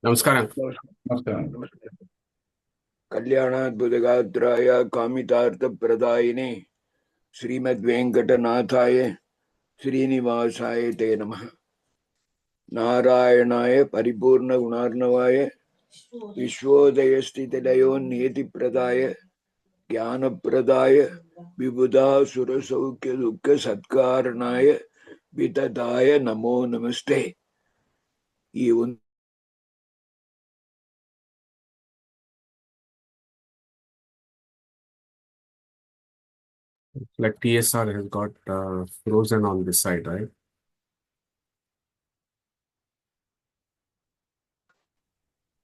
ನಮಸ್ಕಾರ. ನಮಸ್ಕಾರ. ಕಲ್ಯಾಣಾದ್ಭುತಗಾತ್ರಾಯ ಕಾಮಿತಾರ್ಥಪ್ರದಾಯಿನೇ ಶ್ರೀಮದ್ವೆಂಕಟನಾಥಾಯ ಶ್ರೀನಿವಾಸಾಯ ತೇ ನಮಃ. ನಾರಾಯಣಾಯ ಪರಿಪೂರ್ಣ ಗುಣಾರ್ಣವಾಯ ವಿಶ್ವೋದಯ ಸ್ಥಿತಿಲಯೋನ್ನಿಯತಿಪ್ರದಾಯ ಜ್ಞಾನಪ್ರದಾಯ ವಿಬುಧಾಸುರಸೌಖ್ಯ ದುಃಖ ಸತ್ಕಾರಣಾಯ ವಿತತಾಯ ನಮೋ ನಮಸ್ತೆ. ಈ ಒಂದು Like TSR has got frozen on this side, right?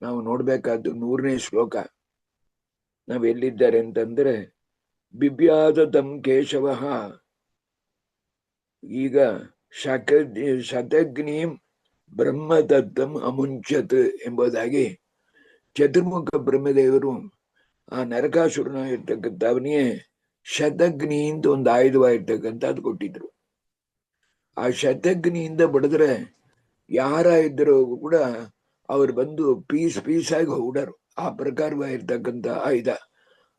ನಾವು ನೋಡ್ಬೇಕಾದ್ದು 100ನೇ ಶ್ಲೋಕ. ನಾವೆಲ್ಲಿದ್ದಾರೆ ಅಂತಂದ್ರೆ ಬಿಬ್ಯಾದತಂ ಕೇಶವ ಈಗ ಶತಗ್ನಿಂ ಬ್ರಹ್ಮದತ್ತಂ ಅಮುಂಚತ್ ಎಂಬುದಾಗಿ ಚತುರ್ಮುಖ ಬ್ರಹ್ಮದೇವರು ಆ ನರಕಾಸುರನ ಇರ್ತಕ್ಕಂಥ ಅವನಿಗೆ ಶತಗ್ನಿ ಅಂತ ಒಂದು ಆಯುಧವಾಗಿರ್ತಕ್ಕಂಥದ್ದು ಕೊಟ್ಟಿದ್ರು. ಆ ಶತಗ್ನಿಯಿಂದ ಬಡಿದ್ರೆ ಯಾರ ಇದ್ರೂ ಕೂಡ ಅವ್ರು ಬಂದು ಪೀಸಾಗಿ ಹೊರಡರು. ಆ ಪ್ರಕಾರವಾಗಿರ್ತಕ್ಕಂಥ ಆಯುಧ,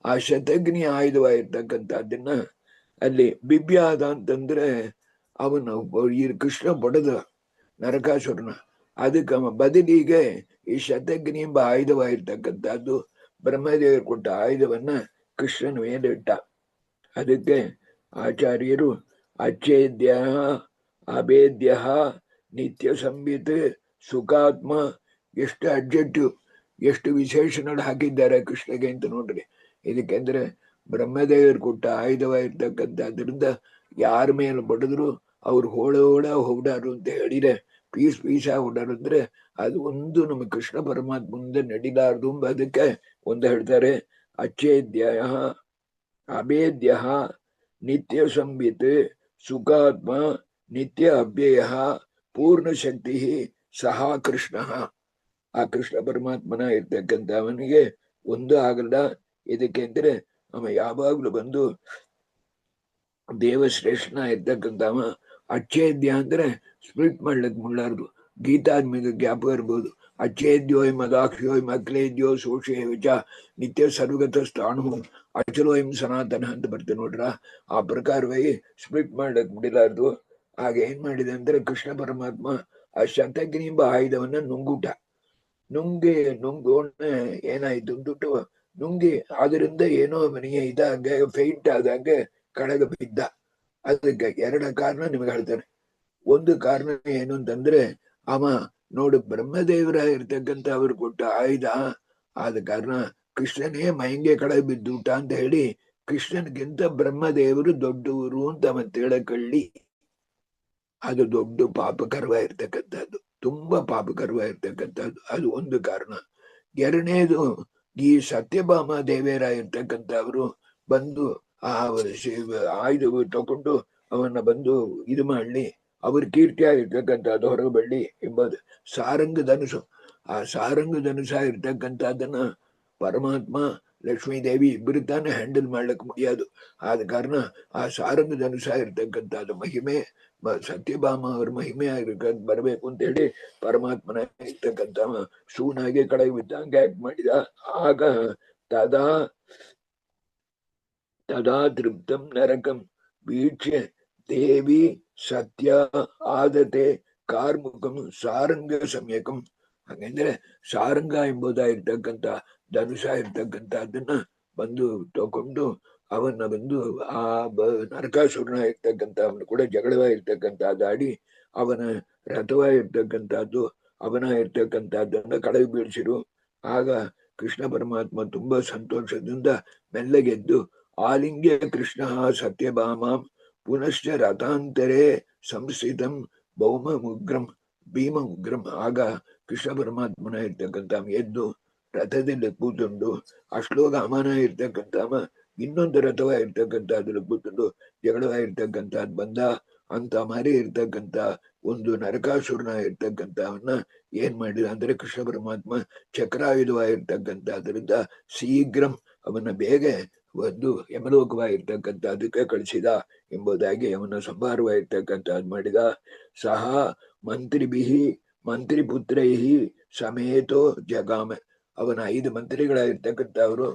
ಆ ಶತಗ್ನಿ ಆಯುಧವಾಗಿರ್ತಕ್ಕಂಥದ್ದನ್ನ ಅಲ್ಲಿ ಬಿಬ್ಯಾದ ಅಂತಂದ್ರೆ ಅವನು ಈ ಕೃಷ್ಣ ಬಡದ ನರಕಾಸುರನ, ಅದಕ್ಕೆ ಬದಲಿಗೆ ಈ ಶತಗ್ನಿ ಎಂಬ ಆಯುಧವಾಗಿರ್ತಕ್ಕಂಥದ್ದು ಬ್ರಹ್ಮದೇವರು ಕೊಟ್ಟ ಆಯುಧವನ್ನ ಕೃಷ್ಣನ ಮೇಲೆ ಇಟ್ಟ. ಅದಕ್ಕೆ ಆಚಾರ್ಯರು ಅಚ್ಛೇದ್ಯ ಅಭೇದ್ಯ ನಿತ್ಯ ಸಂಹಿತ್ ಸುಖಾತ್ಮ ಎಷ್ಟು ಅಡ್ಜೆಕ್ಟಿವ್, ಎಷ್ಟು ವಿಶೇಷಣಗಳು ಹಾಕಿದ್ದಾರೆ ಕೃಷ್ಣಗೆ ಅಂತ ನೋಡ್ರಿ. ಇದಕ್ಕೆಂದ್ರೆ ಬ್ರಹ್ಮದೇವರು ಕೊಟ್ಟ ಆಯುಧವಾಗಿರ್ತಕ್ಕಂಥದ್ರಿಂದ ಯಾರ ಮೇಲೆ ಬಡಿದ್ರು ಅವ್ರು ಹೊಡಾರು ಅಂತ ಹೇಳಿದ್ರೆ ಪೀಸ್ ಹೊಡಾರು ಅಂದ್ರೆ ಅದು ಒಂದು ನಮ್ಮ ಕೃಷ್ಣ ಪರಮಾತ್ಮ ಮುಂದೆ ನಡಿಲಾರ್ದು. ಅದಕ್ಕೆ ಒಂದು ಹೇಳ್ತಾರೆ ಅಚ್ಛೇದ್ಯ ಅಭೇದ್ಯ ನಿತ್ಯ ಸಂಹಿತ್ ಸುಖಾತ್ಮ ನಿತ್ಯ ಅಭ್ಯಯ ಪೂರ್ಣ ಶಕ್ತಿ ಸಹ ಕೃಷ್ಣ. ಆ ಕೃಷ್ಣ ಪರಮಾತ್ಮನ ಇರ್ತಕ್ಕಂಥ ಅವನಿಗೆ ಒಂದು ಆಗಲ್ಲ. ಇದಕ್ಕೆಂದ್ರೆ ಅವ ಯಾವಾಗ್ಲೂ ಬಂದು ದೇವಶ್ರೇಷ್ಠನ ಇರ್ತಕ್ಕಂಥವ. ಅಚ್ಛೇದ್ಯ ಅಂದ್ರೆ ಸ್ಪ್ಲಿಟ್ ಮಾಡ್ಲಿಕ್ಕೆ ಮುಳ್ಳಾರ್ದು. ಗೀತಾದ್ಮಿಗೆ ಜ್ಞಾಪಕ ಇರ್ಬೋದು. ಅಚ್ಛೇದ್ಯೋಯ್ ಮದಾಕ್ಷೋಯ್ ಮಕ್ಲೇದ್ಯೋ ಸೋಷೇವಿಚ ನಿತ್ಯ ಸರ್ವಗತ ಸ್ಥಾಣು ಅಚಲೋಯಂ ಸನಾತನ ಅಂತ ಬರ್ತೇನೆ ನೋಡ್ರ. ಆ ಪ್ರಕಾರವಾಗಿ ಸ್ಪ್ಲಿಟ್ ಮಾಡ್ಲಿಕ್ಕೆ ಮುಡಿಲಾರ್ದು. ಆಗ ಏನ್ ಮಾಡಿದೆ ಅಂದ್ರೆ ಕೃಷ್ಣ ಪರಮಾತ್ಮ ಆ ಶತಗ್ನಿ ಎಂಬ ಆಯುಧವನ್ನ ನುಂಗೋಣ ಏನಾಯ್ತು ಅಂದ್ಬಿಟ್ಟು ನುಂಗಿ ಅದರಿಂದ ಏನೋ ಅವನಿಗೆ ಇದಾಗ ಫೈಟ್ ಆದಾಗ ಕಳಗ ಬಿದ್ದ. ಅದಕ್ಕೆ ಎರಡು ಕಾರಣ ನಿಮಗೆ ಹೇಳ್ತಾನೆ. ಒಂದು ಕಾರಣ ಏನು ಅಂತಂದ್ರೆ ಅವ ನೋಡು ಬ್ರಹ್ಮದೇವರ ಇರ್ತಕ್ಕಂಥ ಅವರು ಕೊಟ್ಟ ಆಯುಧ ಆದ ಕಾರಣ ಕೃಷ್ಣನೇ ಮೈಂಗೆ ಕಳಗ ಬಿದ್ದುಟ ಅಂತ ಹೇಳಿ ಕೃಷ್ಣನ್ಗಿಂತ ಬ್ರಹ್ಮದೇವರು ದೊಡ್ಡವರು ಅಂತ ಅವ ತಿಳಕಳ್ಳಿ ಅದು ದೊಡ್ಡ ಪಾಪಕರವಾಗಿರ್ತಕ್ಕಂಥದ್ದು, ತುಂಬಾ ಪಾಪಕರವಾಗಿರ್ತಕ್ಕಂಥದ್ದು. ಅದು ಒಂದು ಕಾರಣ. ಎರಡನೇದು ಈ ಸತ್ಯಭಾಮ ದೇವೇರ ಇರ್ತಕ್ಕಂಥವ್ರು ಬಂದು ಆ ಆಯುಧ ತಗೊಂಡು ಅವನ್ನ ಬಂದು ಇದು ಮಾಡ್ಲಿ ಅವ್ರ ಕೀರ್ತಿ ಆಗಿರ್ತಕ್ಕಂಥದ್ದು ಹೊರಗೆ ಬಳ್ಳಿ ಎಂಬುದು ಸಾರಂಗ ಧನುಸು. ಆ ಸಾರಂಗ ಧನುಸ ಇರ್ತಕ್ಕಂಥದ್ದನ್ನ ಪರಮಾತ್ಮ ಲಕ್ಷ್ಮೀದೇವಿ ಇಬ್ಬರು ತಾನೇ ಹ್ಯಾಂಡಲ್ ಮಾಡ್ಲಿಕ್ಕೆ ಮುಡಿಯೋದು. ಆದ ಕಾರಣ ಆ ಸಾರಂಗ ಧನುಸ ಇರ್ತಕ್ಕಂಥದ್ದು ಮಹಿಮೆ ಸತ್ಯಭಾಮ ಅವ್ರ ಮಹಿಮೆ ಆಗಿರ್ಬೇಕಂತ ಬರ್ಬೇಕು ಅಂತ ಹೇಳಿ ಪರಮಾತ್ಮನ ಇರ್ತಕ್ಕಂಥ ಶೂನಾಗೆ ಕಡೆ ಬಿದ್ದಂಗೆ ಆಕ್ಟ್ ಮಾಡಿದ. ಆಗ ತದಾ ತೃಪ್ತಂ ನರಕಂ ವೀಕ್ಷ್ಯ ದೇವಿ ಸತ್ಯ ಆದತೆ ಕಾರ್ಮುಕಂ ಸಾರಂಗ ಸಮ್ಯಕಂ. ಹಾಗಂದ್ರೆ ಸಾರಂಗ ಎಂಬುದಾಗಿರ್ತಕ್ಕಂಥ ಧನುಷ ಇರ್ತಕ್ಕಂಥದ್ದನ್ನ ಬಂದು ತಗೊಂಡು ಅವನ್ನ ಬಂದು ಆ ನರಕಾಸುರನ ಇರ್ತಕ್ಕಂಥ ಅವನು ಕೂಡ ಜಗಳವಾಗಿರ್ತಕ್ಕಂಥದ್ದು ಆಡಿ ಅವನ ರಥವಾಗಿರ್ತಕ್ಕಂಥದ್ದು ಅವನ ಇರ್ತಕ್ಕಂಥದ್ದನ್ನ ಕಳವಿ ಬೀಳಿಸಿರು. ಆಗ ಕೃಷ್ಣ ಪರಮಾತ್ಮ ತುಂಬಾ ಸಂತೋಷದಿಂದ ಮೆಲ್ಲಗೆದ್ದು ಆಲಿಂಗ್ಯ ಕೃಷ್ಣ ಸತ್ಯಭಾಮಾಂ ಪುನಶ್ಚ ರಥಾಂತರೇ ಸಂಸ್ಥಿತಂ ಭೌಮ ಉಗ್ರಂ ಭೀಮ ಉಗ್ರಂ. ಆಗ ಕೃಷ್ಣ ಪರಮಾತ್ಮನ ಇರ್ತಕ್ಕಂಥ ಎದ್ದು ರಥದಲ್ಲಿ ಕೂತುಂಡು ಅಶ್ಲೋಕ ಅಮನ ಇರ್ತಕ್ಕಂಥ ಇನ್ನೊಂದು ರಥವಾಗಿರ್ತಕ್ಕಂಥದ್ರಲ್ಲಿ ಕೂತುಂಡು ಜಗಳವಾಗಿರ್ತಕ್ಕಂಥದ್ದು ಬಂದ ಅಂತ ಮಾರಿ ಇರ್ತಕ್ಕಂಥ ಒಂದು ನರಕಾಸುರನ ಇರ್ತಕ್ಕಂಥವನ್ನ ಏನ್ ಮಾಡಿದ ಅಂದ್ರೆ ಕೃಷ್ಣ ಪರಮಾತ್ಮ ಚಕ್ರಾಯುಧವಾಗಿರ್ತಕ್ಕಂಥದ್ರಿಂದ ಶೀಘ್ರಂ ಅವನ ಬೇಗ ಒಂದು ಯಮಲೋಕವಾಗಿರ್ತಕ್ಕಂಥದಕ್ಕೆ ಕಳಿಸಿದ ಎಂಬುದಾಗಿ ಅವನ ಸಂಭಾರವಾಗಿರ್ತಕ್ಕಂಥದ್ದು ಮಾಡಿದ. ಸಹ ಮಂತ್ರಿಭಿ ಮಂತ್ರಿಪುತ್ರೈ ಸಮೇತೋ ಜಗಾಮ. ಅವನ 5 ಮಂತ್ರಿಗಳಾಗಿರ್ತಕ್ಕಂಥವ್ರು,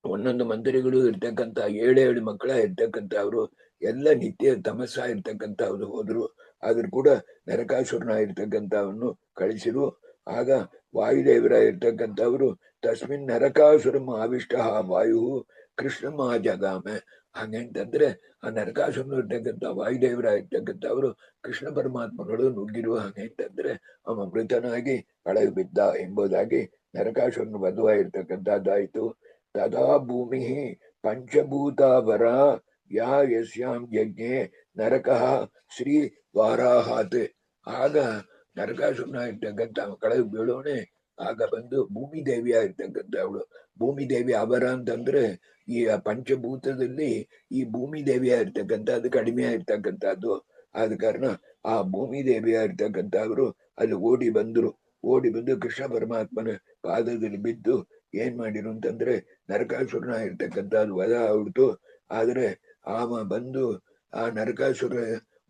ಒಂದೊಂದು ಮಂತ್ರಿಗಳು ಇರ್ತಕ್ಕಂಥ 7 ಮಕ್ಕಳ ಇರ್ತಕ್ಕಂಥವ್ರು ಎಲ್ಲ ನಿತ್ಯ ತಮಸ್ಸ ಇರ್ತಕ್ಕಂಥವ್ರು ಹೋದ್ರು. ಆದ್ರೂ ಕೂಡ ನರಕಾಸುರನ ಇರ್ತಕ್ಕಂಥವನ್ನು ಕಳಿಸಿರು. ಆಗ ವಾಯುದೇವರ ಇರ್ತಕ್ಕಂಥವ್ರು ತಸ್ಮಿನ್ ನರಕಾಸುರಂ ಆವಿಷ್ಟ ವಾಯು ಕೃಷ್ಣಮ ಜಗಾಮ. ಹಾಗಂತಂದ್ರೆ ಆ ನರಕಾಸುರನು ಇರ್ತಕ್ಕಂಥ ವಾಯುದೇವರ ಇರ್ತಕ್ಕಂಥವ್ರು ಕೃಷ್ಣ ಪರಮಾತ್ಮಗಳು ನುಗ್ಗಿರು. ಹಾಗಂತಂದ್ರೆ ಅವ ಮೃತನಾಗಿ ಕೆಳಗೆ ಬಿದ್ದ ಎಂಬುದಾಗಿ ನರಕಾಸುರನು ಬಂಧುವಾಗಿರ್ತಕ್ಕಂಥದ್ದಾಯ್ತು. ತದಾ ಭೂಮಿ ಪಂಚಭೂತಾವರ ಯಾ ಯಸ್ಯಾಂ ಯಜ್ಞೆ ನರಕಃ ಶ್ರೀ ವಾರಾಹಾತ್. ಆಗ ನರಕಾಸುರನ ಇರ್ತಕ್ಕಂಥ ಕೆಳಗೆ ಬೀಳೋಣೆ ಆಗ ಬಂದು ಭೂಮಿ ದೇವಿಯ ಇರ್ತಕ್ಕಂಥವಳು. ಭೂಮಿ ದೇವಿ ಅವರ ಅಂತಂದ್ರೆ ಈ ಪಂಚಭೂತದಲ್ಲಿ ಈ ಭೂಮಿ ದೇವಿಯ ಇರ್ತಕ್ಕಂಥದ್ದು ಕಡಿಮೆ ಇರ್ತಕ್ಕಂಥದ್ದು. ಆದ ಕಾರಣ ಆ ಭೂಮಿ ದೇವಿಯ ಇರ್ತಕ್ಕಂಥವ್ರು ಅಲ್ಲಿ ಓಡಿ ಬಂದು ಕೃಷ್ಣ ಪರಮಾತ್ಮನ ಪಾದದಲ್ಲಿ ಬಿದ್ದು ಏನ್ ಮಾಡಿರು ಅಂತಂದ್ರೆ ನರಕಾಸುರನ ಇರ್ತಕ್ಕಂಥದ್ದು ವಧ ಆಗ್ಬಿಡ್ತು. ಆದ್ರೆ ಆಮ ಬಂದು ಆ ನರಕಾಸುರ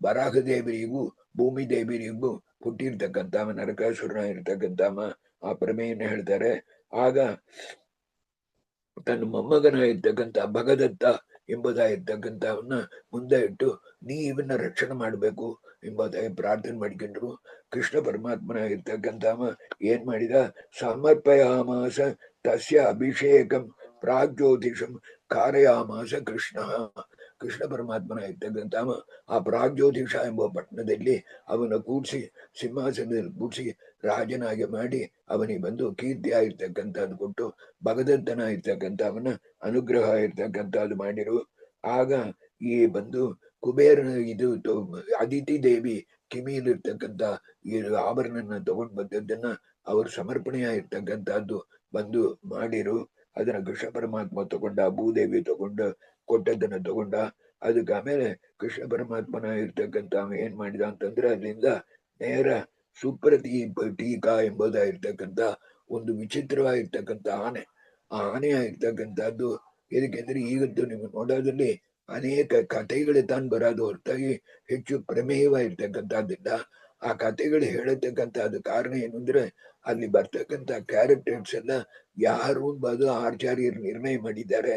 ವರಾಹ ದೇವರಿಗೂ ಭೂಮಿ ದೇವಿರಿಗೂ ಹುಟ್ಟಿರ್ತಕ್ಕಂಥ ನರಕಾಸುರನ ಇರ್ತಕ್ಕಂಥ ಆ ಪ್ರಮೇಯನ್ನ ಹೇಳ್ತಾರೆ. ಆಗ ತನ್ನ ಮೊಮ್ಮಗನ ಇರ್ತಕ್ಕಂಥ ಭಗದತ್ತ ಎಂಬುದಾಗಿರ್ತಕ್ಕಂಥವನ್ನ ಮುಂದೆ ಇಟ್ಟು ನೀ ಇವನ್ನ ರಕ್ಷಣೆ ಮಾಡಬೇಕು ಎಂಬುದಾಗಿ ಪ್ರಾರ್ಥನೆ ಮಾಡಿಕೊಂಡ್ರು. ಕೃಷ್ಣ ಪರಮಾತ್ಮನ ಇರ್ತಕ್ಕಂಥವ ಏನ್ ಮಾಡಿದ, ಸಮರ್ಪಯಾಮಾಸ ತಸ್ಯ ಅಭಿಷೇಕಂ ಪ್ರಾಗ್ಜ್ಯೋತಿಷಂ ಕಾರಯಾಮಾಸ ಕೃಷ್ಣ. ಕೃಷ್ಣ ಪರಮಾತ್ಮನ ಇರ್ತಕ್ಕಂಥವ ಆ ಪ್ರಾಗ್ಜ್ಯೋತಿಷ ಎಂಬ ಪಟ್ಟಣದಲ್ಲಿ ಅವನ ಕೂಡಿಸಿ ಸಿಂಹಾಸನದಲ್ಲಿ ಕೂಡಿಸಿ ರಾಜನಾಗಿ ಮಾಡಿ ಅವನಿಗೆ ಬಂದು ಕೀರ್ತಿ ಆಗಿರ್ತಕ್ಕಂಥದ್ದು ಕೊಟ್ಟು ಭಗದತ್ತನ ಇರ್ತಕ್ಕಂಥವನ್ನ ಅನುಗ್ರಹ ಇರ್ತಕ್ಕಂಥದ್ದು ಮಾಡಿರು. ಆಗ ಈ ಬಂದು ಕುಬೇರನ ಇದು ಅದಿತಿ ದೇವಿ ಕಿವಿಯಲ್ಲಿರ್ತಕ್ಕಂಥ ಈ ಆಭರಣನ ತಗೊಂಡ್ ಬಂದದ್ದನ್ನ ಅವರು ಸಮರ್ಪಣೆಯ ಇರ್ತಕ್ಕಂಥದ್ದು ಬಂದು ಮಾಡಿರು. ಅದನ್ನ ಕೃಷ್ಣ ಪರಮಾತ್ಮ ತಗೊಂಡ, ಭೂದೇವಿ ತಗೊಂಡ, ಕೊಟ್ಟದ್ದನ್ನ ತಗೊಂಡ. ಅದಕ್ಕೆ ಆಮೇಲೆ ಕೃಷ್ಣ ಪರಮಾತ್ಮನ ಇರ್ತಕ್ಕಂಥ ಏನ್ ಮಾಡಿದ ಅಂತಂದ್ರೆ ಅಲ್ಲಿಂದ ನೇರ ಟೀಕಾ ಎಂಬುದಾಗಿರ್ತಕ್ಕಂಥ ಒಂದು ವಿಚಿತ್ರವಾಗಿರ್ತಕ್ಕಂಥ ಆನೆ. ಆ ಆನೆ ಆಗಿರ್ತಕ್ಕಂಥದ್ದು ಇದಕ್ಕೆಂದ್ರೆ ಈಗದ್ದು ನಿಮ್ಗೆ ನೋಡೋದ್ರಲ್ಲಿ ಅನೇಕ ಕಥೆಗಳು ತಾನು ಬರೋದು ಹೊರತಾಗಿ ಹೆಚ್ಚು ಪ್ರಮೇಯವಾಗಿರ್ತಕ್ಕಂಥದ್ದಿಲ್ಲ. ಆ ಕಥೆಗಳು ಹೇಳತಕ್ಕಂಥದ್ದು ಕಾರಣ ಏನು ಅಂದ್ರೆ ಅಲ್ಲಿ ಬರ್ತಕ್ಕಂಥ ಕ್ಯಾರೆಕ್ಟರ್ಸ್ ಎಲ್ಲ ಯಾರು ಬದು ಆಚಾರ್ಯರು ನಿರ್ಣಯ ಮಾಡಿದ್ದಾರೆ.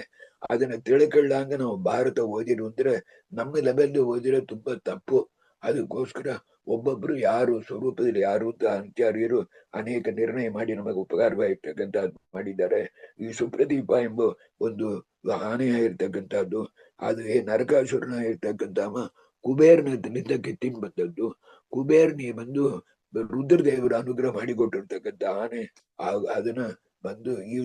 ಅದನ್ನ ತಿಳ್ಕೊಳ್ಳಂಗ ನಾವು ಭಾರತ ಓದಿರು ಅಂದ್ರೆ ನಮ್ಮ ಲೆವೆಲ್ ಓದಿರೋ ತುಂಬಾ ತಪ್ಪು. ಅದಕ್ಕೋಸ್ಕರ ಒಬ್ಬೊಬ್ರು ಯಾರು ಸ್ವರೂಪದಲ್ಲಿ ಯಾರು ಅಂತ ಆಚಾರ್ಯರು ಅನೇಕ ನಿರ್ಣಯ ಮಾಡಿ ನಮಗೆ ಉಪಕಾರವಾಗಿರ್ತಕ್ಕಂಥ ಮಾಡಿದ್ದಾರೆ. ಈ ಸುಪ್ರದೀಪ ಎಂಬ ಒಂದು ಆನೆಯ ಇರ್ತಕ್ಕಂಥದ್ದು ಅದು ನರಕಾಸುರನ ಇರ್ತಕ್ಕಂಥವ ಕುಬೇರನಿಂದ ಕಿತ್ತಿನ್ ಬಂದದ್ದು. ಕುಬೇರ್ನಿ ಬಂದು ರುದ್ರದೇವರ ಅನುಗ್ರಹ ಮಾಡಿಕೊಟ್ಟಿರ್ತಕ್ಕಂಥ ಆನೆ. ಅದನ್ನ ಬಂದು ಈ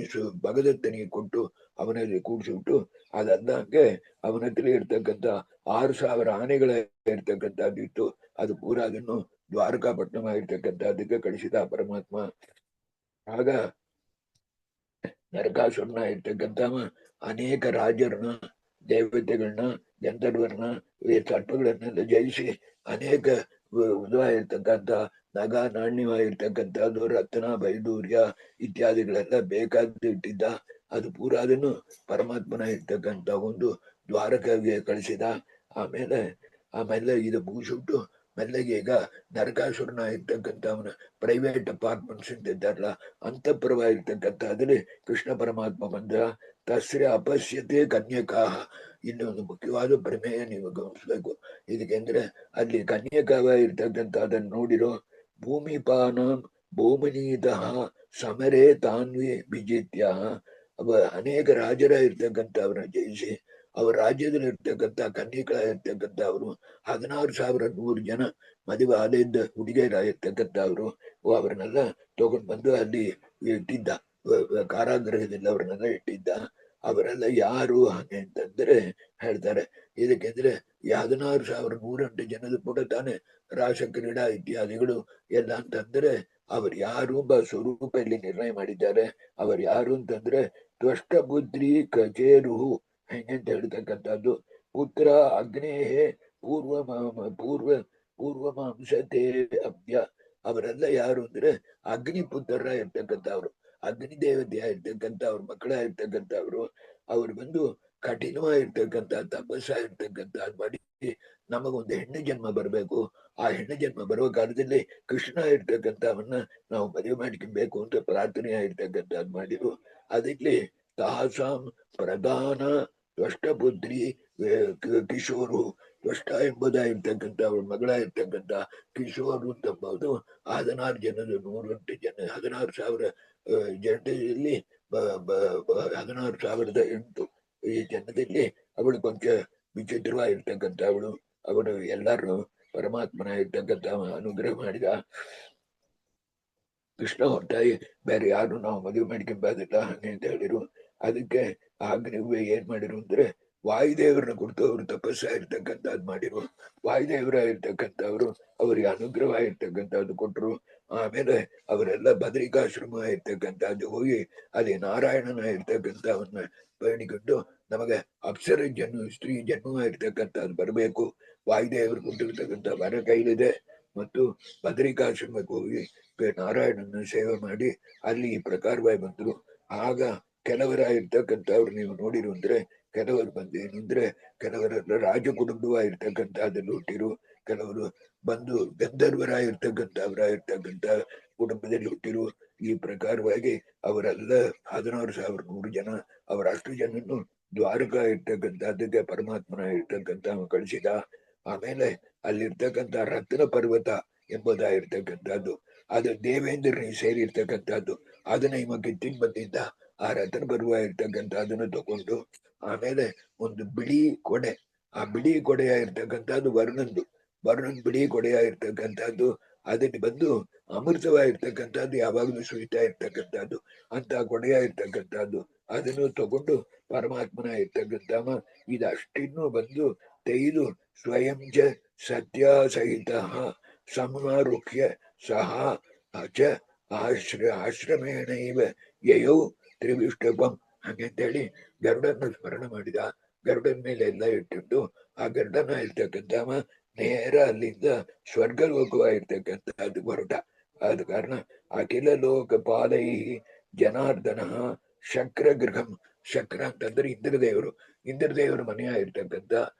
ಭಗದತ್ತನಿಗೆ ಕೊಟ್ಟು ಅವನಲ್ಲಿ ಕೂಡಿಸಿಬಿಟ್ಟು ಅದಲ್ಲಂಗೆ ಅವನ ಹತ್ರ ಇರ್ತಕ್ಕಂಥ 6,000 ಆನೆಗಳ ಇರ್ತಕ್ಕಂಥದ್ದು ಇತ್ತು. ಅದು ಪೂರ ಅದನ್ನು ದ್ವಾರಕಾಪಟ್ಟಣ ಇರ್ತಕ್ಕಂಥದ್ದಕ್ಕೆ ಕಳಿಸಿದ ಪರಮಾತ್ಮ. ಆಗ ನರಕಾಸುರನ ಇರ್ತಕ್ಕಂಥವ ಅನೇಕ ರಾಜರನ್ನ, ದೇವತೆಗಳನ್ನ, ಗಂಧರ್ವರನ್ನ, ಸರ್ಪಗಳನ್ನೆಲ್ಲ ಜಯಿಸಿ ಅನೇಕ ಇರ್ತಕ್ಕಂಥ ನಗ ನಾಣ್ಯವಾಗಿರ್ತಕ್ಕಂಥದ್ದು ರತ್ನ ಬೈಡೂರ್ಯ ಇತ್ಯಾದಿಗಳೆಲ್ಲ ಬೇಕಾದ ಇಟ್ಟಿದ್ದ. ಅದು ಪೂರ ಅದನ್ನು ಪರಮಾತ್ಮನ ಇರ್ತಕ್ಕಂಥ ಒಂದು ದ್ವಾರಕೆಗೆ ಕಳಿಸಿದ. ಆಮೇಲೆ ಇದು ಮುಗಿಸ್ಬಿಟ್ಟು ಮೆಲ್ಲಗೆ ಈಗ ನರಕಾಸುರನ ಇರ್ತಕ್ಕಂಥವನ ಪ್ರೈವೇಟ್ ಅಪಾರ್ಟ್ಮೆಂಟ್ಸ್ ಇದ್ದಾರಲ್ಲ ಅಂತಃಪುರವಾಗಿರ್ತಕ್ಕಂಥದ್ರಲ್ಲಿ ಕೃಷ್ಣ ಪರಮಾತ್ಮ ಬಂದ. ತಸ್ಯ ಅಪಶ್ಯತೆ ಕನ್ಯಕಾ. ಇನ್ನೊಂದು ಮುಖ್ಯವಾದ ಪ್ರಮೇಯ ನೀವು ಗಮನಿಸ್ಬೇಕು. ಇದಕ್ಕೆಂದ್ರೆ ಅಲ್ಲಿ ಕನ್ಯಕವ ಇರ್ತಕ್ಕಂಥ ಅದನ್ನು ನೋಡಿರೋ ಭೂಮಿಪಾನ ಭೂಮನೀತ ಸಮರೇ ತಾನ್ವಿ ಬಿಜಿತ್ಯ. ಅನೇಕ ರಾಜರ ಇರ್ತಕ್ಕಂಥವ್ರನ್ನ ಜಯಿಸಿ ಅವರ ರಾಜ್ಯದಲ್ಲಿ ಇರ್ತಕ್ಕಂಥ ಕನ್ಯಕಳ ಇರ್ತಕ್ಕಂಥವ್ರು 16,100 ಜನ ಮದುವೆ ಆಲೆಯಿಂದ ಹುಡುಗಿಯರಾಗಿರ್ತಕ್ಕಂಥವ್ರು ಅವ್ರನ್ನೆಲ್ಲ ತಗೊಂಡ್ ಬಂದು ಅಲ್ಲಿ ಇಟ್ಟಿದ್ದ. ಕಾರಾಗೃಹದಲ್ಲಿ ಅವ್ರನ್ನೆಲ್ಲ ಇಟ್ಟಿದ್ದ. ಅವರೆಲ್ಲ ಯಾರು ಹಾಗೆ ಅಂತಂದ್ರೆ ಹೇಳ್ತಾರೆ. ಇದಕ್ಕೆಂದ್ರೆ 16,108 ಜನದ ಕೂಡ ತಾನೆ ರಾಸಕ್ರೀಡಾ ಇತ್ಯಾದಿಗಳು ಎಲ್ಲ ಅಂತಂದ್ರೆ ಅವ್ರು ಯಾರು ಸ್ವರೂಪ ಇಲ್ಲಿ ನಿರ್ಣಯ ಮಾಡಿದ್ದಾರೆ. ಅವ್ರು ಯಾರು ಅಂತಂದ್ರೆ ತ್ವಷ್ಟಬುದ್ಧಿ ಕಚೇರು ಹೆಂಗಂತ ಹೇಳ್ತಕ್ಕಂಥದ್ದು. ಪುತ್ರ ಅಗ್ನೇಹೇ ಪೂರ್ವ ಮಾಂಸತೆ ಅಭ್ಯ. ಅವರೆಲ್ಲ ಯಾರು ಅಂದ್ರೆ ಅಗ್ನಿಪುತ್ರರ ಇರ್ತಕ್ಕಂಥವ್ರು, ಅಗ್ನಿ ದೇವತೆಯ ಇರ್ತಕ್ಕಂಥ ಅವ್ರ ಮಕ್ಕಳ ಇರ್ತಕ್ಕಂಥವ್ರು. ಅವ್ರು ಬಂದು ಕಠಿಣವಾಗಿರ್ತಕ್ಕಂಥ ತಪಸ್ಸ ಇರ್ತಕ್ಕಂಥ ಮಾಡಿ ನಮಗೊಂದು ಹೆಣ್ಣು ಜನ್ಮ ಬರಬೇಕು, ಆ ಹೆಣ್ಣು ಜನ್ಮ ಬರುವ ಕಾಲದಲ್ಲಿ ಕೃಷ್ಣ ಇರ್ತಕ್ಕಂಥವನ್ನ ನಾವು ಮದುವೆ ಮಾಡಿಕೊಬೇಕು ಅಂತ ಪ್ರಾರ್ಥನೆ ಇರ್ತಕ್ಕಂಥದ್ದು ಮಾಡಿರು. ಅದಕ್ಕೆ ತಾಸಾಂ ಪ್ರಧಾನ ತ್ವಷ್ಟಪುತ್ರಿ ಕಿಶೋರು, ತ್ವಷ್ಟ ಎಂಬುದಾಗಿರ್ತಕ್ಕಂಥ ಅವಳ ಮಗಳಾಗಿರ್ತಕ್ಕಂಥ ಕಿಶೋರು ಅಂತಂಬುದು 16 ಜನರು 108 ಜನ 16,000 ಜನದಲ್ಲಿ 16,008 ಈ ಜನದಲ್ಲಿ ಅವಳು ಕೊಂಚ ವಿಚಿತ್ರವಾಗಿರ್ತಕ್ಕಂಥ ಅವಳು ಎಲ್ಲರೂ ಪರಮಾತ್ಮನ ಇರ್ತಕ್ಕಂಥ ಅನುಗ್ರಹ ಮಾಡಿದ. ಕೃಷ್ಣ ಹೊರತಾಗಿ ಬೇರೆ ಯಾರು ನಾವು ಮದುವೆ ಮಾಡ್ಕೊಂಬಾದಿಲ್ಲ ಹಂಗೆ ಅಂತ ಹೇಳಿರು. ಅದಕ್ಕೆ ಆಗ ನೀವು ಏನ್ ಮಾಡಿರು ಅಂದ್ರೆ ವಾಯುದೇವರನ್ನ ಕುರಿತು ಅವರು ತಪಸ್ಸ ಇರ್ತಕ್ಕಂಥದ್ದು ಮಾಡಿರು. ವಾಯುದೇವರ ಇರ್ತಕ್ಕಂಥವ್ರು ಅವರಿಗೆ ಅನುಗ್ರಹ ಇರ್ತಕ್ಕಂಥದ್ದು ಕೊಟ್ಟರು. ಆಮೇಲೆ ಅವರೆಲ್ಲ ಬದರಿಕಾಶ್ರಮ ಇರ್ತಕ್ಕಂಥದ್ದು ಹೋಗಿ ಅಲ್ಲಿ ನಾರಾಯಣನ ಇರ್ತಕ್ಕಂಥವನ್ನ ಬೇಡಿಕೊಂಡು ನಮಗೆ ಅಪ್ಸರ ಜನ್ಮ ಸ್ತ್ರೀ ಜನ್ಮ ಇರ್ತಕ್ಕಂಥದ್ದು ಬರಬೇಕು, ವಾಯುದೇವರು ಕೊಟ್ಟಿರ್ತಕ್ಕಂಥ ವರ ಕೈಲಿದೆ ಮತ್ತು ಬದರಿಕಾಶ್ರಮಕ್ಕೆ ಹೋಗಿ ನಾರಾಯಣನ ಸೇವೆ ಮಾಡಿ ಅಲ್ಲಿ ಈ ಪ್ರಕಾರವಾಗಿ ಬಂದ್ರು. ಆಗ ಕೆಲವರ ಇರ್ತಕ್ಕಂಥವ್ರು ನೀವು ನೋಡಿರು ಅಂದ್ರೆ ಕೆಲವರು ಬಂದೇನಂದ್ರೆ ಕೆಲವರೆಲ್ಲ ರಾಜ ಕುಟುಂಬವಾಗಿರ್ತಕ್ಕಂಥದ್ದಲ್ಲಿ ಹುಟ್ಟಿರು, ಕೆಲವರು ಬಂದು ಗಂಧರ್ವರಾಗಿರ್ತಕ್ಕಂಥ ಕುಟುಂಬದಲ್ಲಿ ಹುಟ್ಟಿರು. ಈ ಪ್ರಕಾರವಾಗಿ ಅವರೆಲ್ಲ 16,100 ಜನ ಅವರಷ್ಟು ಜನನ್ನು ದ್ವಾರಕಾ ಇರ್ತಕ್ಕಂಥದ್ದಕ್ಕೆ ಪರಮಾತ್ಮನ ಇರ್ತಕ್ಕಂಥ ಕಳಿಸಿದ. ಆಮೇಲೆ ಅಲ್ಲಿರ್ತಕ್ಕಂಥ ರತ್ನ ಪರ್ವತ ಎಂಬುದಾಗಿರ್ತಕ್ಕಂಥದ್ದು ಅದು ದೇವೇಂದ್ರನಿಗೆ ಸೇರಿರ್ತಕ್ಕಂಥದ್ದು. ಅದನ್ನ ಇವ ಕಿತ್ತಿನ ಬಂದಿದ್ದ ಆ ರತನ ಪರ್ವ ಇರ್ತಕ್ಕಂಥ ಅದನ್ನು ತಗೊಂಡು ಆಮೇಲೆ ಒಂದು ಬಿಳಿ ಕೊಡೆ, ಆ ಬಿಳಿ ಕೊಡೆಯಾಗಿರ್ತಕ್ಕಂಥದ್ದು ವರ್ಣನ್ ಬಿಳಿ ಕೊಡೆಯಾಗಿರ್ತಕ್ಕಂಥದ್ದು ಅದಕ್ಕೆ ಬಂದು ಅಮೃತವಾಗಿರ್ತಕ್ಕಂಥದ್ದು ಯಾವಾಗಲೂ ಸುರಿತಾ ಇರ್ತಕ್ಕಂಥದ್ದು ಅಂತ ಕೊಡೆಯಾಗಿರ್ತಕ್ಕಂಥದ್ದು ಅದನ್ನು ತಗೊಂಡು ಪರಮಾತ್ಮನ ಇರ್ತಕ್ಕಂಥ ಇದಷ್ಟಿನ್ನು ಬಂದು ತೆಗೆದು ಸ್ವಯಂ ಚ ಸತ್ಯ ಸಹಿತ ಸಮಾರುಹ್ಯ ಸಹ ಚ ಆಶ್ರಮೇಣ ಇವ ಯಯೌ ತ್ರಿವಿಷ್ಟಪಂ ಹಾಗಂತೇಳಿ ಗರುಡನ ಸ್ಮರಣ ಮಾಡಿದ. ಗರುಡನ ಮೇಲೆ ಎಲ್ಲ ಇಟ್ಟಿಟ್ಟು ಆ ಗರುಡನ ಇರ್ತಕ್ಕಂಥವ ನೇರ ಅಲ್ಲಿಂದ ಸ್ವರ್ಗಲೋಕವಾಗಿರ್ತಕ್ಕಂಥದ್ದು ಹೊರಟ. ಆದ ಕಾರಣ ಅಖಿಲ ಲೋಕಪಾಲೈ ಜನಾರ್ದನ ಶಕ್ರ ಗೃಹಂ, ಶಕ್ರ ಅಂತಂದ್ರೆ ಇಂದ್ರದೇವರು ಮನೆಯಾಗಿರ್ತಕ್ಕಂಥ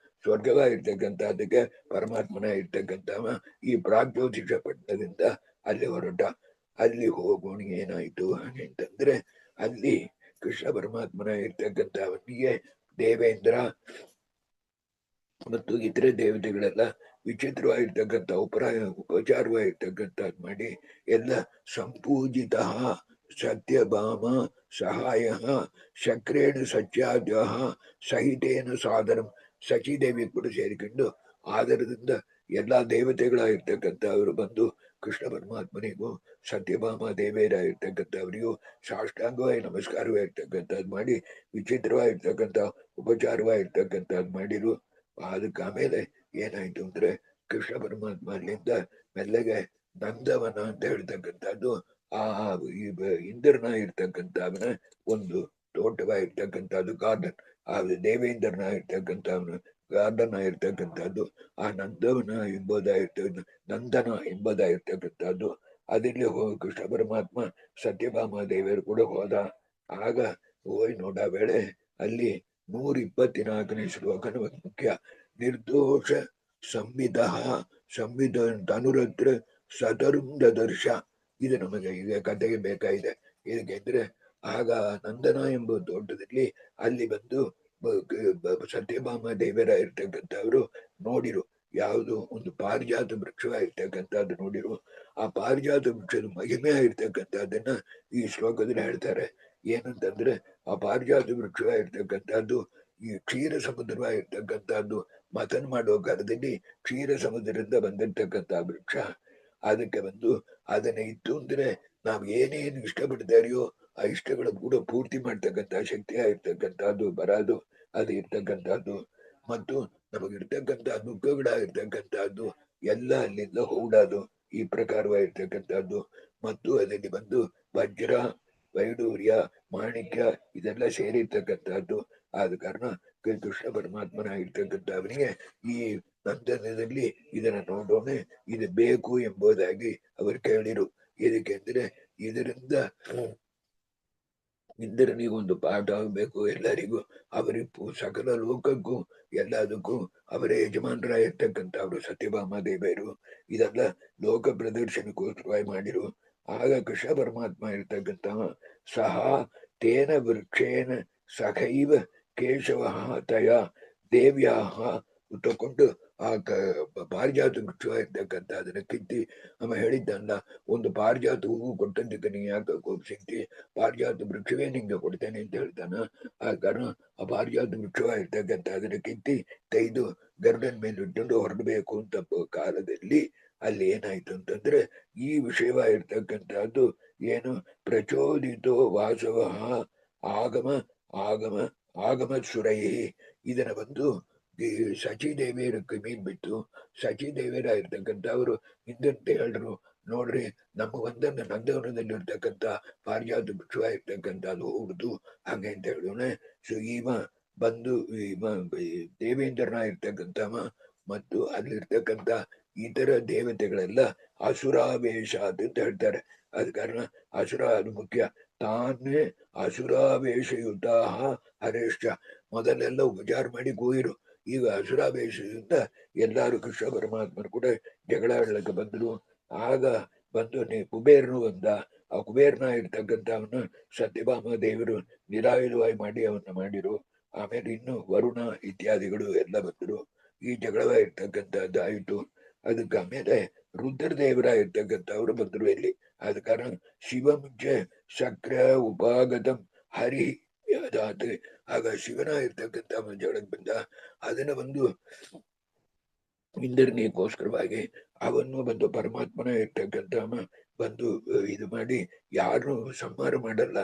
ಸ್ವರ್ಗವಾಗಿರ್ತಕ್ಕಂಥದ್ದಕ್ಕೆ ಪರಮಾತ್ಮನ ಇರ್ತಕ್ಕಂಥವ ಈ ಪ್ರಾಗ್ಜ್ಯೋತಿಷ ಪಟ್ಟಣದಿಂದ ಅಲ್ಲಿ ಹೊರಟ. ಅಲ್ಲಿ ಹೋಗೋಣ ಏನಾಯ್ತು ಅಂತಂದ್ರೆ ಅಲ್ಲಿ ಕೃಷ್ಣ ಪರಮಾತ್ಮನ ಇರ್ತಕ್ಕಂಥವನಿಗೆ ದೇವೇಂದ್ರ ಮತ್ತು ಇತರೆ ದೇವತೆಗಳೆಲ್ಲ ವಿಚಿತ್ರವಾಗಿರ್ತಕ್ಕಂಥ ಉಪಚಾರವಾಗಿರ್ತಕ್ಕಂಥದ್ದು ಮಾಡಿ ಎಲ್ಲ ಸಂಪೂಜಿತ ಸತ್ಯಭಾಮ ಸಹಾಯ ಶಕ್ರೇಣ ಸತ್ಯಾದ್ಯ ಸಹಿತೇನ ಸಾದರಂ, ಸಚಿದೇವಿ ಕೂಡ ಸೇರಿಕೊಂಡು ಆಧಾರದಿಂದ ಎಲ್ಲಾ ದೇವತೆಗಳಾಗಿರ್ತಕ್ಕಂಥವರು ಬಂದು ಕೃಷ್ಣ ಪರಮಾತ್ಮನಿಗೂ ಸತ್ಯಭಾಮ ದೇವೇರಾಗಿರ್ತಕ್ಕಂಥವರಿಗೂ ಸಾಷ್ಟಾಂಗವಾಗಿ ನಮಸ್ಕಾರವಾಗಿರ್ತಕ್ಕಂಥದ್ದು ಮಾಡಿ ವಿಚಿತ್ರವಾಗಿರ್ತಕ್ಕಂಥ ಉಪಚಾರವಾಗಿರ್ತಕ್ಕಂಥದ್ದು ಮಾಡಿರು. ಅದಕ್ಕೆ ಆಮೇಲೆ ಏನಾಯ್ತು ಅಂದ್ರೆ ಕೃಷ್ಣ ಪರಮಾತ್ಮ ಅಲ್ಲಿಂದ ಮೆಲ್ಲಗೆ ನಂದವನ ಅಂತ ಹೇಳ್ತಕ್ಕಂಥದ್ದು ಆ ಇಂದ್ರನ ಇರ್ತಕ್ಕಂಥವನ ಒಂದು ತೋಟವಾಗಿರ್ತಕ್ಕಂಥದ್ದು ಗಾರ್ಡನ್, ಆ ದೇವೇಂದ್ರನ ಇರ್ತಕ್ಕಂಥವನ ಗಾರ್ಡನ್ ಆಗಿರ್ತಕ್ಕಂಥದ್ದು ಆ ನಂದನ ಎಂಬುದಾಗಿರ್ತಕ್ಕಂಥದ್ದು ಅದಿಲ್ಲಿ ಕೃಷ್ಣ ಪರಮಾತ್ಮ ಸತ್ಯಭಾಮ ದೇವರು ಕೂಡ ಹೋದ. ಆಗ ಹೋಯ್ ನೋಡ ವೇಳೆ ಅಲ್ಲಿ 124ನೇ ಶ್ಲೋಕನ ಮುಖ್ಯ ನಿರ್ದೋಷ ಸಂವಿಧ ಧನುರತ್ರ ಸತರುಂದರ್ಶ. ಇದು ನಮಗೆ ಈಗ ಕಥೆಗೆ ಬೇಕಾಗಿದೆ. ಇದಕ್ಕೆಂದ್ರೆ ಆಗ ನಂದನ ಎಂಬ ತೋಟದಲ್ಲಿ ಅಲ್ಲಿ ಬಂದು ಸತ್ಯಭಾಮ ದೇವರ ಇರ್ತಕ್ಕಂಥವ್ರು ನೋಡಿರು, ಯಾವುದು ಒಂದು ಪಾರಿಜಾತ ವೃಕ್ಷವಾಗಿರ್ತಕ್ಕಂಥದ್ದು ನೋಡಿರು. ಆ ಪಾರಿಜಾತ ವೃಕ್ಷದ ಮಹಿಮೆ ಆಗಿರ್ತಕ್ಕಂಥದ್ದನ್ನ ಈ ಶ್ಲೋಕದಲ್ಲಿ ಹೇಳ್ತಾರೆ. ಏನಂತಂದ್ರೆ ಆ ಪಾರಿಜಾತ ವೃಕ್ಷವಾಗಿರ್ತಕ್ಕಂಥದ್ದು ಈ ಕ್ಷೀರ ಸಮುದ್ರವಾಗಿರ್ತಕ್ಕಂಥದ್ದು ಮಥನ ಮಾಡುವ ಕಾಲದಲ್ಲಿ ಕ್ಷೀರ ಸಮುದ್ರದಿಂದ ಬಂದಿರ್ತಕ್ಕಂಥ ವೃಕ್ಷ. ಅದಕ್ಕೆ ಬಂದು ಅದನ್ನ ಇತ್ತು ಅಂದ್ರೆ ನಾವು ಏನೇನು ಇಷ್ಟಪಡ್ತಾರೆಯೋ ಆ ಇಷ್ಟಗಳ ಕೂಡ ಪೂರ್ತಿ ಮಾಡ್ತಕ್ಕಂಥ ಶಕ್ತಿ ಆಗಿರ್ತಕ್ಕಂಥದ್ದು ಬರೋದು ಅದು ಇರ್ತಕ್ಕಂಥದ್ದು ಮತ್ತು ನಮಗಿರ್ತಕ್ಕಂಥ ದುಃಖಗಳಾಗಿರ್ತಕ್ಕಂಥದ್ದು ಎಲ್ಲ ಅಲ್ಲಿಂದ ಹೂಡೋದು ಈ ಪ್ರಕಾರವಾಗಿರ್ತಕ್ಕಂಥದ್ದು. ಮತ್ತು ಅದರಲ್ಲಿ ಬಂದು ವಜ್ರ ವೈಡೂರ್ಯ ಮಾಣಿಕ್ಯ ಇದೆಲ್ಲ ಸೇರಿರ್ತಕ್ಕಂಥದ್ದು. ಆದ ಕಾರಣ ಕೃಷ್ಣ ಪರಮಾತ್ಮನಾಗಿರ್ತಕ್ಕಂಥವನಿಗೆ ಈ ನಂತರದಲ್ಲಿ ಇದನ್ನ ನೋಡೋಣ, ಇದು ಬೇಕು ಎಂಬುದಾಗಿ ಅವರು ಕೇಳಿರು. ಇದಕ್ಕೆಂದ್ರೆ ಇದರಿಂದ ಇಂದ್ರನಿಗೊಂದು ಪಾಠ ಆಗಬೇಕು ಎಲ್ಲರಿಗೂ, ಅವರಿಗೂ ಸಕಲ ಲೋಕಕ್ಕೂ ಎಲ್ಲದಕ್ಕೂ ಅವರೇ ಯಜಮಾನರಾಗಿರ್ತಕ್ಕಂಥ ಅವರು ಸತ್ಯಭಾಮ ದೇವಿಯರು ಇದೆಲ್ಲ ಲೋಕ ಪ್ರದರ್ಶನಕ್ಕೋಸ್ಕರವಾಗಿ ಮಾಡಿರು. ಆಗ ಕೃಷ್ಣ ಪರಮಾತ್ಮ ಇರ್ತಕ್ಕಂಥ ಸಹ ತೇನ ವೃಕ್ಷೇನ ಸಖೈವ ಕೇಶವ ತಯ ದೇವ್ಯಾ ತಕೊಂಡು ಆ ಪಾರಿಜಾತ ವೃಕ್ಷವಾಗಿರ್ತಕ್ಕಂಥ ಅದನ್ನ ಕಿತ್ತಿ ಅವ ಹೇಳಿದ್ದಲ್ಲ, ಒಂದು ಪಾರಿಜಾತ ಹೂವು ಕೊಟ್ಟಂತಕ್ಕೆ ನೀ ಯಾಕೆ ಕೋಪಿಸಿದ್ದಿ, ಪಾರಿಜಾತ ವೃಕ್ಷವೇ ನಿಂಗೆ ಕೊಡ್ತೇನೆ ಅಂತ ಹೇಳ್ತಾನ. ಆ ಕಾರಣ ಆ ಪಾರಿಜಾತ ವೃಕ್ಷವಾಗಿರ್ತಕ್ಕಂಥ ಅದನ್ನ ಕಿತ್ತಿ ತೆಗೆದು ಗರುಡನ ಮೇಲೆ ಇಟ್ಟುಕೊಂಡು ಹೊರಡಬೇಕು ಅಂತ ಕಾಲದಲ್ಲಿ ಅಲ್ಲಿ ಏನಾಯ್ತು ಅಂತಂದ್ರೆ ಈ ವಿಷಯವಾಗಿರ್ತಕ್ಕಂಥದ್ದು ಏನು ಪ್ರಚೋದಿತೋ ವಾಸವ ಆಗಮ ಆಗಮ ಆಗಮ ಸುರೈ ಇದನ್ನ ಬಂದು ಈ ಸಚಿದೇವಿಯರ ಕಿವಿಗ್ ಬಿತ್ತು. ಸಚಿದೇವಿಯರ ಇರ್ತಕ್ಕಂಥವ್ರು ಹಿಂದಂತೆ ಹೇಳ್ರು, ನೋಡ್ರಿ ನಮ್ಮ ಒಂದನ್ನ ನಂದವನದಲ್ಲಿರ್ತಕ್ಕಂಥ ಪಾರಿಜಾತ ವೃಕ್ಷವಾಗಿರ್ತಕ್ಕಂಥದ್ದು ಹೋಗುದು ಹಾಗೆ ಅಂತ ಹೇಳೋಣ. ಸೊ ಇವ ಬಂದು ದೇವೇಂದ್ರನ ಇರ್ತಕ್ಕಂಥವ ಮತ್ತು ಅಲ್ಲಿರ್ತಕ್ಕಂಥ ಇತರ ದೇವತೆಗಳೆಲ್ಲ ಅಸುರಾವೇಶ ಅಂತ ಹೇಳ್ತಾರೆ. ಅದ ಕಾರಣ ಅಸುರ ಅದು ಮುಖ್ಯ. ತಾನೇ ಅಸುರಾವೇಶಯುತ ಹರೇಶ್ಚ ಮೊದಲೆಲ್ಲ ಉಪಚಾರ ಮಾಡಿ ಕೂಯಿರು, ಈಗ ಅಸುರಾವೇಶದಿಂದ ಎಲ್ಲಾರು ಕೃಷ್ಣ ಪರಮಾತ್ಮರು ಕೂಡ ಜಗಳ ಆಡ್ಲಿಕ್ಕೆ ಬಂದ್ರು. ಆಗ ಬಂದು ಕುಬೇರನು ಬಂದ. ಆ ಕುಬೇರನ ಇರ್ತಕ್ಕಂಥವನ್ನ ಸತ್ಯಭಾಮ ದೇವರು ನಿರಾಯುಧವಾಗಿ ಮಾಡಿ ಅವನ್ನ ಮಾಡಿರು. ಆಮೇಲೆ ಇನ್ನು ವರುಣ ಇತ್ಯಾದಿಗಳು ಎಲ್ಲ ಬಂದರು. ಈ ಜಗಳವಾಗಿರ್ತಕ್ಕಂಥದ್ದು ಆಯಿತು. ಅದಕ್ಕೆ ಆಮೇಲೆ ರುದ್ರದೇವರ ಇರ್ತಕ್ಕಂಥವ್ರು ಬಂದರು ಇಲ್ಲಿ. ಆದ ಕಾರಣ ಶಿವ ಮುಂಚೆ ಸಕ್ರ ಉಪಾಗತಂ ಹರಿ ಅದಾತ. ಆಗ ಶಿವನ ಇರ್ತಕ್ಕಂಥ ಜಗಳಕ್ಕೆ ಬಂದ. ಅದನ್ನ ಒಂದು ಇಂದ್ರನಿಗೋಸ್ಕರವಾಗಿ ಅವನ್ನು ಬಂದು ಪರಮಾತ್ಮನ ಇರ್ತಕ್ಕಂಥ ಬಂದು ಇದು ಮಾಡಿ ಯಾರು ಸಂಹಾರ ಮಾಡಲ್ಲ.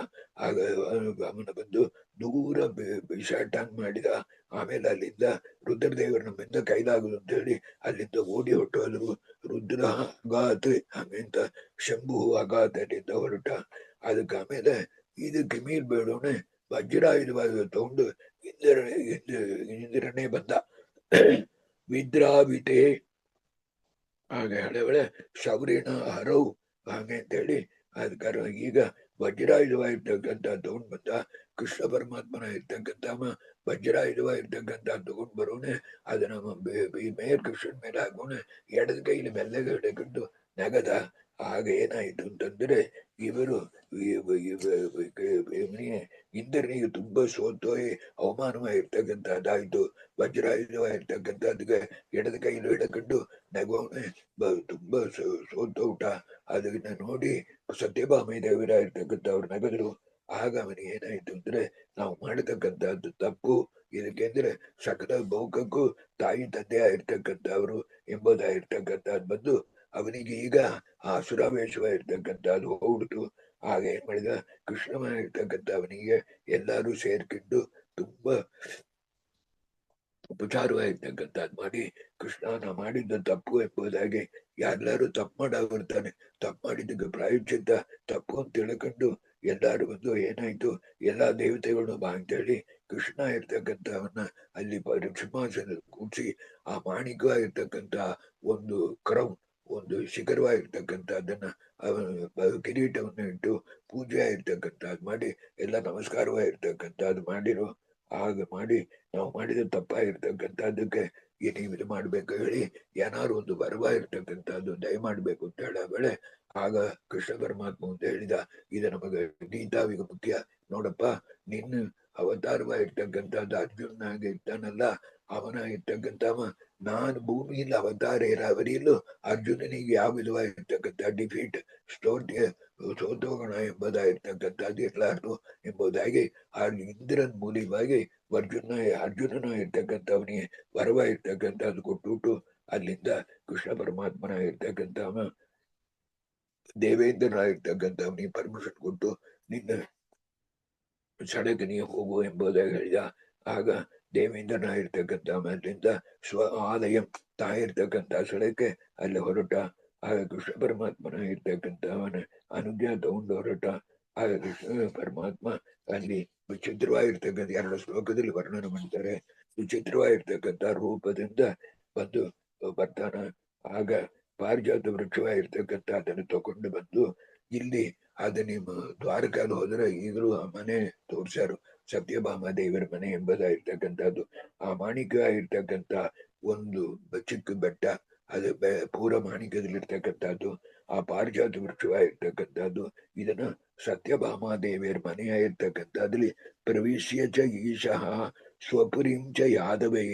ಆಗ ಅವನ ಬಂದು ದೂರ ಬಿಸಾಟಂಗ್ ಮಾಡಿದ. ಆಮೇಲೆ ಅಲ್ಲಿಂದ ರುದ್ರದೇವರು ನಮ್ಮಿಂದ ಕೈಲಾಗುದು ಅಂತ ಹೇಳಿ ಅಲ್ಲಿಂದ ಓಡಿ ಹೊಟ್ಟೋದ್ರು. ರುದ್ರ ಅಗಾತ್ ಹಂಗಂತ ಶಂಭು ಅಗಾತದಿಂದ ಹೊರಟ. ಅದಕ್ಕೆ ಆಮೇಲೆ ಇದಕ್ಕೆ ಮೀರ್ ಬೇಡೋಣ ವಜ್ರಾಯುಧವಾಗಿ ತಗೊಂಡು ಇಂದ್ರನೇ ಬಂದ. ವಿದ್ರಾವಿತೆ ಹಾಗೆ ಹಳೆವಳೆ ಶೌರ್ಯನ ಹರವು ಹಾಗೆ ಅಂತೇಳಿ ಅದಕ್ಕಾರ ಈಗ ವಜ್ರಾಯುಧವಾಗಿರ್ತಕ್ಕಂಥ ತಗೊಂಡ್ ಬಂದ. ಕೃಷ್ಣ ಪರಮಾತ್ಮನ ಇರ್ತಕ್ಕಂಥ ವಜ್ರಾಯುಧವಾಗಿರ್ತಕ್ಕಂಥ ತಗೊಂಡ್ ಬರೋಣ. ಅದನ್ನ ಈ ಮೇಯರ್ ಕೃಷ್ಣನ್ ಮೇಲೆ ಹಾಕೋಣ. ಎಡದ ಕೈಲಿ ಮೆಲ್ಲಗೆ ಹಿಡಕೊಂಡು ನಗದ. ಆಗ ಏನಾಯ್ತು ಅಂತಂದ್ರೆ ಇವರು ಇಂದ್ರನಿಗೆ ತುಂಬಾ ಸೋತೋಯಿ ಅವಮಾನವಾಗಿರ್ತಕ್ಕಂಥದ್ದಾಯ್ತು. ವಜ್ರಾಯುಧವಾಗಿರ್ತಕ್ಕಂಥದ್ದಕ್ಕೆ ಎಡದ ಕೈಲಿ ಹಿಡಕೊಂಡು ನಗೋನೆ ತುಂಬಾ ಸೋತೋಟ. ಅದನ್ನ ನೋಡಿ ಸತ್ಯಭಾಮಿ ದೇವರ ಇರ್ತಕ್ಕಂಥವ್ರು ನಗದ್ರು. ಆಗ ಅವನಿಗೆ ಏನಾಯ್ತು ಅಂದ್ರೆ ನಾವು ಮಾಡತಕ್ಕಂಥದ್ದು ತಪ್ಪು, ಇದಕ್ಕೆಂದ್ರೆ ಸಕಲ ಭೋಗಕ್ಕೂ ತಾಯಿ ತಂದೆ ಆಗಿರ್ತಕ್ಕಂಥವ್ರು ಎಂಬುದಾಗಿರ್ತಕ್ಕಂಥದ್ದು ಬಂದು ಅವನಿಗೆ ಈಗ ಆ ಸುರಾವೇಶವಾಗಿರ್ತಕ್ಕಂಥದ್ದು ಹೋಗ್ಬಿಡ್ತು. ಆಗ ಏನ್ ಮಾಡಿದ, ಕೃಷ್ಣವಾಗಿರ್ತಕ್ಕಂಥ ಅವನಿಗೆ ಎಲ್ಲರೂ ಸೇರ್ಕೊಂಡು ತುಂಬಾ ಉಪಚಾರವಾಗಿರ್ತಕ್ಕಂಥದ್ದು ಮಾಡಿ ಕೃಷ್ಣ ನಾ ಮಾಡಿದ್ದ ತಪ್ಪು ಎಂಬುದಾಗಿ ಎಲ್ಲರೂ ತಪ್ಪು ಮಾಡಾಗಿರ್ತಾನೆ. ತಪ್ಪು ಮಾಡಿದ್ದಕ್ಕೆ ಪ್ರಾಯಶ್ಚಿತ್ತ ತಪ್ಪು ಅಂತ ತಿಳ್ಕೊಂಡು ಎಲ್ಲಾರು ಬಂದು ಏನಾಯ್ತು ಎಲ್ಲಾ ದೇವತೆಗಳು ಬಾ ಅಂತೇಳಿ ಕೃಷ್ಣ ಇರ್ತಕ್ಕಂಥವನ್ನ ಅಲ್ಲಿ ಸಿಂಹಾಸನ ಕೂಡಿಸಿ ಆ ಮಾಣಿಕವಾಗಿರ್ತಕ್ಕಂಥ ಒಂದು ಕ್ರೌನ್ ಒಂದು ಶಿಖರವಾಗಿರ್ತಕ್ಕಂಥದ್ದನ್ನ ಕಿರೀಟವನ್ನು ಇಟ್ಟು ಪೂಜೆ ಆಗಿರ್ತಕ್ಕಂಥದ್ದು ಮಾಡಿ ಎಲ್ಲ ನಮಸ್ಕಾರವಾಗಿರ್ತಕ್ಕಂಥದ್ದು ಮಾಡಿರು. ಆಗ ಮಾಡಿ ನಾವು ಮಾಡಿದ ತಪ್ಪಾಗಿರ್ತಕ್ಕಂಥದ್ದಕ್ಕೆ ನೀವು ಇದು ಮಾಡ್ಬೇಕು ಹೇಳಿ ಏನಾದ್ರು ಒಂದು ವರವಾಗಿರ್ತಕ್ಕಂಥದ್ದು ದಯ ಮಾಡ್ಬೇಕು ಅಂತ ಹೇಳ ವೇಳೆ ಆಗ ಕೃಷ್ಣ ಪರಮಾತ್ಮ ಅಂತ ಹೇಳಿದ, ಇದು ನಮಗೆ ಗೀತಾವಿಗ ಮುಖ್ಯ. ನೋಡಪ್ಪ, ನಿನ್ನ ಅವತಾರವಾಗಿರ್ತಕ್ಕಂಥದ್ದು ಅರ್ಜುನಾಗಿ ಇರ್ತಾನಲ್ಲ, ಅವನ ಇರ್ತಕ್ಕಂಥವ ನಾನು ಭೂಮಿಯಲ್ಲಿ ಅವತಾರ ಇರಾವರಿಯಲ್ಲೂ ಅರ್ಜುನನಿಗೆ ಯಾವ ವಿಧವಾಗಿರ್ತಕ್ಕಂಥ ಡಿಫೀಟ್ ಸೋತೋಗೋಣ ಎಂಬುದಾಗಿರ್ತಕ್ಕಂಥದ್ದು ಇರಲಾರ್ದು ಎಂಬುದಾಗಿ ಆ ಇಂದ್ರನ್ ಮೂಲವಾಗಿ ಅರ್ಜುನನ ಇರ್ತಕ್ಕಂಥವನಿಗೆ ವರವಾಗಿರ್ತಕ್ಕಂಥದ್ದು ಕೊಟ್ಟುಬಿಟ್ಟು ಅಲ್ಲಿಂದ ಕೃಷ್ಣ ಪರಮಾತ್ಮನ ಇರ್ತಕ್ಕಂಥವ ದೇವೇಂದ್ರನಾಗಿರ್ತಕ್ಕಂಥವನಿಗೆ ಪರ್ಮಿಷನ್ ಕೊಟ್ಟು ನಿನ್ನ ಸಡಕ್ಕೆ ನೀವು ಹೋಗು ಎಂಬುದಾಗಿ ಹೇಳಿದ. ಆಗ ದೇವೇಂದ್ರನಾಗಿರ್ತಕ್ಕಂಥ ಅಲ್ಲಿಂದ ಆಲಯಂ ತಾಯಿರ್ತಕ್ಕಂಥ ಸ್ಥಳಕ್ಕೆ ಅಲ್ಲಿ ಹೊರಟ. ಆಗ ಕೃಷ್ಣ ಪರಮಾತ್ಮನ ಇರ್ತಕ್ಕಂಥವನ ಅನುಜ್ಞಾ ತಗೊಂಡು ಹೊರಟ. ಆಗ ಕೃಷ್ಣ ಪರಮಾತ್ಮ ಅಲ್ಲಿ ವಿಚಿತ್ರವಾಗಿರ್ತಕ್ಕಂಥ 2 ಶ್ಲೋಕದಲ್ಲಿ ವರ್ಣನೆ ಮಾಡ್ತಾರೆ. ವಿಚಿತ್ರವಾಗಿರ್ತಕ್ಕಂಥ ರೂಪದಿಂದ ಬಂದು ಬರ್ತಾನ. ಆಗ ಪಾರಿಜಾತ ವೃಕ್ಷವಾಗಿರ್ತಕ್ಕಂಥ ಅದನ್ನು ತಗೊಂಡು ಬಂದು ಇಲ್ಲಿ ಅದು ನಿಮ್ಮ ದ್ವಾರಕಾಲು ಹೋದ್ರೆ ಈಗಲೂ ಆ ಮನೆ ತೋರ್ಸ್ಯಾರು, ಸತ್ಯಭಾಮ ದೇವರ ಮನೆ ಎಂಬುದಾಗಿರ್ತಕ್ಕಂಥದ್ದು. ಆ ಮಾಣಿಕ್ಯ ಇರ್ತಕ್ಕಂಥ ಒಂದು ಚಿಕ್ಕ ಬೆಟ್ಟ, ಅದು ಪೂರ ಮಾಣಿಕ್ಯದಲ್ಲಿರ್ತಕ್ಕಂಥದ್ದು. ಆ ಪಾರಿಜಾತ ವೃಕ್ಷವಾಗಿರ್ತಕ್ಕಂಥದ್ದು. ಇದನ್ನ ಸತ್ಯಭಾಮ ದೇವಿಯರ ಮನೆಯ ಇರ್ತಕ್ಕಂಥದ್ರಲ್ಲಿ ಪ್ರವೇಶ್ಯ ಚ ಈಶಃ ಸ್ವಪುರಿಂ ಚ ಯಾದವೈ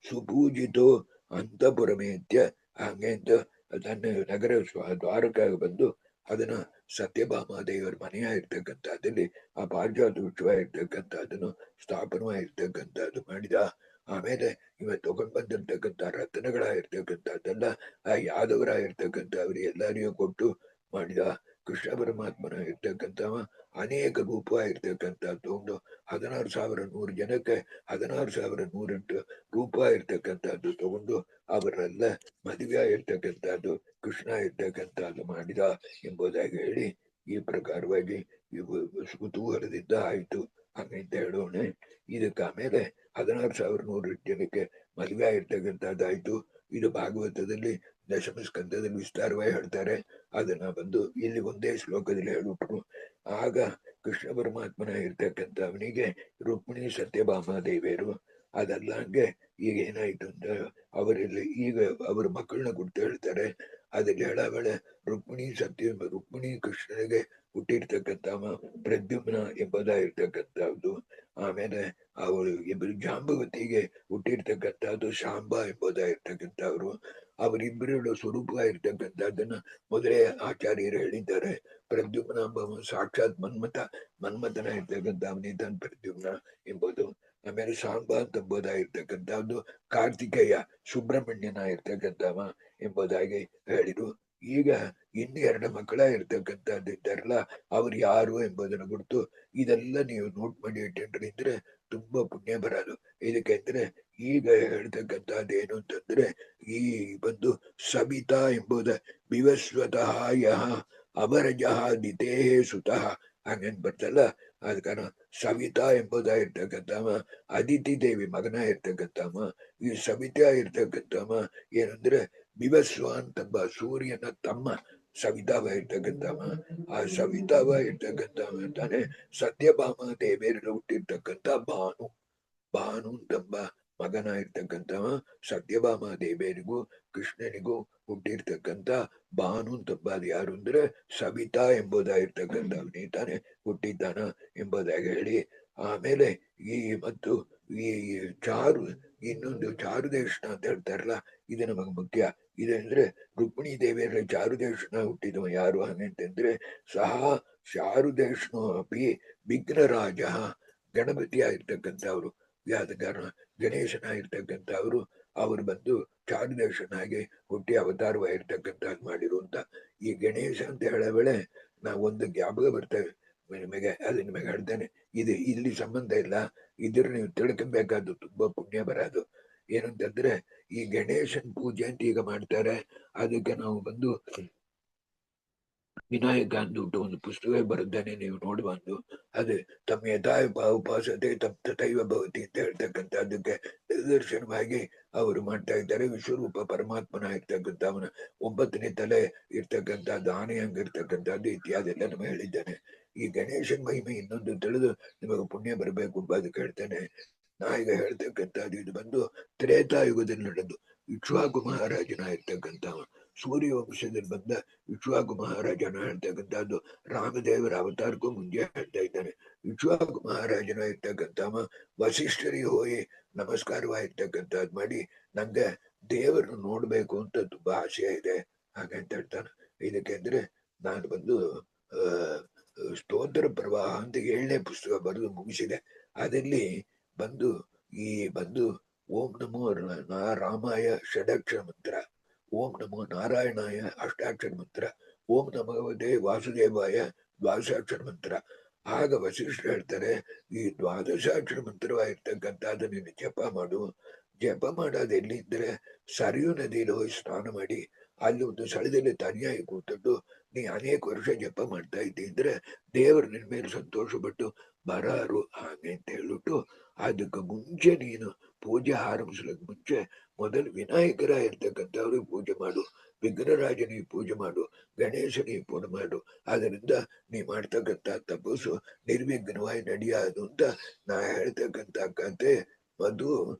ಸುಪೂಜಿತೋ ಅಂತಪುರಮೇತ್ಯ. ಹಂಗೆ ಅಂತ ತನ್ನ ನಗರ ದ್ವಾರಕ ಬಂದು ಅದನ್ನ ಸತ್ಯಭಾಮ ದೇವರ ಮನೆಯ ಇರ್ತಕ್ಕಂಥದ್ದಲ್ಲಿ ಆ ಪಾರಿಜಾತ ವೃಕ್ಷವಾಗಿರ್ತಕ್ಕಂಥದ್ದನ್ನು ಸ್ಥಾಪನವಾಗಿರ್ತಕ್ಕಂಥದ್ದು ಮಾಡಿದ. ಆಮೇಲೆ ಇವ ತಗೊಂಡ್ ಬಂದಿರ್ತಕ್ಕಂಥ ರತ್ನಗಳಾಗಿರ್ತಕ್ಕಂಥದ್ದೆಲ್ಲ ಆ ಯಾದವರಾಗಿರ್ತಕ್ಕಂಥವ್ರಿಗೆ ಎಲ್ಲರಿಗೂ ಕೊಟ್ಟು ಮಾಡಿದ. ಕೃಷ್ಣ ಪರಮಾತ್ಮನ ಇರ್ತಕ್ಕಂಥವ ಅನೇಕ ರೂಪವಾಗಿರ್ತಕ್ಕಂಥ ತಗೊಂಡು 16,100 ಜನಕ್ಕೆ 16,108 ರೂಪ ಇರ್ತಕ್ಕಂಥದ್ದು ತಗೊಂಡು ಅವರೆಲ್ಲ ಮದುವೆ ಆಗಿರ್ತಕ್ಕಂಥದ್ದು ಕೃಷ್ಣ ಇರ್ತಕ್ಕಂಥದ್ದು ಮಾಡಿದ ಎಂಬುದಾಗಿ ಹೇಳಿ, ಈ ಪ್ರಕಾರವಾಗಿ ಇವು ಕುತೂಹಲದಿಂದ ಆಯ್ತು ಹಂಗಂತ ಹೇಳೋಣ. ಇದಕ್ಕೆ ಆಮೇಲೆ 16,100 ಜನಕ್ಕೆ ಮದುವೆ ಆಗಿರ್ತಕ್ಕಂಥದ್ದಾಯ್ತು. ಇದು ಭಾಗವತದಲ್ಲಿ ದಶಮ ಸ್ಕಂದದಲ್ಲಿ ವಿಸ್ತಾರವಾಗಿ ಹೇಳ್ತಾರೆ. ಅದನ್ನ ಬಂದು ಇಲ್ಲಿ ಒಂದೇ ಶ್ಲೋಕದಲ್ಲಿ ಹೇಳ್ಬಿಟ್ರು. ಆಗ ಕೃಷ್ಣ ಪರಮಾತ್ಮನ ಇರ್ತಕ್ಕಂಥ ಅವನಿಗೆ ರುಕ್ಮಿಣಿ ಸತ್ಯಭಾಮ ದೇವಿಯರು ಅದೆಲ್ಲ ಹಂಗೆ ಈಗ ಏನಾಯ್ತು ಅಂತ ಅವರಲ್ಲಿ ಈಗ ಅವರ ಮಕ್ಕಳನ್ನ ಕುರಿತು ಹೇಳ್ತಾರೆ. ಅದ್ರಲ್ಲಿ ಹೇಳಬೇಳೆ ರುಕ್ಮಿಣಿ ಕೃಷ್ಣನಿಗೆ ಹುಟ್ಟಿರ್ತಕ್ಕಂಥವ ಪ್ರದ್ಯುಮ್ನ ಎಂಬುದಾಗಿರ್ತಕ್ಕಂಥದ್ದು. ಆಮೇಲೆ ಅವಳು ಇಬ್ಬರು ಜಾಂಬವತಿಗೆ ಹುಟ್ಟಿರ್ತಕ್ಕಂಥದ್ದು ಶಾಂಬ ಎಂಬುದಾಗಿರ್ತಕ್ಕಂಥವ್ರು. ಅವರಿಬ್ಬರ ಸ್ವರೂಪ ಇರ್ತಕ್ಕಂಥದ್ದನ್ನ ಮೊದಲೇ ಆಚಾರ್ಯರು ಹೇಳಿದ್ದಾರೆ. ಪ್ರದ್ಯುಮ್ನ ಎಂಬ ಸಾಕ್ಷಾತ್ ಮನ್ಮಥನ ಇರ್ತಕ್ಕಂಥ ಅವನಿದ್ದಾನ ಪ್ರದ್ಯುಮ್ನ ಎಂಬುದು. ಆಮೇಲೆ ಸಾಂಬ ಎಂಬುದಾಗಿರ್ತಕ್ಕಂಥದ್ದು ಕಾರ್ತಿಕೇಯ ಸುಬ್ರಹ್ಮಣ್ಯನ ಇರ್ತಕ್ಕಂಥವ ಎಂಬುದಾಗಿ ಹೇಳಿದ್ರು. ಈಗ ಇನ್ನು 2 ಮಕ್ಕಳ ಇರ್ತಕ್ಕಂಥದ್ದಿದ್ದಾರಲ್ಲ ಅವ್ರು ಯಾರು ಎಂಬುದನ್ನು ಕುರಿತು ಇದೆಲ್ಲ ನೀವು ನೋಟ್ ಮಾಡಿ ಇಟ್ಟಿದ್ರೆ ತುಂಬಾ ಪುಣ್ಯ ಬರೋದು. ಇದಕ್ಕೆಂದ್ರೆ ಈಗ ಹೇಳ್ತಕ್ಕಂಥದ್ದು ಏನು ಅಂತಂದ್ರೆ ಈ ಬಂದು ಸಬಿತಾ ಎಂಬುದ ವಿವಸ್ವತಃ ಯಹ ಅಮರಜಃ ದಿತೇಹ ಸುತಃ ಹಂಗೇನ್ ಬರ್ತಲ್ಲ. ಅದ ಕಾರಣ ಸವಿತಾ ಎಂಬುದಾಗಿರ್ತಕ್ಕಂಥವ ಅದಿತಿ ದೇವಿ ಮಗನ ಇರ್ತಕ್ಕಂಥವ. ಈ ಸವಿತಾ ಇರ್ತಕ್ಕಂಥವ ಏನಂದ್ರೆ ಬಿವಸ್ವ ಅಂತಂಬ ಸೂರ್ಯನ ತಮ್ಮ ಸವಿತಾವ ಇರ್ತಕ್ಕಂಥವ. ಆ ಸವಿತಾವ ಇರ್ತಕ್ಕಂಥವ ತಾನೆ ಸತ್ಯಭಾಮ ದೇವಿಯರಲ್ಲಿ ಹುಟ್ಟಿರ್ತಕ್ಕಂಥ ಭಾನು ಅಂತಂಬ ಮಗನ ಇರ್ತಕ್ಕಂಥವ. ಸತ್ಯಭಾಮ ದೇವಿಯರಿಗೂ ಕೃಷ್ಣನಿಗೂ ಹುಟ್ಟಿರ್ತಕ್ಕಂಥ ಭಾನು ಅಂತಂಬ ಅದು ಯಾರು ಅಂದ್ರೆ ಸವಿತಾ ಎಂಬುದಾಗಿರ್ತಕ್ಕಂಥವನೇ ತಾನೆ ಹುಟ್ಟಿದ್ದಾನ ಎಂಬುದಾಗಿ ಹೇಳಿ, ಆಮೇಲೆ ಈ ಮತ್ತು ಈ ಇನ್ನೊಂದು ಚಾರುದೇಶನ ಅಂತ ಹೇಳ್ತಾರಲ್ಲ, ಇದು ನಮಗೆ ಮುಖ್ಯ. ಇದಂದ್ರೆ ರುಕ್ಮಿಣಿ ದೇವಿಯರ ಚಾರುದೇಶನ ಹುಟ್ಟಿದವ ಯಾರು ಹಂಗಂತಂದ್ರೆ ಸಹ ಚಾರುದೇಶನೋ ಅಪಿ ವಿಘ್ನರಾಜ ಗಣಪತಿ ಆಗಿರ್ತಕ್ಕಂಥವ್ರು. ಯಾದ ಕಾರಣ ಗಣೇಶನಾಗಿರ್ತಕ್ಕಂಥವ್ರು ಅವರು ಬಂದು ಚಾರುದೇಶನಾಗಿ ಹುಟ್ಟಿ ಅವತಾರವಾಗಿರ್ತಕ್ಕಂಥದ್ದು ಮಾಡಿರುವಂತ ಈ ಗಣೇಶ ಅಂತ ಹೇಳೋ ವೇಳೆ ನಾವು ಒಂದು ಜ್ಞಾಪಕ ಬರ್ತೇವೆ ನಿಮಗೆ, ಅದು ನಿಮಗೆ ಹೇಳ್ತೇನೆ. ಇದು ಇಲ್ಲಿ ಸಂಬಂಧ ಇಲ್ಲ, ಇದ್ರ ನೀವು ತಿಳ್ಕೊಬೇಕಾದ್ದು ತುಂಬಾ ಪುಣ್ಯ ಬರೋದು. ಏನಂತಂದ್ರೆ ಈ ಗಣೇಶನ್ ಪೂಜೆ ಅಂತ ಈಗ ಮಾಡ್ತಾರೆ. ಅದಕ್ಕೆ ನಾವು ಬಂದು ವಿನಾಯಕ ಅಂದ್ಬಿಟ್ಟು ಒಂದು ಪುಸ್ತಕ ಬರುತ್ತಾನೆ, ನೀವು ನೋಡ್ಬಂದು ಅದು ತಮ್ಮ ಯಥಾಯ ಉಪಾಸತೆ ತಮ್ ತಥೈವ ಭವತಿ ಅಂತ ಹೇಳ್ತಕ್ಕಂಥ ಅದಕ್ಕೆ ನಿದರ್ಶನವಾಗಿ ಅವರು ಮಾಡ್ತಾ ಇದ್ದಾರೆ. ವಿಶ್ವರೂಪ ಪರಮಾತ್ಮನ ಇರ್ತಕ್ಕಂಥ ಅವನ 9ನೇ ತಲೆ ಇರ್ತಕ್ಕಂಥದ್ದು ಆನೆ ಹಂಗಿರ್ತಕ್ಕಂಥದ್ದು ಇತ್ಯಾದಿ ಎಲ್ಲ ನಮಗೆ ಹೇಳಿದ್ದಾನೆ. ಈ ಗಣೇಶನ್ ಮಹಿಮೆ ಇನ್ನೊಂದು ತಿಳಿದು ನಿಮಗೆ ಪುಣ್ಯ ಬರಬೇಕು ಎಂಬ ಅದಕ್ಕೆ ಹೇಳ್ತೇನೆ. ನಾ ಈಗ ಹೇಳ್ತಕ್ಕಂಥದ್ದು ಇದು ಬಂದು ತ್ರೇತಾಯುಗದಲ್ಲಿ ನಡೆದು ಇಕ್ಷ್ವಾಕು ಮಹಾರಾಜನ ಇರ್ತಕ್ಕಂಥವ ಸೂರ್ಯವಂಶದಲ್ಲಿ ಬಂದ ಇಕ್ಷ್ವಾಕು ಮಹಾರಾಜನ ಹೇಳ್ತಕ್ಕಂಥದ್ದು ರಾಮದೇವರ ಅವತಾರಕ್ಕೂ ಮುಂದೆ ಹೇಳ್ತಾ ಇದ್ದಾನೆ. ಇಕ್ಷ್ವಾಕು ಮಹಾರಾಜನ ಇರ್ತಕ್ಕಂಥವ ವಸಿಷ್ಠರಿಗೆ ಹೋಗಿ ನಮಸ್ಕಾರವಾಗಿರ್ತಕ್ಕಂಥದ್ದು ಮಾಡಿ ನಂಗೆ ದೇವರನ್ನು ನೋಡ್ಬೇಕು ಅಂತ ತುಂಬಾ ಆಸೆ ಇದೆ ಹಾಗಂತ ಹೇಳ್ತಾನೆ. ಇದಕ್ಕೆ ಅಂದ್ರೆ ನಾನು ಬಂದು ಸ್ತೋತ್ರ ಪ್ರವಾಹ ಅಂತ 7ನೇ ಪುಸ್ತಕ ಬರೆದು ಮುಗಿಸಿದೆ. ಅದರಲ್ಲಿ ಬಂದು ಈ ಬಂದು ಓಂ ನಮೋ ರಾಮಾಯ ಷಡಕ್ಷರ ಮಂತ್ರ, ಓಂ ನಮೋ ನಾರಾಯಣಾಯ ಅಷ್ಟಾಕ್ಷರ ಮಂತ್ರ, ಓಂ ನಮೋದೇ ವಾಸುದೇವಾಯ ದ್ವಾದಶಾಕ್ಷರ ಮಂತ್ರ. ಆಗ ವಸಿಷ್ಠರು ಹೇಳ್ತಾರೆ, ಈ ದ್ವಾದಶಾಕ್ಷರ ಮಂತ್ರವಾಗಿರ್ತಕ್ಕಂಥದ್ದು ನೀನು ಜಪ ಮಾಡು. ಜಪ ಮಾಡೋದು ಎಲ್ಲಿದ್ರೆ ಸರಿಯು ನದಿಯಲ್ಲಿ ಹೋಗಿ ಸ್ನಾನ ಮಾಡಿ ಅಲ್ಲಿ ಒಂದು ಸ್ಥಳದಲ್ಲಿ ತನಿಯಾಗಿ ಕೂತ್ಕೊಂಡು ನೀ ಅನೇಕ ವರ್ಷ ಜಪ ಮಾಡ್ತಾ ಇದ್ದಿದ್ರೆ ದೇವರು ನಿನ್ ಮೇಲೆ ಸಂತೋಷ ಪಟ್ಟು ಬರಾರು ಹಾಗೆ ಅಂತ ಹೇಳ್ಬಿಟ್ಟು ಅದಕ್ಕೆ ಮುಂಚೆ ನೀನು ಪೂಜೆ ಆರಂಭಿಸ್ಲಿಕ್ಕೆ ಮುಂಚೆ ಮೊದಲು ವಿನಾಯಕರ ಇರ್ತಕ್ಕಂಥವ್ರಿಗೆ ಪೂಜೆ ಮಾಡು, ವಿಘ್ನರಾಜನಿಗೆ ಪೂಜೆ ಮಾಡು, ಗಣೇಶನಿಗೆ ಪೂಜೆ ಮಾಡು. ಅದರಿಂದ ನೀ ಮಾಡ್ತಕ್ಕಂಥ ತಪಸ್ಸು ನಿರ್ವಿಘ್ನವಾಗಿ ನಡೆಯೋದು ಅಂತ ನಾ ಹೇಳ್ತಕ್ಕಂಥ ಕತೆ. ಅದು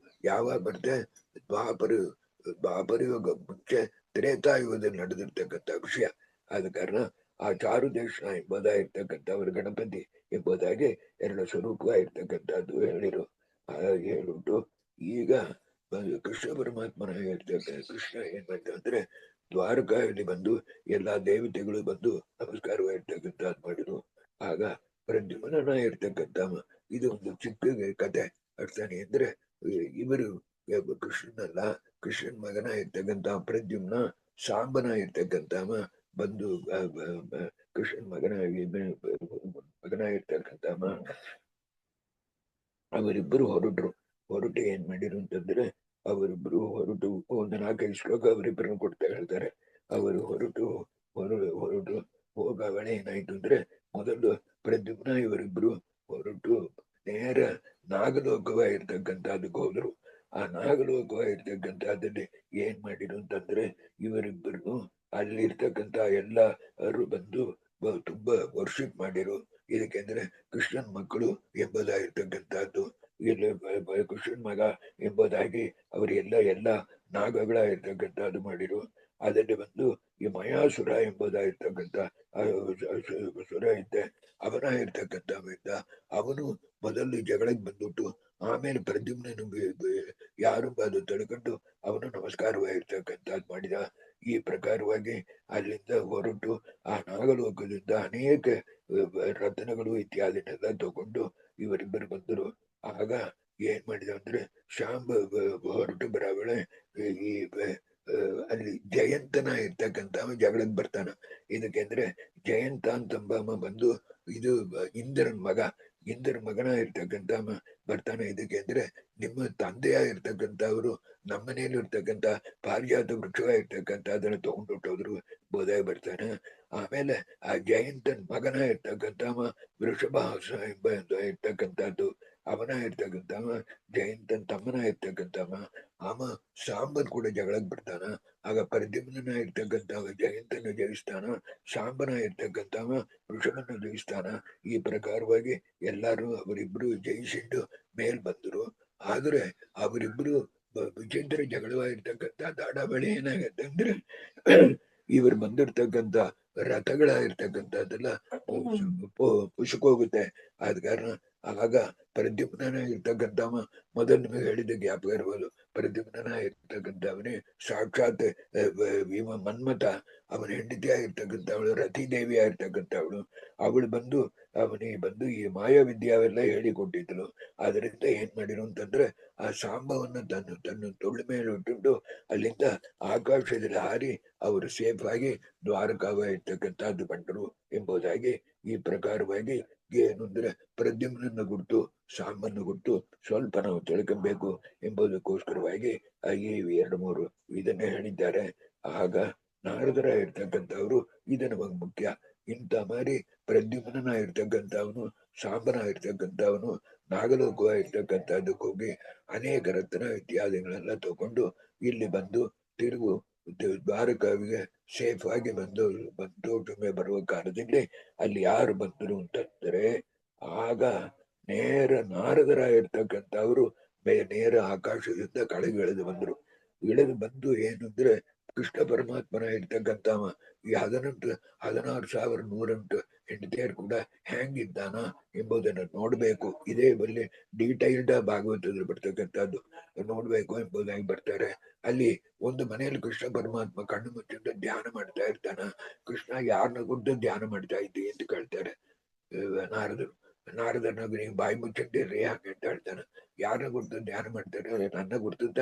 ಯಾವಾಗ ಬರುತ್ತೆ? ದ್ವಾಪರಯುಗ ಮುಂಚೆ ತ್ರೇತಾಯುಗದಲ್ಲಿ ನಡೆದಿರ್ತಕ್ಕಂಥ ವಿಷಯ. ಆದ ಕಾರಣ ಆ ಚಾರುದೇಶ ಎಂಬುದಾಗಿರ್ತಕ್ಕಂಥವ್ರ ಗಣಪತಿ ಎಂಬುದಾಗಿ ಎರಡು ಸ್ವರೂಪವಾಗಿರ್ತಕ್ಕಂಥದ್ದು ಹೇಳಿರು. ಹೇಳ್ಬಿಟ್ಟು ಈಗ ಕೃಷ್ಣ ಪರಮಾತ್ಮನ ಹೇಳ್ತಕ್ಕ ಕೃಷ್ಣ ಏನ್ ಮಾಡ್ತಾರೆ ಅಂದ್ರೆ ದ್ವಾರಕಾಯಲ್ಲಿ ಬಂದು ಎಲ್ಲಾ ದೇವತೆಗಳು ಬಂದು ನಮಸ್ಕಾರವಾಗಿರ್ತಕ್ಕಂಥದ್ದು ಮಾಡಿದ್ರು. ಆಗ ಪ್ರದ್ಯುಮ್ನ ಇರ್ತಕ್ಕಂಥ ಇದು ಒಂದು ಚಿಕ್ಕ ಕತೆ. ಅರ್ಥಾನೆ ಅಂದ್ರೆ ಇವರು ಕೃಷ್ಣನಲ್ಲ, ಕೃಷ್ಣನ್ ಮಗನ ಇರ್ತಕ್ಕಂಥ ಪ್ರದ್ಯುಮ್ನ ಸಾಂಬನ ಇರ್ತಕ್ಕಂಥ ಬಂದು ಕೃಷ್ಣನ್ ಮಗನ ಇರ್ತಕ್ಕಂಥ ಅವರಿಬ್ಬರು ಹೊರಟು ಏನ್ ಮಾಡಿರು ಅಂತಂದ್ರೆ ಅವರಿಬ್ಬರು ಹೊರಟು ಒಂದು 4-5 ಶ್ಲೋಕ ಅವರಿಬ್ಬರನ್ನು ಕೊಡ್ತಾ ಹೇಳ್ತಾರೆ. ಅವರು ಹೊರಟು ಹೋಗವಳೆ ಏನಾಯ್ತು ಅಂದ್ರೆ ಮೊದಲು ಪ್ರದ್ಯುಮ್ನ ಇವರಿಬ್ರು ಹೊರಟು ನೇರ ನಾಗಲೋಕವಾಗಿರ್ತಕ್ಕಂಥದಕ್ಕೆ ಹೋದ್ರು. ಆ ನಾಗಲೋಕವಾಗಿರ್ತಕ್ಕಂಥದ್ದಲ್ಲಿ ಏನ್ ಮಾಡಿರು ಅಂತಂದ್ರೆ ಇವರಿಬ್ಬರು ಅಲ್ಲಿರ್ತಕ್ಕಂಥ ಎಲ್ಲರೂ ಬಂದು ತುಂಬಾ ವರ್ಷಿಪ್ ಮಾಡಿರು. ಇದಕ್ಕೆಂದ್ರೆ ಕೃಷ್ಣನ್ ಮಕ್ಕಳು ಎಂಬುದಾಗಿರ್ತಕ್ಕಂಥದ್ದು, ಇಲ್ಲಿ ಕೃಷ್ಣನ್ ಮಗ ಎಂಬುದಾಗಿ ಅವರೆಲ್ಲ ನಾಗಗಳ ಇರ್ತಕ್ಕಂಥದ್ದು ಮಾಡಿರು. ಅದರಲ್ಲಿ ಬಂದು ಈ ಮಯಾಸುರ ಎಂಬುದಾಗಿರ್ತಕ್ಕಂಥ ಸುರ ಇದ್ದೆ, ಅವನ ಇರ್ತಕ್ಕಂಥ ಅವನು ಮೊದಲು ಜಗಳಕ್ಕೆ ಬಂದ್ಬಿಟ್ಟು ಆಮೇಲೆ ಪ್ರದ್ಯುಮ್ನನು ಯಾರು ಅದು ತಡ್ಕೊಂಡು ಅವನು ನಮಸ್ಕಾರವಾಗಿರ್ತಕ್ಕಂಥದ್ದು ಮಾಡಿದ. ಈ ಪ್ರಕಾರವಾಗಿ ಅಲ್ಲಿಂದ ಹೊರಟು ಆ ನಾಗಲೋಕದಿಂದ ಅನೇಕ ರತ್ನಗಳು ಇತ್ಯಾದಿನೆಲ್ಲ ತಗೊಂಡು ಇವರಿಬ್ಬರು ಬಂದರು. ಆಗ ಏನ್ ಮಾಡಿದ ಅಂದ್ರೆ ಶಾಂಬ ಹೊರಟು ಬರವಳೆ ಈ ಅಲ್ಲಿ ಜಯಂತನ ಇರ್ತಕ್ಕಂಥ ಜಗಳಕ್ಕೆ ಬರ್ತಾನ. ಇದಕ್ಕೆಂದ್ರೆ ಜಯಂತ ಅಂತಂಬ ಬಂದು ಇದು ಇಂದ್ರನ ಮಗನ ಇರ್ತಕ್ಕಂಥ ಬರ್ತಾನೆ. ಇದಕ್ಕೆ ಅಂದ್ರೆ ನಿಮ್ಮ ತಂದೆಯ ಇರ್ತಕ್ಕಂಥವ್ರು ನಮ್ಮನೇಲಿ ಇರ್ತಕ್ಕಂಥ ಪಾರಿಜಾತ ವೃಕ್ಷವಾಗಿರ್ತಕ್ಕಂಥ ಅದನ್ನ ತಗೊಂಡ್ಬಿಟ್ಟೋದ್ರು ಬೋಧಾಗಿ ಬರ್ತಾನೆ. ಆಮೇಲೆ ಆ ಜಯಂತನ್ ಮಗನ ಇರ್ತಕ್ಕಂಥ ವೃಷಭಾಸ ಎಂಬ ಇರ್ತಕ್ಕಂಥದ್ದು ಅವನ ಇರ್ತಕ್ಕಂಥ ಜಯಂತನ್ ತಮ್ಮನ ಇರ್ತಕ್ಕಂಥ ಸಾಂಬನ್ ಕೂಡ ಜಗಳಕ್ಕೆ ಬರ್ತಾನ. ಆಗ ಪ್ರದ್ಯುಮ್ನ ಇರ್ತಕ್ಕಂಥ ಜಯಂತನ ಜಯಿಸ್ತಾನ, ಸಾಂಬನ ಇರ್ತಕ್ಕಂಥ ವೃಷಭನ ಜಯಿಸ್ತಾನ. ಈ ಪ್ರಕಾರವಾಗಿ ಎಲ್ಲಾರು ಅವರಿಬ್ರು ಜಯಿಸಿಟ್ಟು ಮೇಲ್ ಬಂದರು. ಆದ್ರೆ ಅವರಿಬ್ರು ವಿಚಿತ್ರ ಜಗಳವಾಗಿರ್ತಕ್ಕಂಥ ದಾಡಬಳಿ ಏನಾಗತ್ತೆ ಅಂದ್ರೆ ಇವರು ಬಂದಿರ್ತಕ್ಕಂಥ ರಥಗಳ ಇರ್ತಕ್ಕಂಥದ್ದೆಲ್ಲ ಪುಷ್ಕೋಗುತ್ತೆ. ಆದ ಕಾರಣ ಆಗ ಪ್ರದ್ಯುಮ್ನ ಇರ್ತಕ್ಕಂಥ ಮೊದಲು ನಿಮಗೆ ಹೇಳಿದ ಜ್ಞಾಪಕ ಇರ್ಬೋದು. ಪ್ರದ್ಯುಮ್ನ ಇರ್ತಕ್ಕಂಥವನೇ ಸಾಕ್ಷಾತ್ ಮನ್ಮಥ, ಅವನ ಹೆಂಡತಿ ಆಗಿರ್ತಕ್ಕಂಥವಳು ರತಿದೇವಿ ಆಗಿರ್ತಕ್ಕಂಥವಳು. ಅವಳು ಬಂದು ಅವನಿಗೆ ಬಂದು ಈ ಮಾಯಾವಿದ್ಯಾವೆಲ್ಲ ಹೇಳಿಕೊಟ್ಟಿದ್ಳು. ಅದರಿಂದ ಏನ್ ಮಾಡಿರು ಅಂತಂದ್ರೆ ಆ ಸಾಂಬವನ್ನ ತನ್ನ ತೊಳ್ಳ ಮೇಲೆ ಇಟ್ಟುಕೊಂಡು ಅಲ್ಲಿಂದ ಆಕಾಶದಲ್ಲಿ ಹಾರಿ ಅವರು ಸೇಫ್ ಆಗಿ ದ್ವಾರಕಾವ ಇರ್ತಕ್ಕಂಥದ್ದು ಬಂದರು ಎಂಬುದಾಗಿ. ಈ ಪ್ರಕಾರವಾಗಿ ಏನು ಅಂದ್ರೆ ಪ್ರದ್ಯುಮ್ನನ್ನ ಗುರ್ತು ಸಾಂಬನ್ನು ಗುರ್ತು ಸ್ವಲ್ಪ ನಾವು ತಿಳ್ಕೊಬೇಕು ಎಂಬುದಕ್ಕೋಸ್ಕರವಾಗಿ ಈ 2-3 ಇದನ್ನೇ ಹೇಳಿದ್ದಾರೆ. ಆಗ ನಾರದರ ಇರ್ತಕ್ಕಂಥವ್ರು ಇದು ನಮಗ್ ಮುಖ್ಯ. ಇಂಥ ಮಾರಿ ಪ್ರದ್ಯುಮ್ನ ಇರ್ತಕ್ಕಂಥವನು ಸಾಂಬನ ಇರ್ತಕ್ಕಂಥವನು ನಾಗಲೋಕ ಇರ್ತಕ್ಕಂಥದ್ದಕ್ಕೆ ಹೋಗಿ ಅನೇಕ ರತ್ನ ಇತ್ಯಾದಿಗಳೆಲ್ಲ ತಗೊಂಡು ಇಲ್ಲಿ ಬಂದು ತಿರುಗು ದ್ವಾರಕಾವಿಗೆ ಸೇಫ್ ಆಗಿ ಬಂದು ಬರುವ ಕಾಲದಲ್ಲಿ ಅಲ್ಲಿ ಯಾರು ಬಂದರು ಅಂತಂದ್ರೆ ಆಗ ನೇರ ನಾರದರ ಇರ್ತಕ್ಕಂಥವ್ರು ನೇರ ಆಕಾಶದಿಂದ ಕೆಳಗೆ ಇಳಿದು ಬಂದ್ರು. ಇಳಿದು ಬಂದು ಏನು ಅಂದ್ರೆ ಕೃಷ್ಣ ಪರಮಾತ್ಮನ ಇರ್ತಕ್ಕಂಥ ಈ 16,108 ಹೆಂಡತಿಯರು ಕೂಡ ಹೆಂಗಿದ್ದಾನ ಎಂಬುದನ್ನು ನೋಡ್ಬೇಕು. ಇದೇ ಬಲ್ಲಿ ಡೀಟೈಲ್ಡ್ ಭಾಗವತದಲ್ಲಿ ಬರ್ತಕ್ಕಂಥದ್ದು ನೋಡ್ಬೇಕು ಎಂಬುದಾಗಿ ಬರ್ತಾರೆ. ಅಲ್ಲಿ ಒಂದು ಮನೆಯಲ್ಲಿ ಕೃಷ್ಣ ಪರಮಾತ್ಮ ಕಣ್ಣು ಮುಚ್ಚಿಟ್ಟು ಧ್ಯಾನ ಮಾಡ್ತಾ ಇರ್ತಾನ. ಕೃಷ್ಣ ಯಾರನ್ನ ಕುರಿತು ಧ್ಯಾನ ಮಾಡ್ತಾ ಇದ್ದಿ ಅಂತ ಕೇಳ್ತಾರೆ ನಾರದನ ನೀವು ಬಾಯಿ ಮುಚ್ಚಿಟ್ಟಿರ್ರಿ ಹಂಗೆ ಅಂತ ಹೇಳ್ತಾನೆ. ಯಾರನ್ನ ಗುರ್ತು ಧ್ಯಾನ ಮಾಡ್ತಾರೆ? ನನ್ನ ಗುರ್ತುದ್ದ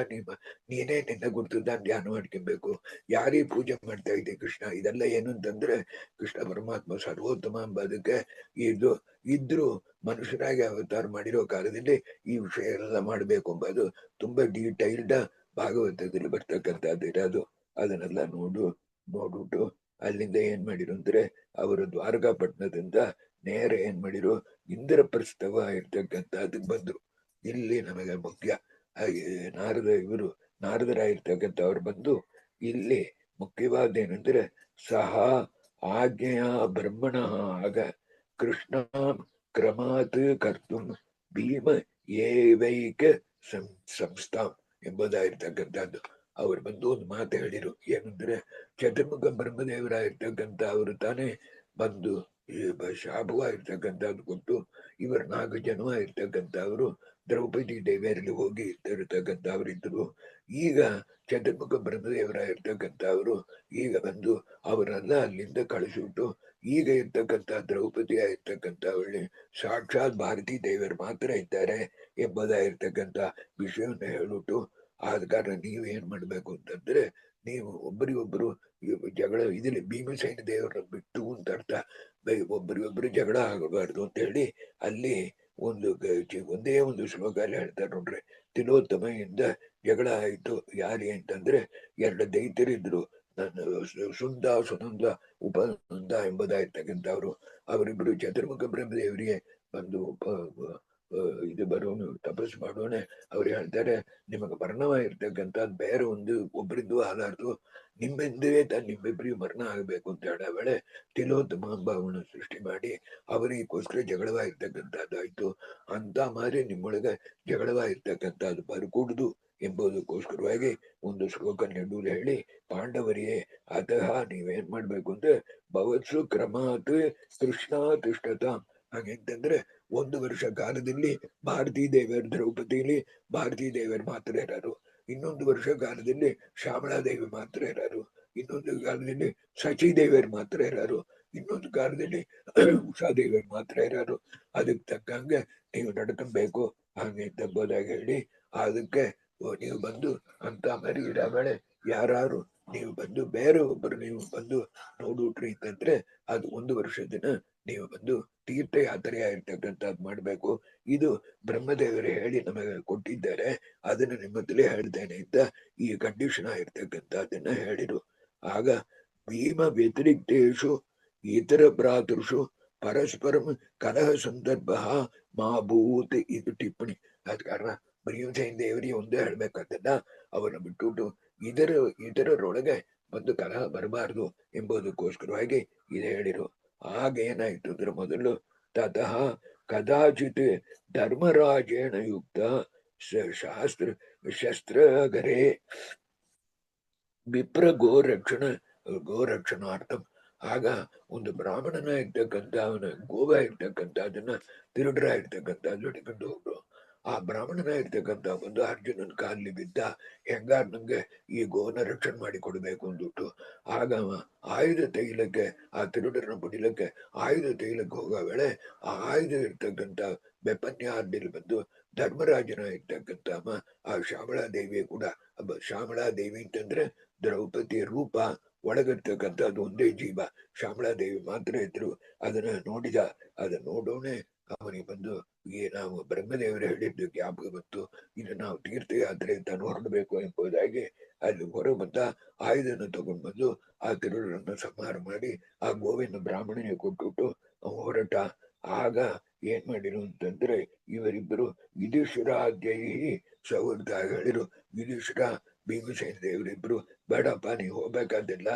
ನೀನೇ ನಿನ್ನ ಗುರ್ತುದ್ದ ಧ್ಯಾನ ಮಾಡ್ಕೊಬೇಕು. ಯಾರೀ ಪೂಜೆ ಮಾಡ್ತಾ ಇದ್ದೆ ಕೃಷ್ಣ? ಇದೆಲ್ಲ ಏನು ಅಂತಂದ್ರೆ ಕೃಷ್ಣ ಪರಮಾತ್ಮ ಸರ್ವೋತ್ತಮ ಎಂಬುದಕ್ಕೆ ಇದು ಇದ್ರು ಮನುಷ್ಯರಾಗಿ ಅವತಾರ ಮಾಡಿರೋ ಕಾಲದಲ್ಲಿ ಈ ವಿಷಯ ಎಲ್ಲ ಮಾಡ್ಬೇಕು ಎಂಬುದು ತುಂಬಾ ಡೀಟೈಲ್ಡ್ ಭಾಗವತದಲ್ಲಿ ಬರ್ತಕ್ಕಂಥದ್ದು ಇರೋದು. ಅದನ್ನೆಲ್ಲ ನೋಡ್ಬಿಟ್ಟು ಅಲ್ಲಿಂದ ಏನ್ ಮಾಡಿರು ಅಂದ್ರೆ ಅವರು ದ್ವಾರಕಾಪಟ್ಟಣದಿಂದ ನೇರ ಏನ್ ಮಾಡಿರು ಇಂದ್ರಪ್ರಸ್ಥವ ಇರ್ತಕ್ಕಂಥದಕ್ಕೆ ಬಂದ್ರು. ಇಲ್ಲಿ ನಮಗೆ ಮುಖ್ಯ ನಾರದರಾಗಿರ್ತಕ್ಕಂಥವ್ರು ಬಂದು ಇಲ್ಲಿ ಮುಖ್ಯವಾದೇನೆಂದ್ರೆ ಸಹ ಆಜ್ಞೆಯ ಬ್ರಹ್ಮಣ ಆಗ ಕೃಷ್ಣ ಕ್ರಮಾತ್ ಕರ್ತು ಭೀಮ ಏವೈಕ ಸಂಸ್ಥಾಂ ಎಂಬುದಾಗಿರ್ತಕ್ಕಂಥದ್ದು. ಅವ್ರು ಬಂದು ಒಂದು ಮಾತು ಹೇಳಿರು, ಏನಂದ್ರೆ ಚತುರ್ಮುಖ ಬ್ರಹ್ಮದೇವರಾಗಿರ್ತಕ್ಕಂಥ ಅವರು ತಾನೇ ಬಂದು ಶಾಪವಾಗಿರ್ತಕ್ಕಂಥದ್ದು ಕೊಟ್ಟು ಇವರು 4 ಜನವಾಗಿರ್ತಕ್ಕಂಥವ್ರು ದ್ರೌಪದಿ ದೇವಿಯರಲ್ಲಿ ಹೋಗಿ ಇರ್ತಕ್ಕಂಥವ್ರಿದ್ರು. ಈಗ ಚತುರ್ಮುಖ ಬ್ರಹ್ಮದೇವರಾಗಿರ್ತಕ್ಕಂಥವ್ರು ಈಗ ಬಂದು ಅವರೆಲ್ಲ ಅಲ್ಲಿಂದ ಕಳಿಸಿಬಿಟ್ಟು ಈಗ ಇರ್ತಕ್ಕಂಥ ದ್ರೌಪದಿ ಆಗಿರ್ತಕ್ಕಂಥವಳ್ಳಿ ಸಾಕ್ಷಾತ್ ಭಾರತೀ ದೇವಿಯರು ಮಾತ್ರ ಇದ್ದಾರೆ ಎಂಬುದಾಗಿರ್ತಕ್ಕಂಥ ವಿಷಯವನ್ನು ಹೇಳ್ಬಿಟ್ಟು, ಆದ ಕಾರಣ ನೀವು ಏನ್ ಮಾಡ್ಬೇಕು ಅಂತಂದ್ರೆ ನೀವು ಒಬ್ಬರಿಗೊಬ್ಬರು ಜಗಳ ಇದಿಲ್ಲ, ಭೀಮಸೇನ ದೇವರನ್ನ ಬಿಟ್ಟು ಅಂತ ಅರ್ಥ. ಒಬ್ಬರಿಗೊಬ್ಬರು ಜಗಳ ಆಗಬಾರ್ದು ಅಂತ ಹೇಳಿ ಅಲ್ಲಿ ಒಂದೇ ಒಂದು ಶ್ಲೋಕ ಅಲ್ಲಿ ಹೇಳ್ತಾರೆ ನೋಡ್ರಿ. ತಿಲೋತ್ತಮೆಯಿಂದ ಜಗಳ ಆಯ್ತು. ಯಾರಿ ಅಂತಂದ್ರೆ 2 ದೈತ್ಯರಿದ್ರು, ಸುಂದ ಸುನಂದ ಉಪನಂದ ಎಂಬುದಾಗಿರ್ತಕ್ಕಂಥವ್ರು. ಅವರಿಬ್ರು ಚತುರ್ಮುಖ ಬ್ರಹ್ಮದೇವರಿಗೆ ಬಂದು ಇದು ಬರೋನು ತಪಸ್ಸು ಮಾಡೋಣ. ಅವ್ರು ಹೇಳ್ತಾರೆ, ನಿಮಗೆ ಮರಣವಾಗಿರ್ತಕ್ಕಂಥ ಬೇರೆ ಒಬ್ಬರಿಂದು ಆಲಾರ್ದು, ನಿಮ್ಮಿಂದಲೇ ನಿಮ್ಮಿಬ್ಬರಿಗೂ ಮರಣ ಆಗಬೇಕು ಅಂತ ಹೇಳ ವೇಳೆ ತಿಲೋತ್ತಮ ಭಾವವನ್ನು ಸೃಷ್ಟಿ ಮಾಡಿ ಅವರಿಗೋಸ್ಕರ ಜಗಳವಾಗಿರ್ತಕ್ಕಂಥದ್ದಾಯ್ತು. ಅಂತ ಮಾರಿ ನಿಮ್ಮೊಳಗೆ ಜಗಳವಾಗಿರ್ತಕ್ಕಂಥದ್ದು ಬರ್ಕೂಡುದು ಎಂಬುದಕ್ಕೋಸ್ಕರವಾಗಿ ಒಂದು ಶ್ಲೋಕ ನೆಡೂಲು ಹೇಳಿ ಪಾಂಡವರಿಗೆ ಅತಃ ನೀವೇನ್ ಮಾಡ್ಬೇಕು ಅಂದ್ರೆ ಭವತ್ಸು ಕ್ರಮಾತ್ ಕೃಷ್ಣ ತಿಷ್ಠತ. ಹಾಗೆಂತಂದ್ರೆ 1 ವರ್ಷ ಕಾಲದಲ್ಲಿ ಭಾರತೀ ದೇವಿಯರು ದ್ರೌಪದಿಲಿ ಭಾರತೀ ದೇವಿಯರು ಮಾತ್ರ ಇರೋರು, ಇನ್ನೊಂದು ವರ್ಷ ಕಾಲದಲ್ಲಿ ಶ್ಯಾಮಳಾದೇವಿ ಮಾತ್ರ ಇರೋರು, ಇನ್ನೊಂದು ಕಾಲದಲ್ಲಿ ಸಚಿದೇವಿಯರು ಮಾತ್ರ ಇರೋರು, ಇನ್ನೊಂದು ಕಾಲದಲ್ಲಿ ಉಷಾದೇವಿಯರು ಮಾತ್ರ ಇರೋರು. ಅದಕ್ಕೆ ತಕ್ಕಂಗೆ ನೀವು ನಡ್ಕೊಬೇಕು ಹಾಗೆ ತಗ್ಬೋದಾಗಿ ಹೇಳಿ, ಅದಕ್ಕೆ ನೀವು ಬಂದು ಅಂತ ಮರಿ ಇಡ ವೇಳೆ ಯಾರು ನೀವು ಬಂದು ಬೇರೆ ಒಬ್ಬರು ನೀವು ಬಂದು ನೋಡುಟ್ರಿ ಅಂತಂದ್ರೆ ಅದು 1 ವರ್ಷದ ನೀವು ಬಂದು ತೀರ್ಥಯಾತ್ರೆ ಆಗಿರ್ತಕ್ಕಂಥದ್ದು ಮಾಡ್ಬೇಕು. ಇದು ಬ್ರಹ್ಮದೇವರು ಹೇಳಿ ನಮಗೆ ಕೊಟ್ಟಿದ್ದಾರೆ, ಅದನ್ನ ನಿಮ್ಮತ್ತಲೇ ಹೇಳ್ತೇನೆ ಅಂತ ಈ ಕಂಡೀಷನ್ ಆಗಿರ್ತಕ್ಕಂಥದ್ದನ್ನ ಹೇಳಿರು. ಆಗ ಭೀಮ ವ್ಯತಿರಿಕ್ತೇಶು ಇತರ ಭ್ರಾತೃಷು ಪರಸ್ಪರಂ ಕಲಹ ಸಂದರ್ಭ ಮಾಭೂತ್. ಇದು ಟಿಪ್ಪಣಿ. ಆದ ಕಾರಣ ಭೀಮಸೇನ ದೇವರಿಗೆ ಒಂದೇ ಹೇಳ್ಬೇಕಾದನ್ನ ಅವರನ್ನ ಬಿಟ್ಟುಬಿಟ್ಟು ಇತರರೊಳಗೆ ಒಂದು ಕಲಹ ಬರಬಾರದು ಎಂಬುದಕ್ಕೋಸ್ಕರವಾಗಿ ಇದು ಹೇಳಿರು. ಆಗ ಏನಾಯ್ತು ಅಂದ್ರೆ ಮೊದಲು ತತಃ ಕದಾಚಿತ್ ಧರ್ಮರಾಜೇಣ ಯುಕ್ತ ಶಸ್ತ್ರಗರೆ ವಿಪ್ರ ಗೋರಕ್ಷಣಾರ್ಥಂ. ಆಗ ಒಂದು ಬ್ರಾಹ್ಮಣನ ಇರ್ತಕ್ಕಂಥ ಅವನ ಗೋವ ಇರ್ತಕ್ಕಂಥ ಅದನ್ನ ತಿರುಡ್ರ ಇರ್ತಕ್ಕಂಥದ್ದು ಹಿಡ್ಕೊಂಡು ಹೋಗ್ರು. ಆ ಬ್ರಾಹ್ಮಣನ ಇರ್ತಕ್ಕಂಥ ಒಂದು ಅರ್ಜುನನ ಕಾಲಲ್ಲಿ ಬಿದ್ದ, ಹೆಂಗಾರ ನಂಗೆ ಈ ಗೋವನ್ನ ರಕ್ಷಣೆ ಮಾಡಿ ಕೊಡ್ಬೇಕು ಅಂದ್ಬಿಟ್ಟು ಆಗ ಆಯುಧ ತೆಗಿಲಕ್ಕೆ ಆ ತಿರುಡರನ್ನ ಬಡಿಲಕ್ಕೆ ಆಯುಧ ತೆಗಿಲಕ್ಕೆ ಹೋಗೋ ವೇಳೆ ಆ ಆಯುಧ ಇರ್ತಕ್ಕಂಥ ಬೆಪನ್ಯಾರ್ಡಿಲ್ ಬಂದು ಧರ್ಮರಾಜನ ಇರ್ತಕ್ಕಂಥ ಆ ಶ್ಯಾಮಳಾದೇವಿ ಕೂಡ ಶ್ಯಾಮಳಾದೇವಿ ಅಂತಂದ್ರೆ ದ್ರೌಪದಿಯ ರೂಪ, ಒಳಗಿರ್ತಕ್ಕಂಥದ್ದು ಒಂದೇ ಜೀವ ಶ್ಯಾಮಳಾದೇವಿ ಮಾತ್ರ ಇದ್ರು. ಅದನ್ನ ನೋಡಿದ, ಅದನ್ನ ನೋಡೋನೆ ಅವನಿಗೆ ಬಂದು ನಾವು ಬ್ರಹ್ಮದೇವರು ಹೇಳಿದ್ದು ಜ್ಞಾಪಕ ಬಂತು, ಇನ್ನು ನಾವು ತೀರ್ಥಯಾತ್ರೆ ಅಂತ ಹೊರಡಬೇಕು ಎಂಬುದಾಗಿ ಅಲ್ಲಿ ಹೊರ ಬಂದ ಆಯುಧನ ತಗೊಂಡು ಬಂದು ಆ ತಿರುಳನ್ನು ಸಂಹಾರ ಮಾಡಿ ಆ ಗೋವಿನ ಬ್ರಾಹ್ಮಣನಿಗೆ ಕೊಟ್ಬಿಟ್ಟು ಹೊರಟ. ಆಗ ಏನ್ ಮಾಡಿರು ಅಂತಂದ್ರೆ ಇವರಿಬ್ಬರು ಯುಧಿಷ್ಠಿರಾದ್ಯೈ ಸೌಹೃದ ಹೇಳಿರು. ಯುಧಿಷ್ಠಿರ ಭೀಮಸೇನ ದೇವರಿಬ್ರು ಬೇಡಪ್ಪ ನೀವು ಹೋಗ್ಬೇಕಾದಿಲ್ಲ,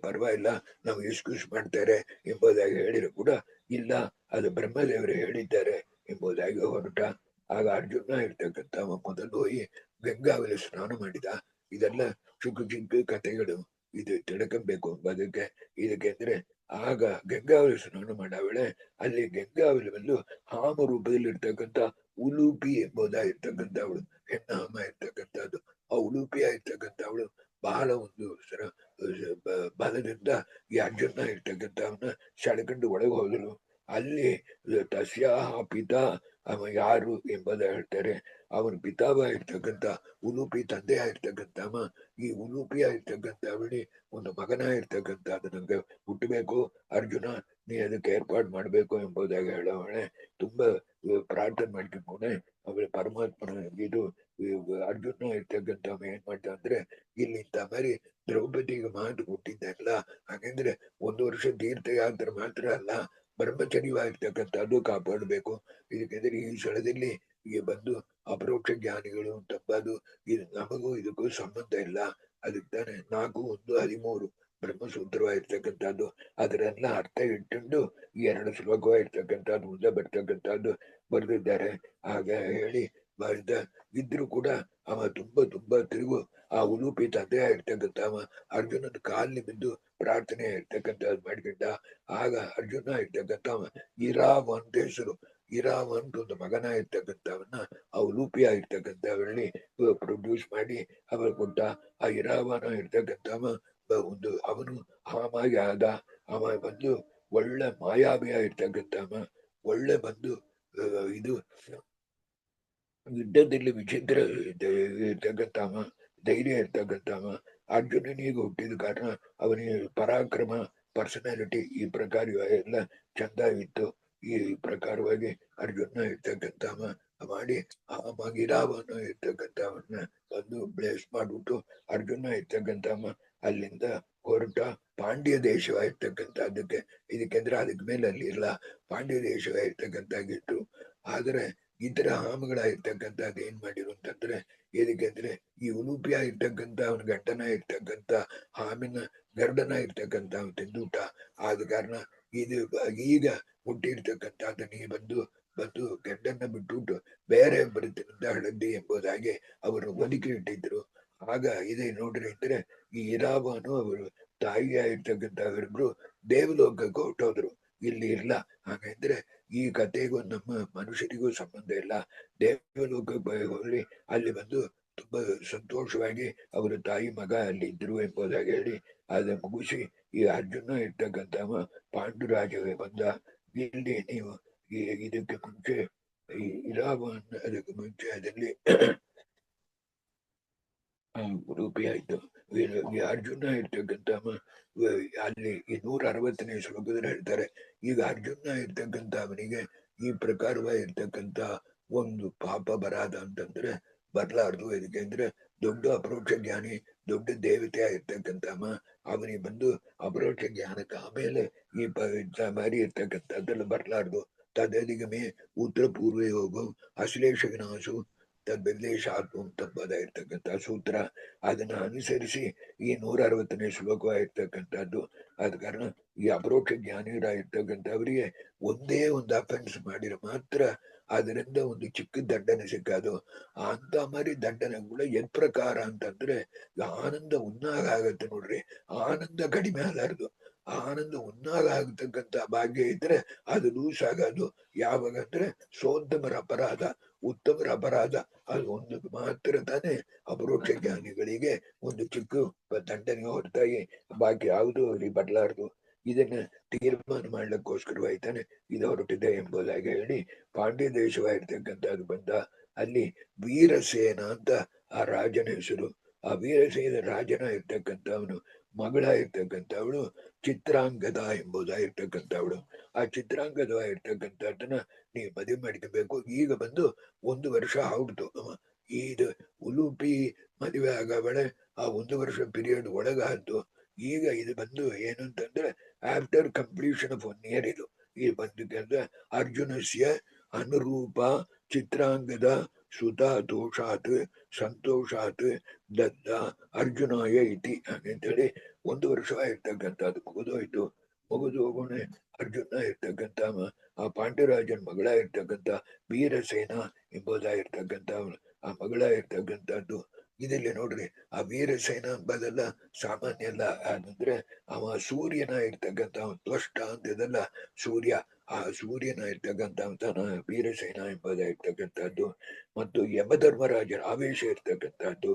ಪರವಾಗಿಲ್ಲ ನಾವು ಎಕ್ಸ್ಕ್ಯೂಸ್ ಮಾಡ್ತಾರೆ ಎಂಬುದಾಗಿ ಹೇಳಿರು ಕೂಡ ಇಲ್ಲ, ಅದು ಬ್ರಹ್ಮದೇವರು ಹೇಳಿದ್ದಾರೆ ಎಂಬುದಾಗಿ ಹೊರಟ. ಆಗ ಅರ್ಜುನ ಇರ್ತಕ್ಕಂಥ ಮೊದಲು ಹೋಗಿ ಗಂಗಾವಲಿ ಸ್ನಾನ ಮಾಡಿದ. ಇದೆಲ್ಲ ಚಿಕ್ಕ ಕಥೆಗಳು, ಇದು ತಿಳ್ಕೊಬೇಕು ಎಂಬುದಕ್ಕೆ. ಇದಕ್ಕೆ ಅಂದ್ರೆ ಆಗ ಗಂಗಾವಲಿ ಸ್ನಾನ ಮಾಡೋ ವೇಳೆ ಅಲ್ಲಿ ಗಂಗಾವಲಿ ಬಂದು ಹಾಮ ರೂಪದಲ್ಲಿ ಇರ್ತಕ್ಕಂಥ ಉಲೂಪಿ ಎಂಬುದಾಗಿರ್ತಕ್ಕಂಥವಳು, ಹೆಣ್ಣಾಮ ಇರ್ತಕ್ಕಂಥದ್ದು. ಆ ಉಲೂಪಿ ಆಗಿರ್ತಕ್ಕಂಥವಳು ಬಹಳ ಒಂದು ಬಲದಿಂದ ಈ ಅರ್ಜುನ ಇರ್ತಕ್ಕಂಥವನ್ನ ಸೆಳೆಕೊಂಡು ಒಳಗೆ ಹೋದಳು. ಅಲ್ಲಿ ತಸ್ಯಾಹ ಪಿತಾ ಅವ ಯಾರು ಎಂಬುದ ಹೇಳ್ತಾರೆ. ಅವನ ಪಿತಾವ ಇರ್ತಕ್ಕಂಥ ಉಲೂಪಿ ತಂದೆ ಆಗಿರ್ತಕ್ಕಂಥ ಈ ಉಲೂಪಿ ಆಗಿರ್ತಕ್ಕಂಥವಳಿ ಒಂದು ಮಗನ ಇರ್ತಕ್ಕಂಥ ಅದು ನಂಗೆ ಹುಟ್ಟಬೇಕು, ಅರ್ಜುನ ನೀ ಅದಕ್ಕೆ ಏರ್ಪಾಡು ಮಾಡ್ಬೇಕು ಎಂಬುದಾಗಿ ಹೇಳೋವಳೆ. ತುಂಬಾ ಪ್ರಾರ್ಥನೆ ಮಾಡ್ಕೊಂಡೆ ಅವಳ ಪರಮಾತ್ಮನ ಇದು ಅರ್ಜುನ ಇರ್ತಕ್ಕಂಥ ಏನ್ ಮಾಡ್ತಾ ಅಂದ್ರೆ ಇಲ್ಲಿಂದ ಮರಿ ದ್ರೌಪದಿಗೆ ಮಾತು ಕೊಟ್ಟಿದ್ದಲ್ಲ. ಹಾಗಂದ್ರೆ 1 ವರ್ಷ ತೀರ್ಥಯಾತ್ರೆ ಮಾತ್ರ ಅಲ್ಲ, ಬ್ರಹ್ಮಚರ್ಯವಾಗಿರ್ತಕ್ಕಂಥದ್ದು ಕಾಪಾಡಬೇಕು. ಇದಕ್ಕೆಂದ್ರೆ ಈ ಸ್ಥಳದಲ್ಲಿ ಬಂದು ಅಪರೋಕ್ಷ ಜ್ಞಾನಿಗಳು ತಪ್ಪದು. ಇದು ನಮಗೂ ಇದಕ್ಕೂ ಸಂಬಂಧ ಇಲ್ಲ. ಅದಕ್ಕೆ ತಾನೆ 4:1-13 ಬ್ರಹ್ಮಸೂತ್ರವಾಗಿರ್ತಕ್ಕಂಥದ್ದು. ಅದರೆಲ್ಲ ಅರ್ಥ ಇಟ್ಟುಕೊಂಡು ಈ 2 ಶ್ಲೋಕವಾಗಿರ್ತಕ್ಕಂಥದ್ದು ಮುಂದೆ ಬರ್ತಕ್ಕಂಥದ್ದು ಬರೆದಿದ್ದಾರೆ. ಆಗ ಹೇಳಿ ಬರೆದ ಇದ್ರು ಕೂಡ ಅವ ತುಂಬಾ ತಿರುಗು ಆ ಉಲೂಪಿ ತಂದೆ ಇರ್ತಕ್ಕಂಥ ಅವ ಅರ್ಜುನನ ಕಾಲಿನ ಬಿದ್ದು ಪ್ರಾರ್ಥನೆ ಇರ್ತಕ್ಕಂಥದ್ದು ಮಾಡ್ಕೊಂಡ. ಆಗ ಅರ್ಜುನ ಇರ್ತಕ್ಕಂಥವ ಇರಾವ್ ಅಂತ ಹೆಸರು. ಇರಾವ್ ಅಂತ ಒಂದು ಮಗನ ಇರ್ತಕ್ಕಂಥವನ್ನ ಆ ಉಲೂಪಿ ಆಗಿರ್ತಕ್ಕಂಥವರಲ್ಲಿ ಪ್ರೊಡ್ಯೂಸ್ ಮಾಡಿ ಅವರು ಕೊಟ್ಟ. ಆ ಇರಾವನ ಇರ್ತಕ್ಕಂಥವ ಒಂದು ಅವನು ಹಾಮಾಗಿ ಆದ. ಅವ ಬಂದು ಒಳ್ಳೆ ಮಾಯಾವಿಯ ಇರ್ತಕ್ಕಂಥವ, ಒಳ್ಳೆ ಬಂದು ಇದು ಯುದ್ಧದಲ್ಲಿ ವಿಚಿತ್ರ ಇರ್ತಕ್ಕಂಥವ, ಧೈರ್ಯ ಇರ್ತಕ್ಕಂಥವ. ಅರ್ಜುನನಿಗೆ ಹುಟ್ಟಿದ ಕಾರಣ ಅವನಿಗೆ ಪರಾಕ್ರಮ, ಪರ್ಸನಾಲಿಟಿ ಈ ಪ್ರಕಾರ ಎಲ್ಲ ಚಂದ ಇತ್ತು. ಈ ಪ್ರಕಾರವಾಗಿ ಅರ್ಜುನ ಇರ್ತಕ್ಕಂಥವ ಮಾಡಿ ಆ ಮಗಿರಾವನು ಇರ್ತಕ್ಕಂಥವನ್ನ ಬಂದು ಬ್ಲೇಸ್ ಮಾಡ್ಬಿಟ್ಟು ಅರ್ಜುನ ಇರ್ತಕ್ಕಂಥವ ಅಲ್ಲಿಂದ ಹೊರಟ ಪಾಂಡ್ಯ ದೇಶವಾಗಿರ್ತಕ್ಕಂಥದ್ದಕ್ಕೆ. ಇದಕ್ಕೆಂದ್ರೆ ಅದಕ್ಕೆ ಮೇಲೆ ಅಲ್ಲಿ ಇಲ್ಲ, ಪಾಂಡ್ಯ ದೇಶವಾಗಿರ್ತಕ್ಕಂಥಾಗಿತ್ತು. ಆದ್ರೆ ಇತರ ಹಾಮುಗಳಾಗಿರ್ತಕ್ಕಂಥದ್ದು ಏನ್ ಮಾಡಿರು ಅಂತಂದ್ರೆ, ಏನಕ್ಕೆ ಈ ಉಲೂಪಿಯ ಇರ್ತಕ್ಕಂಥ ಅವನ ಗಂಡನ ಇರ್ತಕ್ಕಂಥ ಹಾಮಿನ ಗರ್ಡನ ಇರ್ತಕ್ಕಂಥ ತಿಂದೂಟ ಆದ ಕಾರಣ ಇದು ಈಗ ಹುಟ್ಟಿರ್ತಕ್ಕಂಥದ್ದು ನೀ ಬಂದು ಗಂಡನ್ನ ಬಿಟ್ಟುಬಿಟ್ಟು ಬೇರೆ ಬರುತ್ತಿನಿಂದ ಹಳದಿ ಎಂಬುದಾಗಿ ಅವರು ಬದುಕಿ ಇಟ್ಟಿದ್ರು. ಆಗ ಇದೇ ನೋಡ್ರಿ ಅಂದ್ರೆ ಈ ಇರಾವನು ಅವರು ತಾಯಿಯಾಗಿರ್ತಕ್ಕಂಥವರಿಬ್ರು ದೇವಲೋಕಕ್ಕೆ ಹೊರಟೋದ್ರು. ಇಲ್ಲಿ ಇಲ್ಲ. ಹಾಗಂದ್ರೆ ಈ ಕಥೆಗೂ ನಮ್ಮ ಮನುಷ್ಯರಿಗೂ ಸಂಬಂಧ ಇಲ್ಲ. ದೇವಲೋಕಕ್ಕೆ ಹೋಗಿ ಅಲ್ಲಿ ಬಂದು ತುಂಬಾ ಸಂತೋಷವಾಗಿ ಅವರ ತಾಯಿ ಮಗ ಅಲ್ಲಿ ಇದ್ರು ಎಂಬುದಾಗಿ ಹೇಳಿ ಅದ ಮುಗಿಸಿ ಈ ಅರ್ಜುನ ಇರ್ತಕ್ಕಂಥವ ಪಾಂಡುರಾಜಗೆ ಬಂದ. ಇಲ್ಲಿ ನೀವು ಇದಕ್ಕೆ ಮುಂಚೆ ಈ ಇರಾವನ್ ಅದಕ್ಕೆ ಮುಂಚೆ ಅದರಲ್ಲಿ ರೂಪಿ ಆಯ್ತು. ಈ ಅರ್ಜುನ ಇರ್ತಕ್ಕಂಥ ಅಲ್ಲಿ ಈ 160ನೇ ಶ್ಲೋಕದಲ್ಲಿ ಹೇಳ್ತಾರೆ, ಈಗ ಅರ್ಜುನ ಇರ್ತಕ್ಕಂಥ ಅವನಿಗೆ ಈ ಪ್ರಕಾರವಾಗಿರ್ತಕ್ಕಂಥ ಒಂದು ಪಾಪ ಬರಾದ ಅಂತಂದ್ರೆ ಬರ್ಲಾರ್ದು. ಇದಕ್ಕೆ ಅಂದ್ರೆ ದೊಡ್ಡ ಅಪರೋಕ್ಷ ಜ್ಞಾನಿ, ದೊಡ್ಡ ದೇವತೆ ಆಗಿರ್ತಕ್ಕಂಥವ ಅವನಿಗೆ ಬಂದು ಅಪರೋಕ್ಷ ಜ್ಞಾನಕ್ಕೆ ಆಮೇಲೆ ಈ ಬಾರಿ ಇರ್ತಕ್ಕಂಥದ್ದೆಲ್ಲ ಬರ್ಲಾರ್ದು. ತದಧಿಗಮೇ ಉತ್ತರ ಪೂರ್ವೇ ಹೋಗು ಅಶ್ಲೇಷ ವಿನಾಶು ತದ್ಬೆಲ್ಲೇಶ ಆತ್ಮ ತಪ್ಪದಾಗಿರ್ತಕ್ಕಂಥ ಸೂತ್ರ. ಅದನ್ನ ಅನುಸರಿಸಿ ಈ 160ನೇ ಶ್ಲೋಕವಾಗಿರ್ತಕ್ಕಂಥದ್ದು. ಆದ ಕಾರಣ ಈ ಅಪರೋಕ್ಷ ಜ್ಞಾನಿಯರಾಗಿರ್ತಕ್ಕಂಥವರಿಗೆ ಒಂದೇ ಒಂದು ಅಫೆನ್ಸ್ ಮಾಡಿದ್ರೆ ಮಾತ್ರ ಅದರಿಂದ ಒಂದು ಚಿಕ್ಕ ದಂಡನೆ ಸಿಕ್ಕೋದು. ಅಂತ ಮರಿ ದಂಡನೆಗಳು ಎದ್ ಪ್ರಕಾರ ಅಂತಂದ್ರೆ ಆನಂದ ಉನ್ನಾಗ ಆಗತ್ತೆ ನೋಡ್ರಿ. ಆನಂದ ಕಡಿಮೆ ಆಗಲಾರ್ದು. ಆನಂದ ಉನ್ನಾಗ ಆಗತಕ್ಕಂಥ ಭಾಗ್ಯ ಇದ್ರೆ ಅದು ಲೂಸ್ ಆಗೋದು ಯಾವಾಗ ಅಂದ್ರೆ ಸೋಂತಮರ ಅಪರಾಧ, ಉತ್ತಮರ ಅಪರಾಧ. ಅದು ಒಂದು ಮಾತ್ರ ತಾನೇ ಅಪರೋಕ್ಷ ಜ್ಞಾನಿಗಳಿಗೆ ಒಂದು ಚಿಕ್ಕ ದಂಡನೆ ಹೊರತಾಗಿ ಬಾಕಿ ಯಾವುದು ಅವ್ರಿಗೆ ಬರಲಾರ್ದು. ಇದನ್ನ ತೀರ್ಮಾನ ಮಾಡ್ಲಿಕ್ಕೋಸ್ಕರವಾಯ್ತಾನೆ ಇದು ಹೊರಟಿದೆ ಎಂಬುದಾಗಿ ಹೇಳಿ ಪಾಂಡ್ಯ ದೇಶವಾಗಿರ್ತಕ್ಕಂಥದ್ದು ಬಂದ. ಅಲ್ಲಿ ವೀರಸೇನ ಅಂತ ಆ ರಾಜನ ಹೆಸರು. ಆ ವೀರಸೇನ ರಾಜನ ಇರ್ತಕ್ಕಂಥವನು ಮಗಳ ಇರ್ತಕ್ಕಂಥವಳು ಚಿತ್ರಾಂಗದ ಎಂಬುದಾಗಿರ್ತಕ್ಕಂಥವಳು. ಆ ಚಿತ್ರಾಂಗದ ಇರ್ತಕ್ಕಂಥದ್ದನ್ನ ನೀವು ಮದುವೆ ಮಾಡ್ಕೋಬೇಕು. ಈಗ ಬಂದು 1 ವರ್ಷ ಆಗ್ಬಿಡ್ತು. ಇದು ಉಲೂಪಿ ಮದುವೆ ಆಗಬಳೆ ಆ 1 ವರ್ಷ ಪೀರಿಯಡ್ ಒಳಗಾದ್ದು. ಈಗ ಇದು ಬಂದು ಏನು ಅಂತಂದ್ರೆ ಆಫ್ಟರ್ ಕಂಪ್ಲೀಷನ್ ಆಫ್ 1 year ಇದು ಈ ಬಂದಕ್ಕೆ ಅರ್ಜುನಸ್ಯ ಅನುರೂಪ ಚಿತ್ರಾಂಗದ ಸುತ ದೋಷಾತ್ ಸಂತೋಷಾತ್ ದತ್ತ ಅರ್ಜುನಾಯ ಇತಿ ಅಂತೇಳಿ 1 ವರ್ಷವಾಗಿರ್ತಕ್ಕಂಥದ್ದು ಮುಗಿದೋಯ್ತು. ಮುಗಿದು ಹೋಗೋಣ ಅರ್ಜುನ ಇರ್ತಕ್ಕಂಥ ಆ ಪಾಂಡ್ಯರಾಜನ ಮಗಳ ಇರ್ತಕ್ಕಂಥ ವೀರಸೇನ ಎಂಬುದಾಗಿರ್ತಕ್ಕಂಥ ಆ ಮಗಳ ಇರ್ತಕ್ಕಂಥದ್ದು. ಇದರಲ್ಲಿ ನೋಡ್ರಿ ಆ ವೀರಸೇನ ಎಂಬುದೆಲ್ಲ ಸಾಮಾನ್ಯ ಅಲ್ಲ. ಅಂದ್ರೆ ಅವ ಸೂರ್ಯನ ಇರ್ತಕ್ಕಂಥ ತ್ವಷ್ಟ ಅಂತೆಲ್ಲ ಸೂರ್ಯ. ಆ ಸೂರ್ಯನ ಇರ್ತಕ್ಕಂಥ ವೀರಸೇನ ಎಂಬುದಾಗಿರ್ತಕ್ಕಂಥದ್ದು. ಮತ್ತು ಯಮಧರ್ಮರಾಜರ ಆವೇಶ ಇರ್ತಕ್ಕಂಥದ್ದು.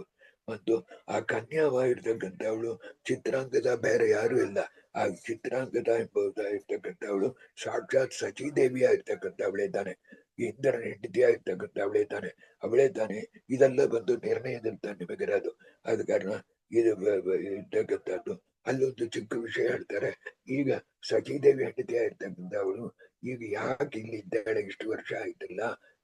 ಮತ್ತು ಆ ಕನ್ಯಾವಾಗಿರ್ತಕ್ಕಂಥವಳು ಚಿತ್ರಾಂಗದ ಬೇರೆ ಯಾರು ಇಲ್ಲ. ಆ ಚಿತ್ರಾಂಗದ ಎಂಬುದಾಗಿರ್ತಕ್ಕಂಥವಳು ಸಾಕ್ಷಾತ್ ಸಚೀದೇವಿಯ ಇರ್ತಕ್ಕಂಥವಳೇ ತಾನೆ. ಇಂದ್ರನ ಹೆಂಡತಿಯಾಗಿರ್ತಕ್ಕಂಥವಳೇ ತಾನೆ. ಅವಳೇ ತಾನೆ. ಇದೆಲ್ಲ ಬಂದು ನಿರ್ಣಯದಲ್ಲಿ ತಾನೆ ನಿಮಗಿರೋದು. ಆದ ಕಾರಣ ಇದು ಇರ್ತಕ್ಕಂಥದ್ದು. ಅಲ್ಲೊಂದು ಚಿಕ್ಕ ವಿಷಯ ಹೇಳ್ತಾರೆ. ಈಗ ಸಚೀದೇವಿ ಹೆಂಡತಿಯಾಗಿರ್ತಕ್ಕಂಥವಳು ಈಗ ಯಾಕೆ ಇಲ್ಲಿ ಇದ್ದಾಳೆ, ಇಷ್ಟು ವರ್ಷ ಆಯ್ತಲ್ಲ,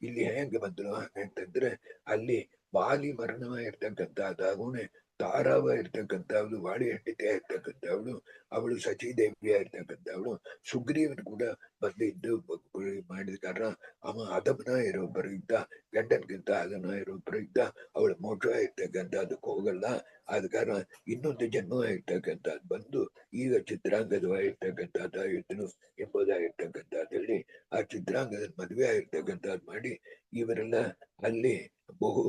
ಇಲ್ಲಿ ಹೆಂಗೆ ಬಂದ್ರು ಹಾಗಂತಂದ್ರೆ ಅಲ್ಲಿ ವಾಲಿ ಮರಣವಾಗಿರ್ತಕ್ಕಂಥದ್ದಾಗುಣೆ ತಾರಾವ ಇರ್ತಕ್ಕಂಥವಳು ವಾಳಿ ಹೆಂಡತಿ ಇರ್ತಕ್ಕಂಥವಳು, ಅವಳು ಸಚಿದೇವಿಯ ಇರ್ತಕ್ಕಂಥವಳು. ಸುಗ್ರೀವನ್ ಕೂಡ ಬಂದಿದ್ದು ಮಾಡಿದ ಕಾರಣ ಅವ ಅದಮನ ಇರೋಬ್ಬರು ಇದ್ದ, ಗಂಡನ್ಗಿಂತ ಅದನ್ನ ಇರೋಬ್ಬರು ಇದ್ದ. ಅವಳ ಮೋಕ್ಷ ಇರ್ತಕ್ಕಂಥದ್ದಕ್ಕೆ ಹೋಗಲ್ಲ. ಆದ ಕಾರಣ ಇನ್ನೊಂದು ಜನ್ಮ ಇರ್ತಕ್ಕಂಥದ್ದು ಬಂದು ಈಗ ಚಿತ್ರಾಂಗದವಾಗಿರ್ತಕ್ಕಂಥದ್ದು ಇದ್ದನು ಎಂಬುದಾಗಿರ್ತಕ್ಕಂಥದ್ದಲ್ಲಿ ಆ ಚಿತ್ರಾಂಗದ ಮದುವೆ ಆಗಿರ್ತಕ್ಕಂಥದ್ದು ಮಾಡಿ ಇವರೆಲ್ಲ ಅಲ್ಲಿ ಬಹು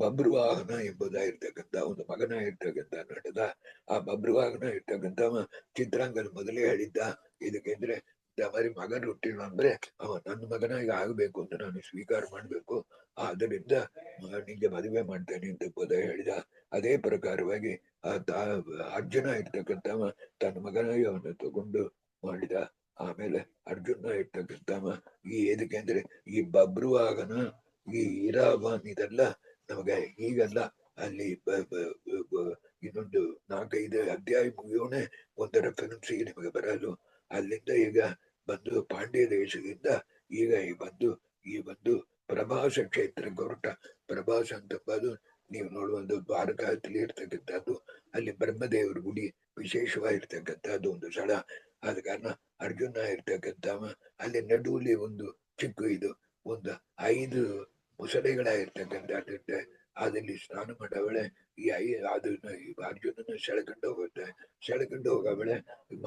ಬಬ್ರುವಾಹನ ಎಂಬುದಾಗಿರ್ತಕ್ಕಂಥ ಒಂದು ಮಗನ ಇರ್ತಕ್ಕಂಥ ನಡೆದ. ಆ ಬಬ್ರುವಾಹನ ಇರ್ತಕ್ಕಂಥ ಚಿತ್ರಾಂಗದ ಮೊದಲೇ ಹೇಳಿದ್ದ, ಇದಕ್ಕೆಂದ್ರೆ ಮರಿ ಮಗನ ಹುಟ್ಟಿಲ್ಲ ಅಂದ್ರೆ ಅವ ನನ್ನ ಮಗನಾಗಿ ಆಗಬೇಕು ಅಂತ ನಾನು ಸ್ವೀಕಾರ ಮಾಡ್ಬೇಕು, ಆದ್ದರಿಂದ ನಿಂಗೆ ಮದುವೆ ಮಾಡ್ತೇನೆ ಅಂತ ಹೇಳಿದ. ಅದೇ ಪ್ರಕಾರವಾಗಿ ಅರ್ಜುನ ಇರ್ತಕ್ಕಂಥವ ತನ್ನ ಮಗನಾಗಿ ಅವನ್ನ ತಗೊಂಡು ಮಾಡಿದ. ಆಮೇಲೆ ಅರ್ಜುನ ಇರ್ತಕ್ಕಂಥವ ಇದಕ್ಕೆಂದ್ರೆ ಈ ಬಬ್ರುವಾಗನ ಈ ಇರಾವನ್ ಇದೆಲ್ಲ ನಮಗೆ ಈಗಲ್ಲ, ಅಲ್ಲಿ ಇನ್ನೊಂದು 4-5 ಅಧ್ಯಾಯ ಮುಗಿಯೋಣೆ ಒಂದು ರೆಫರೆನ್ಸ್ ನಿಮಗೆ ಬರಲು. ಅಲ್ಲಿಂದ ಈಗ ಬಂದು ಪಾಂಡ್ಯ ದೇಶದಿಂದ ಈಗ ಈ ಬಂದು ಪ್ರಭಾಸ ಕ್ಷೇತ್ರಕ್ಕೆ ಹೊರಟ. ಪ್ರಭಾಸ ಅಂತಂಬದು ನೀವು ನೋಡುವಂತ ದ್ವಾರಕಾದಲ್ಲಿ ಇರ್ತಕ್ಕಂಥದ್ದು. ಅಲ್ಲಿ ಬ್ರಹ್ಮದೇವರ ಗುಡಿ ವಿಶೇಷವಾಗಿರ್ತಕ್ಕಂಥದ್ದು ಒಂದು ಸ್ಥಳ. ಆದ ಕಾರಣ ಅರ್ಜುನ ಇರ್ತಕ್ಕಂಥವ ಅಲ್ಲಿ ನಡುವಲ್ಲಿ ಒಂದು ಚಿಕ್ಕ ಒಂದು 5 ಮೊಸಳೆಗಳಾಗಿರ್ತಕ್ಕಂಥದ್ದಿರುತ್ತೆ. ಅದಲ್ಲಿ ಸ್ನಾನ ಮಾಡವಳೆ ಅದನ್ನ ಅರ್ಜುನನ ಸೆಳೆಕೊಂಡು ಹೋಗವಳೆ.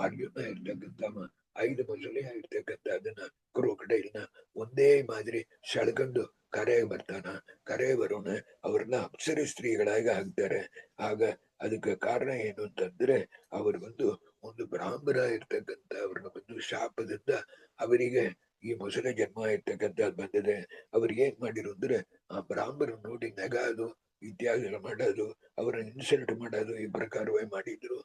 ಅರ್ಜುನ ಇರ್ತಕ್ಕಂಥವ 5 ಮೊಸಳೆ ಇರ್ತಕ್ಕಂಥದ್ದನ್ನ ಕ್ರೋಕಡೈಲ್ನ ಒಂದೇ ಮಾದರಿ ಸೆಳ್ಕೊಂಡು ಕರೆಗೆ ಬರ್ತಾನ. ಕರೆ ಬರೋಣ ಅವ್ರನ್ನ ಅಪ್ಸರ ಸ್ತ್ರೀಗಳಾಗಿ ಆಗ್ತಾರೆ. ಆಗ ಅದಕ್ಕೆ ಕಾರಣ ಏನು ಅಂತಂದ್ರೆ ಅವರು ಒಂದು ಬ್ರಾಹ್ಮಣ ಇರ್ತಕ್ಕಂಥ ಅವ್ರನ್ನ ಶಾಪದಿಂದ ಅವರಿಗೆ ಈ ಮೊಸಳೆ ಜನ್ಮ ಇರ್ತಕ್ಕಂಥದ್ದು ಬಂದಿದೆ. ಅವ್ರಿಗೆ ಏನ್ ಮಾಡಿರು ಅಂದ್ರೆ ಆ ಬ್ರಾಹ್ಮಣರು ನೋಡಿ ನೆಗಾದು ಇತ್ಯಾದಿ ಮಾಡೋದು, ಅವರನ್ನ ಇನ್ಸಲ್ಟ್ ಮಾಡೋದು ಈ ಪ್ರಕಾರವೇ ಮಾಡಿದ್ರು.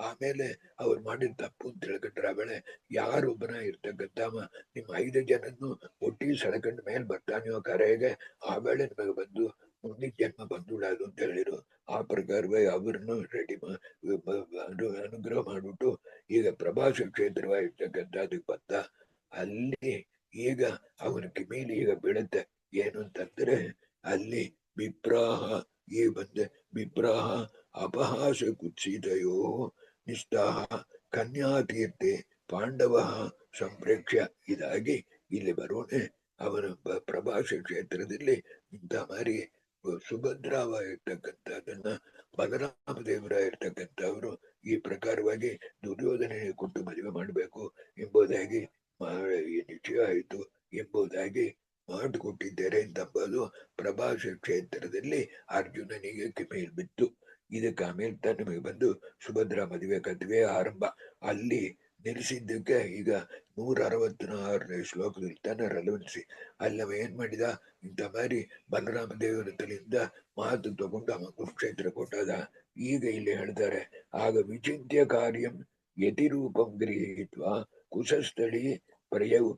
ಆಮೇಲೆ ಅವ್ರು ಮಾಡಿದ ತಪ್ಪು ಅಂತ ತಿಳ್ಕೊಂಡ್ರೆ ಆಮೇಲೆ ಯಾರೊಬ್ಬನ ಇರ್ತಕ್ಕಂಥವ ನಿಮ್ಮ 5 ಜನನ್ನು ಒಟ್ಟಿಗೆ ಸೆಳ್ಕೊಂಡ ಮೇಲೆ ಬರ್ತಾನೆಯೋ ಕರೆಗೆ, ಆಮೇಲೆ ನಿಮಗೆ ಮುಂದಿನ ಜನ್ಮ ಬಂದುಬಿಡೋದು ಅಂತ ಹೇಳಿರು. ಆ ಪ್ರಕಾರವಾಗಿ ಅವ್ರನ್ನು ರೆಡಿ ಅನುಗ್ರಹ ಮಾಡ್ಬಿಟ್ಟು ಈಗ ಪ್ರಭಾಸ ಕ್ಷೇತ್ರವಾಗಿರ್ತಕ್ಕಂಥದಕ್ಕೆ ಬಂದ. ಅಲ್ಲಿ ಈಗ ಅವನ ಕಿವಿಲಿ ಈಗ ಬೀಳುತ್ತೆ ಏನು ಅಂತಂದ್ರೆ ಅಲ್ಲಿ ವಿಪ್ರಾಹ ಈಗ ವಿಪ್ರಾಹ ಅಪಹಾಸ ಕುತ್ಸಿತಯೋ ನಿಷ್ಠಾಹ ಕನ್ಯಾತೀರ್ಥೆ ಪಾಂಡವ ಸಂಪ್ರೇಕ್ಷ್ಯ. ಇದಾಗಿ ಇಲ್ಲಿ ಬರೋಣೆ ಅವನ ಪ್ರಭಾಸ ಕ್ಷೇತ್ರದಲ್ಲಿ ಇಂಥ ಮಾರಿ ಸುಭದ್ರವಾಗಿರ್ತಕ್ಕಂಥದನ್ನ ಬಲರಾಮ ದೇವರ ಇರ್ತಕ್ಕಂಥವ್ರು ಈ ಪ್ರಕಾರವಾಗಿ ದುರ್ಯೋಧನೆ ಕೊಟ್ಟು ಮದುವೆ ಮಾಡಬೇಕು ಎಂಬುದಾಗಿ ನಿಶ್ಚಯ ಆಯಿತು ಎಂಬುದಾಗಿ ಮಾಡಿಕೊಟ್ಟಿದ್ದಾರೆ ಎಂಬುದು ಪ್ರಭಾಸ ಕ್ಷೇತ್ರದಲ್ಲಿ ಅರ್ಜುನನಿಗೆ ಕಿಮೇಲ್ ಬಿತ್ತು. ಇದಕ್ಕೆ ಆಮೇಲೆ ನಮಗೆ ಸುಭದ್ರಾ ಮದುವೆ ಆರಂಭ. ಅಲ್ಲಿ ನಿಲ್ಲಿಸಿದ್ದಕ್ಕೆ ಈಗ 166ನೇ ಶ್ಲೋಕದಲ್ಲಿ ತನ್ನ ರೆಲೆವೆನ್ಸಿ. ಅಲ್ಲವ ಏನ್ ಮಾಡಿದ, ಇಂಥ ಮಾರಿ ಬಲರಾಮ ದೇವರ ತಲೆಯಿಂದ ಮಾತು ತಗೊಂಡು ಅವ ಕುರುಕ್ಷೇತ್ರ ಕೊಟ್ಟದ. ಈಗ ಇಲ್ಲಿ ಹೇಳ್ತಾರೆ, ಆಗ ವಿಚಿಂತ್ಯ ಕಾರ್ಯಂ ಯತಿರೂಪಂ ಗೃಹೀತ್ವ ಕುಶಸ್ಥಳಿ ಪರ್ಯವು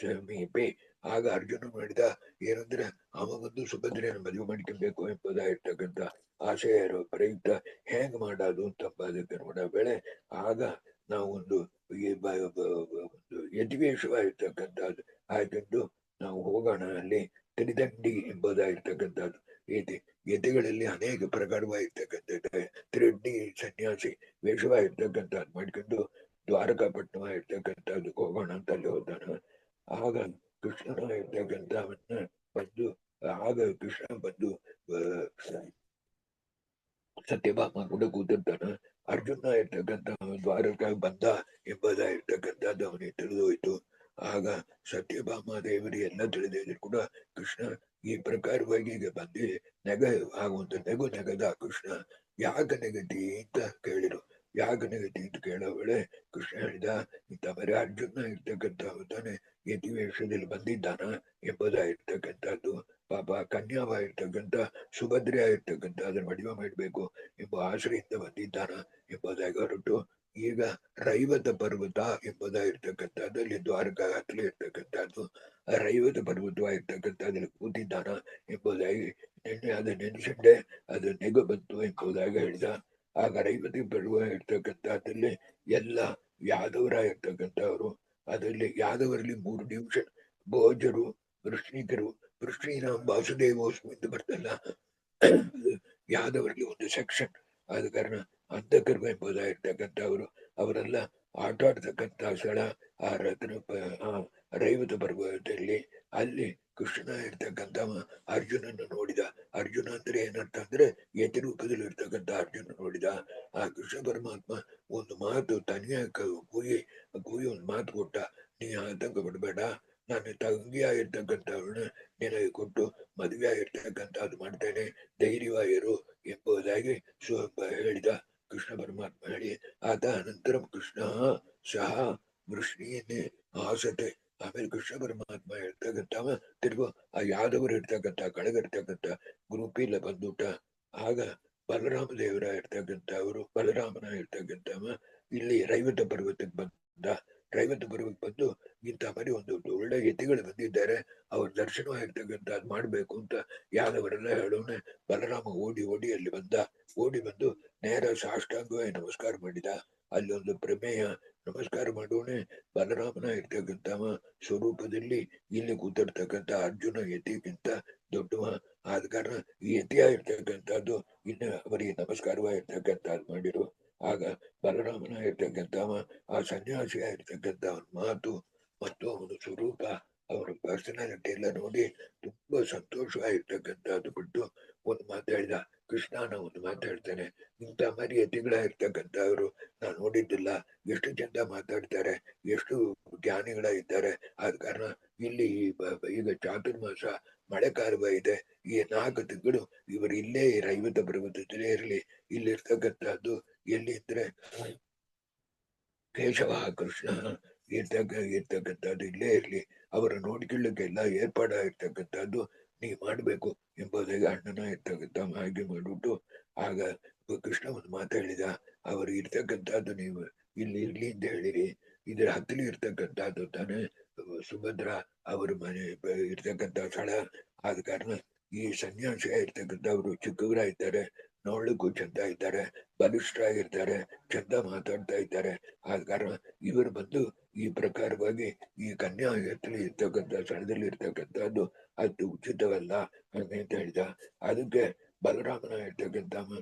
ಸಮೀಪೆ. ಆಗ ಅರ್ಜುನ ಮಾಡಿದ ಏನಂದ್ರೆ ಅವ ಸುಭದ್ರೆಯನ್ನು ಮದುವೆ ಮಾಡ್ಕೊಬೇಕು ಎಂಬುದಾಗಿರ್ತಕ್ಕಂಥ ಆಶಯ ಇರೋ ಪ್ರಯುಕ್ತ ಹೆಂಗ್ ಮಾಡೋದು ಅಂತಂಬದಕ್ಕೆ ನೋಡ ಬೆಳೆ. ಆಗ ನಾವು ಒಂದು ಯತಿವೇಶವಾಗಿರ್ತಕ್ಕಂಥದ್ದು ಆಯ್ಕೊಂಡು ನಾವು ಹೋಗೋಣ. ಅಲ್ಲಿ ತ್ರಿದಂಡಿ ಎಂಬುದಾಗಿರ್ತಕ್ಕಂಥದ್ದು ಯತಿಗಳಲ್ಲಿ ಅನೇಕ ಪ್ರಕಾರವಾಗಿರ್ತಕ್ಕಂಥದ್ದು ತ್ರಿದಂಡಿ ಸನ್ಯಾಸಿ ವೇಷವಾಗಿರ್ತಕ್ಕಂಥದ್ದು ಮಾಡ್ಕೊಂಡು ದ್ವಾರಕಾಪಟ್ಟಣ ಇರ್ತಕ್ಕಂಥದ್ದು ಹೋಗೋಣ ಅಂತ ಅಲ್ಲಿ ಹೋದಾನ. ಆಗ ಕೃಷ್ಣನ ಇರ್ತಕ್ಕಂಥವನ್ನ ಆಗ ಕೃಷ್ಣ ಸತ್ಯಭಾಮ ಕೂಡ ಕೂತಿರ್ತಾನ. ಅರ್ಜುನ ಇರ್ತಕ್ಕಂಥ ದ್ವಾರಕ ಬಂದ ಎಂಬುದಾಗಿರ್ತಕ್ಕಂಥದ್ದು ಅವನಿಗೆ ತಿಳಿದೋಯ್ತು. ಆಗ ಸತ್ಯಭಾಮ ದೇವರಿ ಎಲ್ಲ ತಿಳಿದಿದ್ರು ಕೂಡ ಕೃಷ್ಣ ಈ ಪ್ರಕಾರವಾಗಿ ಈಗ ಆಗುವಂತ ನೆಗದ ಕೃಷ್ಣ. ಯಾಕ ನೆಗತಿ ಅಂತ ಕೇಳಿರು. ಯಾಕ ನೆಗತಿ ಅಂತ ಕೇಳೋವಳೆ ಕೃಷ್ಣ ಹೇಳಿದ, ಇಂಥ ಬರೀ ಅರ್ಜುನ ಇರ್ತಕ್ಕಂಥ ತಾನೆ ಯತಿವೇಷದಲ್ಲಿ ಬಂದಿದ್ದಾನ ಎಂಬುದಾಗಿರ್ತಕ್ಕಂಥದ್ದು. ಪಾಪ ಕನ್ಯಾವಾಗಿರ್ತಕ್ಕಂಥ ಸುಭದ್ರೆ ಆಗಿರ್ತಕ್ಕಂಥ ಅದನ್ನ ಮದುವೆ ಮಾಡಬೇಕು ಎಂಬ ಆಶ್ರಯಿಂದ ಬಂದಿದ್ದಾನ ಎಂಬುದಾಗಿ ಹೊರಟು ಈಗ ರೈವತ ಪರ್ವತ ಎಂಬುದಾಗಿರ್ತಕ್ಕಂಥದ್ದಲ್ಲಿ ದ್ವಾರಕಾ ಹತ್ತಲೇ ಇರ್ತಕ್ಕಂಥದ್ದು ರೈವತ ಪರ್ವತವಾಗಿರ್ತಕ್ಕಂಥದ್ರಲ್ಲಿ ಕೂತಿದ್ದಾನ ಎಂಬುದಾಗಿ ಅದು ನೆನೆಸಿಂಡೆ ಅದು ನೆಗ ಬಂತು ಎಂಬುದಾಗಿ ಹೇಳಿದ. ಆಗ ರೈವತಿ ಪರ್ವ ಇರ್ತಕ್ಕಂಥದ್ದಲ್ಲಿ ಎಲ್ಲ ಯಾದವರಾಗಿರ್ತಕ್ಕಂಥವ್ರು, ಅದರಲ್ಲಿ ಯಾದವರಲ್ಲಿ 3 ಡಿವಿಷನ್, ಭೋಜರು, ವೃಷ್ಣಿಕರು. ವೃಷ್ಣಿನ ವಾಸುದೇವೋಸ್ಮಿ ಅಂತ ಬರ್ತಲ್ಲ, ಯಾದವರಲ್ಲಿ ಒಂದು ಸೆಕ್ಷನ್. ಆದ ಕಾರಣ ಅಂತಕರ್ಮ ಎಂಬುದಾಗಿರ್ತಕ್ಕಂಥವರು ಅವರೆಲ್ಲ ಆಟ ಆಡ್ತಕ್ಕಂಥ ಸ್ಥಳ ಆ ರೈವತ ಪರ್ವತದಲ್ಲಿ. ಅಲ್ಲಿ ಕೃಷ್ಣ ಇರ್ತಕ್ಕಂಥ ಅರ್ಜುನನ್ನು ನೋಡಿದ. ಅರ್ಜುನ ಅಂದ್ರೆ ಏನರ್ಥ ಅಂದ್ರೆ ಯತಿ ರೂಪದಲ್ಲಿ ಇರ್ತಕ್ಕಂಥ ಅರ್ಜುನ ನೋಡಿದ. ಆ ಕೃಷ್ಣ ಪರಮಾತ್ಮ ಒಂದು ಮಾತು ತನಿಯ ಕೂಗಿ ಒಂದು ಮಾತು ಕೊಟ್ಟ, ನೀ ಆತಂಕ ಪಡಬೇಡ, ನಾನು ತಂಗಿಯಾಗಿರ್ತಕ್ಕಂಥವ್ರನ್ನ ನಿನಗೆ ಕೊಟ್ಟು ಮದುವೆ ಆಗಿರ್ತಕ್ಕಂಥದ್ದು ಮಾಡ್ತೇನೆ, ಧೈರ್ಯವಾಗಿರು ಎಂಬುದಾಗಿ ಹೇಳಿದ ಕೃಷ್ಣ ಪರಮಾತ್ಮ ಹೇಳಿ. ಆತ ಅನಂತರ ಕೃಷ್ಣ ಸಹ ವೃಷ್ಣಿಯನ್ನೇ ಆಸತೆ. ಆಮೇಲೆ ಕೃಷ್ಣ ಪರಮಾತ್ಮ ಹೇಳ್ತಕ್ಕಂಥವ ತಿರ್ಗು ಆ ಯಾದವರು ಇರ್ತಕ್ಕಂಥ ಕಳಗಿರ್ತಕ್ಕಂಥ ಗುರುಪಿಲ್ಲ ಬಂದುಟ. ಆಗ ಬಲರಾಮ ದೇವರ ಇರ್ತಕ್ಕಂಥವರು ಬಲರಾಮನ ಇರ್ತಕ್ಕಂಥವ ಇಲ್ಲಿ ರೈವತ ಪರ್ವತಕ್ಕೆ ಬಂದ. ರೈವತ ಪರ್ವತಕ್ಕೆ ಬಂದು ಇಂಥ ಮರಿ ಒಂದು ಒಳ್ಳೆ ಯತಿಗಳು ಬಂದಿದ್ದಾರೆ, ಅವ್ರ ದರ್ಶನವಾಗಿರ್ತಕ್ಕಂಥದ್ದು ಮಾಡ್ಬೇಕು ಅಂತ ಯಾದವರೆಲ್ಲ ಹೇಳೋನೆ. ಬಲರಾಮ ಓಡಿ ಅಲ್ಲಿ ಬಂದ. ಓಡಿ ಬಂದು ನೇರ ಸಾಷ್ಟಾಂಗವಾಗಿ ನಮಸ್ಕಾರ ಮಾಡಿದ. ಅಲ್ಲಿ ಒಂದು ಪ್ರಮೇಯ ನಮಸ್ಕಾರ ಮಾಡೋನೆ. ಬಲರಾಮನ ಇರ್ತಕ್ಕಂಥವ ಸ್ವರೂಪದಲ್ಲಿ ಇಲ್ಲಿ ಕೂತಿರ್ತಕ್ಕಂಥ ಅರ್ಜುನ ಯತಿಗಿಂತ ದೊಡ್ಡವ. ಆದ ಕಾರಣ ಈ ಯತಿಯಾಗಿರ್ತಕ್ಕಂಥದ್ದು ಇನ್ನು ಅವರಿಗೆ ನಮಸ್ಕಾರವಾಗಿರ್ತಕ್ಕಂಥದ್ದು ಮಾಡಿರು. ಆಗ ಬಲರಾಮನ ಇರ್ತಕ್ಕಂಥವ ಆ ಸನ್ಯಾಸಿಯಾಗಿರ್ತಕ್ಕಂಥ ಅವನ ಮಾತು ಮತ್ತು ಅವನ ಸ್ವರೂಪ, ಅವರ ಪರ್ಸನಾಲಿಟಿ ಎಲ್ಲ ನೋಡಿ ತುಂಬಾ ಸಂತೋಷವಾಗಿರ್ತಕ್ಕಂಥದ್ದು ಬಿಟ್ಟು ಒಂದು ಮಾತಾಡಿದ. ಕೃಷ್ಣನ ಒಂದು ಮಾತಾಡ್ತಾನೆ, ಇಂಥ ಮರಿ ಯತಿಗಳಾಗಿರ್ತಕ್ಕಂಥವ್ರು ನಾನು ನೋಡಿದ್ದಿಲ್ಲ, ಎಷ್ಟು ಚಂದ ಮಾತಾಡ್ತಾರೆ, ಎಷ್ಟು ಜ್ಞಾನಿಗಳಾಗಿದ್ದಾರೆ. ಆದ ಕಾರಣ ಇಲ್ಲಿ ಈಗ ಚಾತುರ್ಮಾಸ ಮಳೆಕಾಲ ಇದೆ, ಈ 4 ತಿಂಗಳು ಇವರು ಇಲ್ಲೇ ರೈವತ ಪರ್ವತದಲ್ಲೇ ಇರಲಿ. ಇಲ್ಲಿರ್ತಕ್ಕಂಥದ್ದು ಎಲ್ಲಿ ಇದ್ರೆ ಕೇಶವ ಕೃಷ್ಣ ಇರ್ತಕ್ಕಂಥದ್ದು ಇಲ್ಲೇ ಇರ್ಲಿ, ಅವರ ನೋಡ್ಕೊಳ್ಳಕ್ಕೆ ಎಲ್ಲ ಏರ್ಪಾಡಾಗಿರ್ತಕ್ಕಂಥದ್ದು ನೀವು ಮಾಡ್ಬೇಕು ಎಂಬುದಾಗಿ ಅಣ್ಣನ ಇರ್ತಕ್ಕಂಥ ಹಾಗೆ ಮಾಡ್ಬಿಟ್ಟು. ಆಗ ಕೃಷ್ಣ ಒಂದು ಮಾತಾಡಿದ, ಅವರು ಇರ್ತಕ್ಕಂಥದ್ದು ನೀವು ಇಲ್ಲಿ ಇರ್ಲಿ ಅಂತ ಹೇಳಿರಿ. ಇದರ ಹತ್ತಲಿ ಇರ್ತಕ್ಕಂಥದ್ದು ತಾನೇ ಸುಭದ್ರ ಅವರ ಮನೆ ಇರ್ತಕ್ಕಂಥ ಸ್ಥಳ. ಆದ ಕಾರಣ ಈ ಸನ್ಯಾಸಿ ಇರ್ತಕ್ಕಂಥವ್ರು ಚಿಕ್ಕವರಾಗಿದ್ದಾರೆ, ನೋಡ್ಲಿಕ್ಕೂ ಚಂದ ಇದ್ದಾರೆ, ಬಲಿಷ್ಠರಾಗಿರ್ತಾರೆ, ಚಂದ ಮಾತಾಡ್ತಾ ಇದ್ದಾರೆ. ಆದ ಕಾರಣ ಇವರು ಬಂದು ಈ ಪ್ರಕಾರವಾಗಿ ಈ ಕನ್ಯಾ ಎತ್ತಲಿ ಇರ್ತಕ್ಕಂಥ ಸ್ಥಳದಲ್ಲಿ ಇರ್ತಕ್ಕಂಥದ್ದು ಅದು ಉಚಿತವಲ್ಲ ಅಂತ ಹೇಳಿದ. ಅದಕ್ಕೆ ಬಲರಾಮನ ಇರ್ತಕ್ಕಂಥ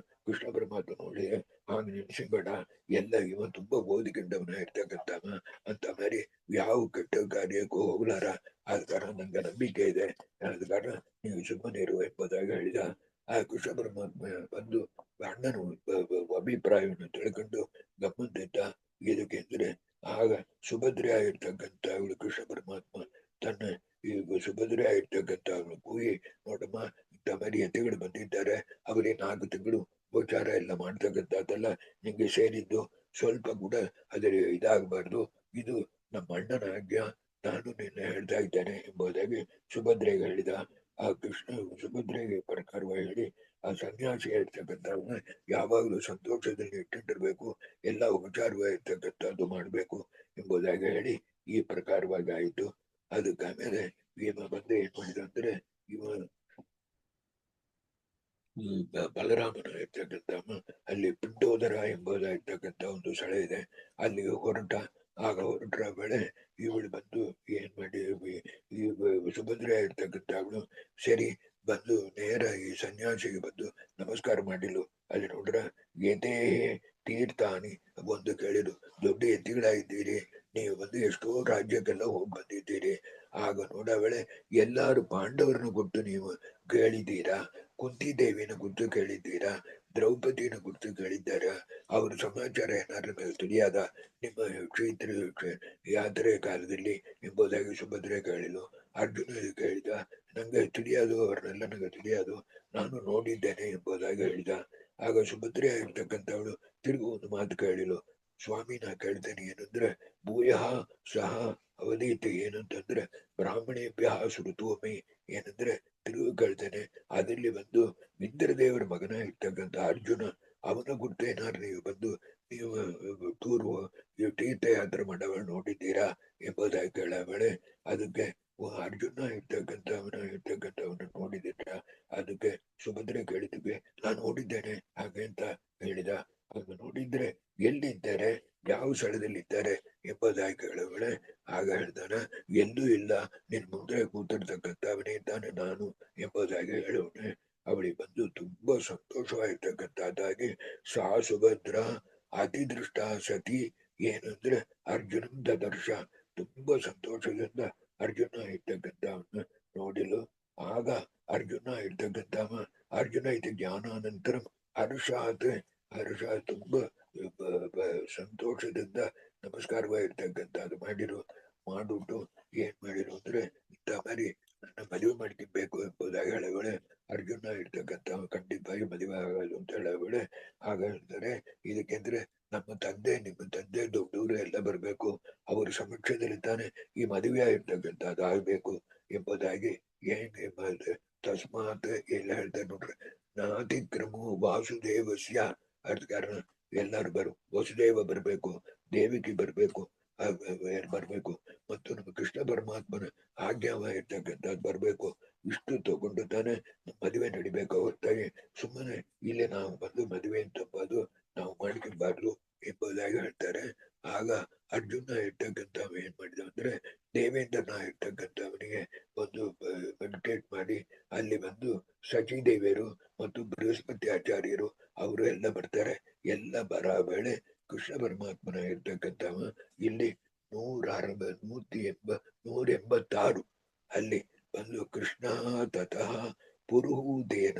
ಕೃಷ್ಣ ಪರಮಾತ್ಮ ನೋಡಿ, ಹಾಗೆ ನೆನೆಸಿಬೇಡ, ಎಲ್ಲ ಇವ ತುಂಬಾ ಓದಿಕೊಂಡವನ ಇರ್ತಕ್ಕಂಥವ ಅಂತ ಮರಿ ಯಾವ ಕೆಟ್ಟ ಕಾರ್ಯಕ್ಕೂ ಹೋಗ್ಲಾರ. ಆದ ಕಾರಣ ನಂಗೆ ನಂಬಿಕೆ ಇದೆ, ಆದ ಕಾರಣ ನೀವು ಸುಮ್ಮನೆ ಇರುವ ಎಂಬುದಾಗಿ ಹೇಳಿದ. ಆ ಕೃಷ್ಣ ಪರಮಾತ್ಮ ಬಂದು ಅಣ್ಣನ ಅಭಿಪ್ರಾಯವನ್ನು ತಿಳ್ಕೊಂಡು ಗಮ್ಮತ್ತಿದ್ದ. ಇದಕ್ಕೆಂದ್ರೆ ಆಗ ಸುಭದ್ರೆ ಆಗಿರ್ತಕ್ಕಂಥ ಅವಳು ಕೃಷ್ಣ ಪರಮಾತ್ಮ ತನ್ನ ಈ ಸುಭದ್ರೆ ಆಗಿರ್ತಕ್ಕಂಥ ಅವಳು ಕೂಗಿ, ನೋಡಮ್ಮ ಇಂಥ ಮರಿ ಯತಿಗಳು ಬಂದಿದ್ದಾರೆ, ಅವರೇ 4 ತಿಂಗಳು ಉಪಚಾರ ಎಲ್ಲ ಮಾಡ್ತಕ್ಕಂಥದ್ದೆಲ್ಲ ನಿಂಗೆ ಸೇರಿದ್ದು, ಸ್ವಲ್ಪ ಕೂಡ ಅದರ ಇದಾಗಬಾರ್ದು, ಇದು ನಮ್ಮ ಅಣ್ಣನ ಆಜ್ಞಾ, ನಾನು ನಿನ್ನ ಹೇಳ್ತಾ ಇದ್ದೇನೆ ಎಂಬುದಾಗಿ ಸುಭದ್ರೆಗೆ ಹೇಳಿದ. ಆ ಕೃಷ್ಣ ಸುಭದ್ರೆಗೆ ಪ್ರಕಾರವಾಗಿ ಹೇಳಿ, ಆ ಸನ್ಯಾಸಿ ಇರ್ತಕ್ಕಂಥವನ್ನ ಯಾವಾಗಲೂ ಸಂತೋಷದಲ್ಲಿ ಇಟ್ಟಿರ್ಬೇಕು, ಎಲ್ಲ ಉಪಚಾರವಾಗಿರ್ತಕ್ಕಂಥದ್ದು ಮಾಡ್ಬೇಕು ಎಂಬುದಾಗಿ ಹೇಳಿ ಈ ಪ್ರಕಾರವಾಗಿ ಆಯಿತು. ಅದಕ್ಕೆ ಆಮೇಲೆ ಇವ ಬಂದು ಏನ್ ಮಾಡಿದ ಅಂದ್ರೆ, ಇವ ಬಲರಾಮನ ಇರ್ತಕ್ಕಂಥ ಅಲ್ಲಿ ಪಿಂಡೋದರ ಎಂಬುದಾಗಿರ್ತಕ್ಕಂಥ ಒಂದು ಸ್ಥಳ ಇದೆ, ಅಲ್ಲಿಗೆ ಹೊರಟ. ಆಗ ಹೊರಟರ ವೇಳೆ ಇವಳು ಬಂದು ಏನ್ ಮಾಡಿ, ಈ ಸುಭದ್ರೆ ಇರ್ತಕ್ಕಂಥ ಅವಳು ಸರಿ ಬಂದು ನೇರ ಈ ಸನ್ಯಾಸಿಗೆ ಬಂದು ನಮಸ್ಕಾರ ಮಾಡಿಲು. ಅಲ್ಲಿ ನೋಡ್ರ ಎದೇ ತೀರ್ಥಾನಿ ಒಂದು ಕೇಳಿದ್ರು, ದೊಡ್ಡ ಎತ್ತಿಗಳಾಗಿದ್ದೀರಿ, ನೀವು ಬಂದು ಎಷ್ಟೋ ರಾಜ್ಯಕ್ಕೆಲ್ಲ ಹೋಗಿ ಬಂದಿದ್ದೀರಿ. ಆಗ ನೋಡ ವೇಳೆ ಎಲ್ಲಾರು ಪಾಂಡವರನ್ನು ಕೊಟ್ಟು ನೀವು ಕೇಳಿದ್ದೀರಾ, ಕುಂತಿದೇವಿನ ಕುರಿತು ಕೇಳಿದ್ದೀರಾ, ದ್ರೌಪದಿನ ಕುರಿತು ಕೇಳಿದ್ದಾರಾ, ಅವ್ರ ಸಮಾಚಾರ ಏನಾದ್ರು ಮೇಲೆ ತಿಳಿಯಾದ ನಿಮ್ಮ ಕ್ಷೇತ್ರ ಯಾತ್ರೆ ಕಾಲದಲ್ಲಿ ಎಂಬುದಾಗಿ ಸುಭದ್ರೆ ಕೇಳಿಲು. ಅರ್ಜುನ ಕೇಳಿದ, ನಂಗೆ ತಿಳಿಯೋದು, ಅವ್ರನ್ನೆಲ್ಲ ನಂಗೆ ತಿಳಿಯೋದು, ನಾನು ನೋಡಿದ್ದೇನೆ ಎಂಬುದಾಗಿ ಹೇಳಿದ. ಆಗ ಸುಭದ್ರೆ ಆಗಿರ್ತಕ್ಕಂಥವಳು ತಿರುಗು ಒಂದು ಮಾತು ಕೇಳಿಲು, ಸ್ವಾಮಿ ನಾ ಕೇಳ್ತೇನೆ ಏನಂದ್ರೆ, ಭೂಯ ಸಹ ಅವಧೀತಿ ಏನಂತಂದ್ರೆ ಬ್ರಾಹ್ಮಣೇಭ್ಯ ಶ್ರುತೋಮಿ, ಏನಂದ್ರೆ ತಿರುಗು ಕೇಳ್ತೇನೆ, ಅದರಲ್ಲಿ ಬಂದು ಇಂದ್ರದೇವರ ಮಗನ ಇರ್ತಕ್ಕಂಥ ಅರ್ಜುನ ಅವನ ಗುರ್ತು ಏನಾದ್ರು ನೀವು ಬಂದು ನೀವು ತೀರ್ಥಯಾತ್ರೆ ಮಾಡವಳು ನೋಡಿದ್ದೀರಾ ಎಂಬುದಾಗಿ ಕೇಳ ವೇಳೆ ಅದಕ್ಕೆ ಅರ್ಜುನ ಇರ್ತಕ್ಕಂಥವನ್ನ ನೋಡಿದ್ದೀರ. ಅದಕ್ಕೆ ಸುಭದ್ರೆ ಕೇಳಿದ್ವಿ, ನಾನು ನೋಡಿದ್ದೇನೆ ಹಾಗೆ ಅಂತ ಹೇಳಿದ. ಆಗ ನೋಡಿದ್ರೆ ಎಲ್ಲಿದ್ದಾರೆ, ಯಾವ ಸ್ಥಳದಲ್ಲಿ ಇದ್ದಾರೆ ಎಂಬುದಾಗಿ ಕೇಳಬೇಳೆ. ಆಗ ಹೇಳ್ತಾನ, ಎಲ್ಲೂ ಇಲ್ಲ, ನಿನ್ ಮುಂದೆ ಕೂತಿರ್ತಕ್ಕಂಥವನೇ ತಾನೆ ನಾನು ಎಂಬುದಾಗಿ ಹೇಳೋನೆ. ಅವಳಿಗೆ ಬಂದು ತುಂಬಾ ಸಂತೋಷವಾಗಿರ್ತಕ್ಕಂಥದ್ದಾಗಿ ಸಾ ಸುಭದ್ರ ಅತಿದೃಷ್ಟ ಸತಿ ಏನಂದ್ರೆ ಅರ್ಜುನನ್ ದದರ್ಶ ತುಂಬಾ ಸಂತೋಷದಿಂದ ಅರ್ಜುನ ಇರ್ತಕ್ಕಂಥವನ್ನ ನೋಡಿಲು. ಆಗ ಅರ್ಜುನ ಇರ್ತಕ್ಕಂಥವ ಅರ್ಜುನ ಇದು ಜ್ಞಾನಾನಂತರ ಹರ್ಷಾತ್ ಹರ್ಷ ತುಂಬಾ ಸಂತೋಷದಿಂದ ನಮಸ್ಕಾರವಾಗಿರ್ತಕ್ಕಂಥದ್ದು ಮಾಡ್ಬಿಟ್ಟು ಏನ್ ಮಾಡಿರು ಅಂದ್ರೆ ಇಂಥ ಮರಿ ನನ್ನ ಮದುವೆ ಮಾಡ್ಕೊಬೇಕು ಎಂಬುದಾಗಿ ಹೇಳಬೇಳೆ. ಅರ್ಜುನ ಇರ್ತಕ್ಕಂಥ ಖಂಡಿತವಾಗಿ ಮದುವೆ ಆಗೋದು ಅಂತ ಹೇಳಬೇಳೆ. ಆಗ ಹೇಳ್ತಾರೆ ಇದಕ್ಕೆಂದ್ರೆ ನಮ್ಮ ತಂದೆ ನಿಮ್ಮ ತಂದೆ ದೊಡ್ಡವರು ಎಲ್ಲ ಬರ್ಬೇಕು, ಅವರ ಸಮಕ್ಷದಲ್ಲಿ ತಾನೆ ಈ ಮದುವೆ ಆಗಿರ್ತಕ್ಕಂಥದ್ದು ಆಗ್ಬೇಕು ಎಂಬುದಾಗಿ ಏನ್ ತಸ್ಮಾತ್ ಎಲ್ಲ ಹೇಳ್ತಾರೆ ನೋಡ್ರಿ. ನಾತಿಕ್ರಮು ವಾಸುದೇವಸ್ಯ ಅರ್ಥ ಕಾರಣ ಎಲ್ಲಾರು ವಸುದೇವ ಬರ್ಬೇಕು, ದೇವಿಕಿ ಬರ್ಬೇಕು, ಬರ್ಬೇಕು, ಮತ್ತು ನಮ್ಮ ಕೃಷ್ಣ ಪರಮಾತ್ಮನ ಆಜ್ಞಾವಾಗಿರ್ತಕ್ಕಂಥದ್ದು ಬರ್ಬೇಕು. ಇಷ್ಟು ತಗೊಂಡು ತಾನೆ ಮದುವೆ ನಡಿಬೇಕು. ಹೊರತಾಗಿ ಸುಮ್ಮನೆ ಇಲ್ಲೇ ನಾವು ಬಂದು ಮದುವೆ ಅಂತಂಬದು ನಾವು ಮಾಡ್ಕೊಬಾರ್ದು ಎಂಬುದಾಗಿ ಹೇಳ್ತಾರೆ. ಆಗ ಅರ್ಜುನ ಇರ್ತಕ್ಕಂಥವ ಏನ್ ಮಾಡಿದ ಅಂದ್ರೆ ದೇವೇಂದ್ರನ ಇರ್ತಕ್ಕಂಥವನಿಗೆ ಒಂದು ಮೆಡಿಟೇಟ್ ಮಾಡಿ ಅಲ್ಲಿ ಬಂದು ಸಚಿದೇವಿಯರು ಮತ್ತು ಬೃಹಸ್ಪತಿ ಆಚಾರ್ಯರು ಅವರು ಎಲ್ಲ ಬರ್ತಾರೆ. ಎಲ್ಲ ಬರ ವೇಳೆ ಕೃಷ್ಣ ಪರಮಾತ್ಮನ ಇರ್ತಕ್ಕಂಥವ ಇಲ್ಲಿ 186 ಅಲ್ಲಿ ಬಂದು ಕೃಷ್ಣ ತತಃ ಪುರುಹೂದೇನ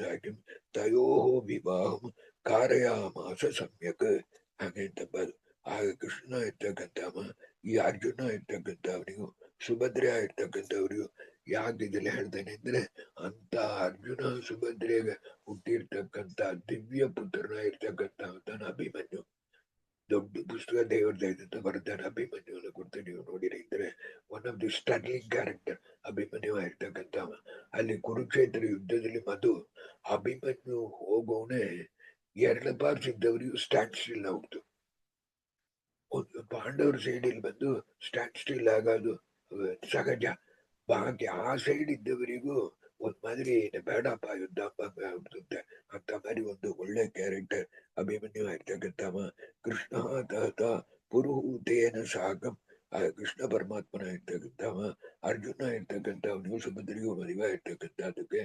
ಸಾಕಂ ತಯೋ ವಿವಾಹಂ ಕಾರಯಾಮಾಸ ಸಮ್ಯಕ್ ಹಾಗೆಂತಂಬದು. ಆಗ ಕೃಷ್ಣ ಇರ್ತಕ್ಕಂಥವ ಈ ಅರ್ಜುನ ಇರ್ತಕ್ಕಂಥವನಿಗೂ ಸುಭದ್ರೆ ಇರ್ತಕ್ಕಂಥವ್ರಿಗೂ ಯಾಕೆ ಇದೆಲ್ಲ ಹೇಳ್ತೇನೆ ಅಂದ್ರೆ ಅಂತ ಅರ್ಜುನ ಸುಭದ್ರೆಗೆ ಹುಟ್ಟಿರ್ತಕ್ಕಂಥ ದಿವ್ಯ ಪುತ್ರನ ಇರ್ತಕ್ಕಂಥ ಅಭಿಮನ್ಯು ದೊಡ್ಡ ಪುಸ್ತಕ ದೇವರ ದಯದಿಂದ ಬರ್ತಾನೆ. ಅಭಿಮನ್ಯುವನ್ನು ಕುರಿತು ನೀವು ನೋಡಿರಿ ಇದ್ರೆ one of the sterling character Abhimanyu ಆಗಿರ್ತಕ್ಕಂಥವ. ಅಲ್ಲಿ ಕುರುಕ್ಷೇತ್ರ ಯುದ್ಧದಲ್ಲಿ ಅಭಿಮನ್ಯು ಹೋಗೋನೆ 2 ಪಾರ್ಸ್ ಇದ್ದವರಿಗೂ ಸ್ಟ್ಯಾಂಡ್ ಸ್ಟಿಲ್ ಆಗ್ತು. ಒಂದು ಪಾಂಡವರ ಸೈಡಲ್ಲಿ ಬಂದು ಸ್ಟ್ಯಾಂಡ್ ಸ್ಟಿಲ್ ಆಗೋದು ಸಹಜ. ಬಾಕಿ ಆ ಸೈಡ್ ಇದ್ದವರಿಗೂ ಒಂದ್ ಮಾದರಿ ಬೇಡಪ್ಪ ಯುದ್ಧ ಆಗ್ಬಿಡುತ್ತೆ. ಅಂತ ಮಾರಿ ಒಂದು ಒಳ್ಳೆ ಕ್ಯಾರೆಕ್ಟರ್ ಅಭಿಮನ್ಯು ಆಗಿರ್ತಕ್ಕಂಥವ. ಕೃಷ್ಣ ತಹತ ಪುರುಹೂತೇನ ಸಾಕಂ ಕೃಷ್ಣ ಪರಮಾತ್ಮನ ಇರ್ತಕ್ಕಂಥವ ಅರ್ಜುನ ಇರ್ತಕ್ಕಂಥವನಿಗೂ ಸುಭದ್ರಿಗೂ ಮದುವೆ ಇರ್ತಕ್ಕಂಥದ್ದಕ್ಕೆ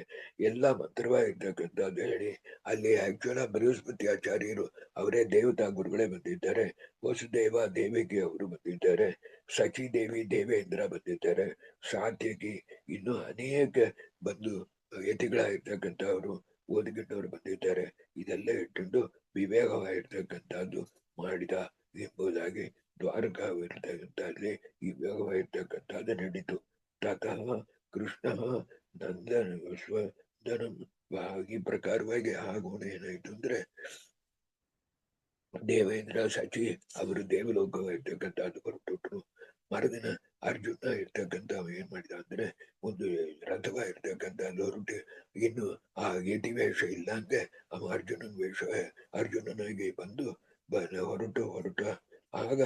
ಎಲ್ಲ ಮಂತ್ರವಾಗಿರ್ತಕ್ಕಂಥದ್ದು ಹೇಳಿ ಅಲ್ಲಿ ಆಕ್ಚುಲ ಬೃಹಸ್ಪತಿ ಆಚಾರ್ಯರು ಅವರೇ ದೇವತಾ ಗುರುಗಳೇ ಬಂದಿದ್ದಾರೆ. ವಸುದೇವ ದೇವಿಗೆ ಅವರು ಬಂದಿದ್ದಾರೆ. ಸಚಿದೇವಿ ದೇವೇಂದ್ರ ಬಂದಿದ್ದಾರೆ. ಸಾತ್ಯಕಿ ಇನ್ನು ಅನೇಕ ಬಂದು ಯತಿಗಳಾಗಿರ್ತಕ್ಕಂಥವ್ರು ಓದಿಗಿಟ್ಟವರು ಬಂದಿದ್ದಾರೆ. ಇದೆಲ್ಲ ಇಟ್ಟುಕೊಂಡು ವಿವೇಕವಾಗಿರ್ತಕ್ಕಂಥದ್ದು ಮಾಡಿದ ಎಂಬುದಾಗಿ ದ್ವಾರಕವಿರ್ತಕ್ಕಂಥಲ್ಲಿ ಈ ವಿವೇಕವಾಗಿರ್ತಕ್ಕಂಥದ್ದು ನಡೀತು. ತತಃ ಕೃಷ್ಣ ನಂದನ ಸ್ವದನಂ ಈ ಪ್ರಕಾರವಾಗಿ ಆಗೋಣ ಏನಾಯ್ತು ಅಂದ್ರೆ ದೇವೇಂದ್ರ ಸಚಿ ಅವರು ದೇವಲೋಕವಾಗಿರ್ತಕ್ಕಂಥದ್ದು ಹೊರಟುಟ್ರು. ಮರುದಿನ ಅರ್ಜುನ ಇರ್ತಕ್ಕಂಥವ ಏನ್ ಮಾಡಿದ ಅಂದ್ರೆ ಒಂದು ರಥವ ಇರ್ತಕ್ಕಂಥದ್ದು ಹೊರಟು ಇನ್ನು ಆ ಯತಿ ವೇಷ ಇಲ್ಲ ಅಂದ್ರೆ ಅವ ಅರ್ಜುನನಾಗಿ ಬಂದು ಹೊರಟ. ಆಗ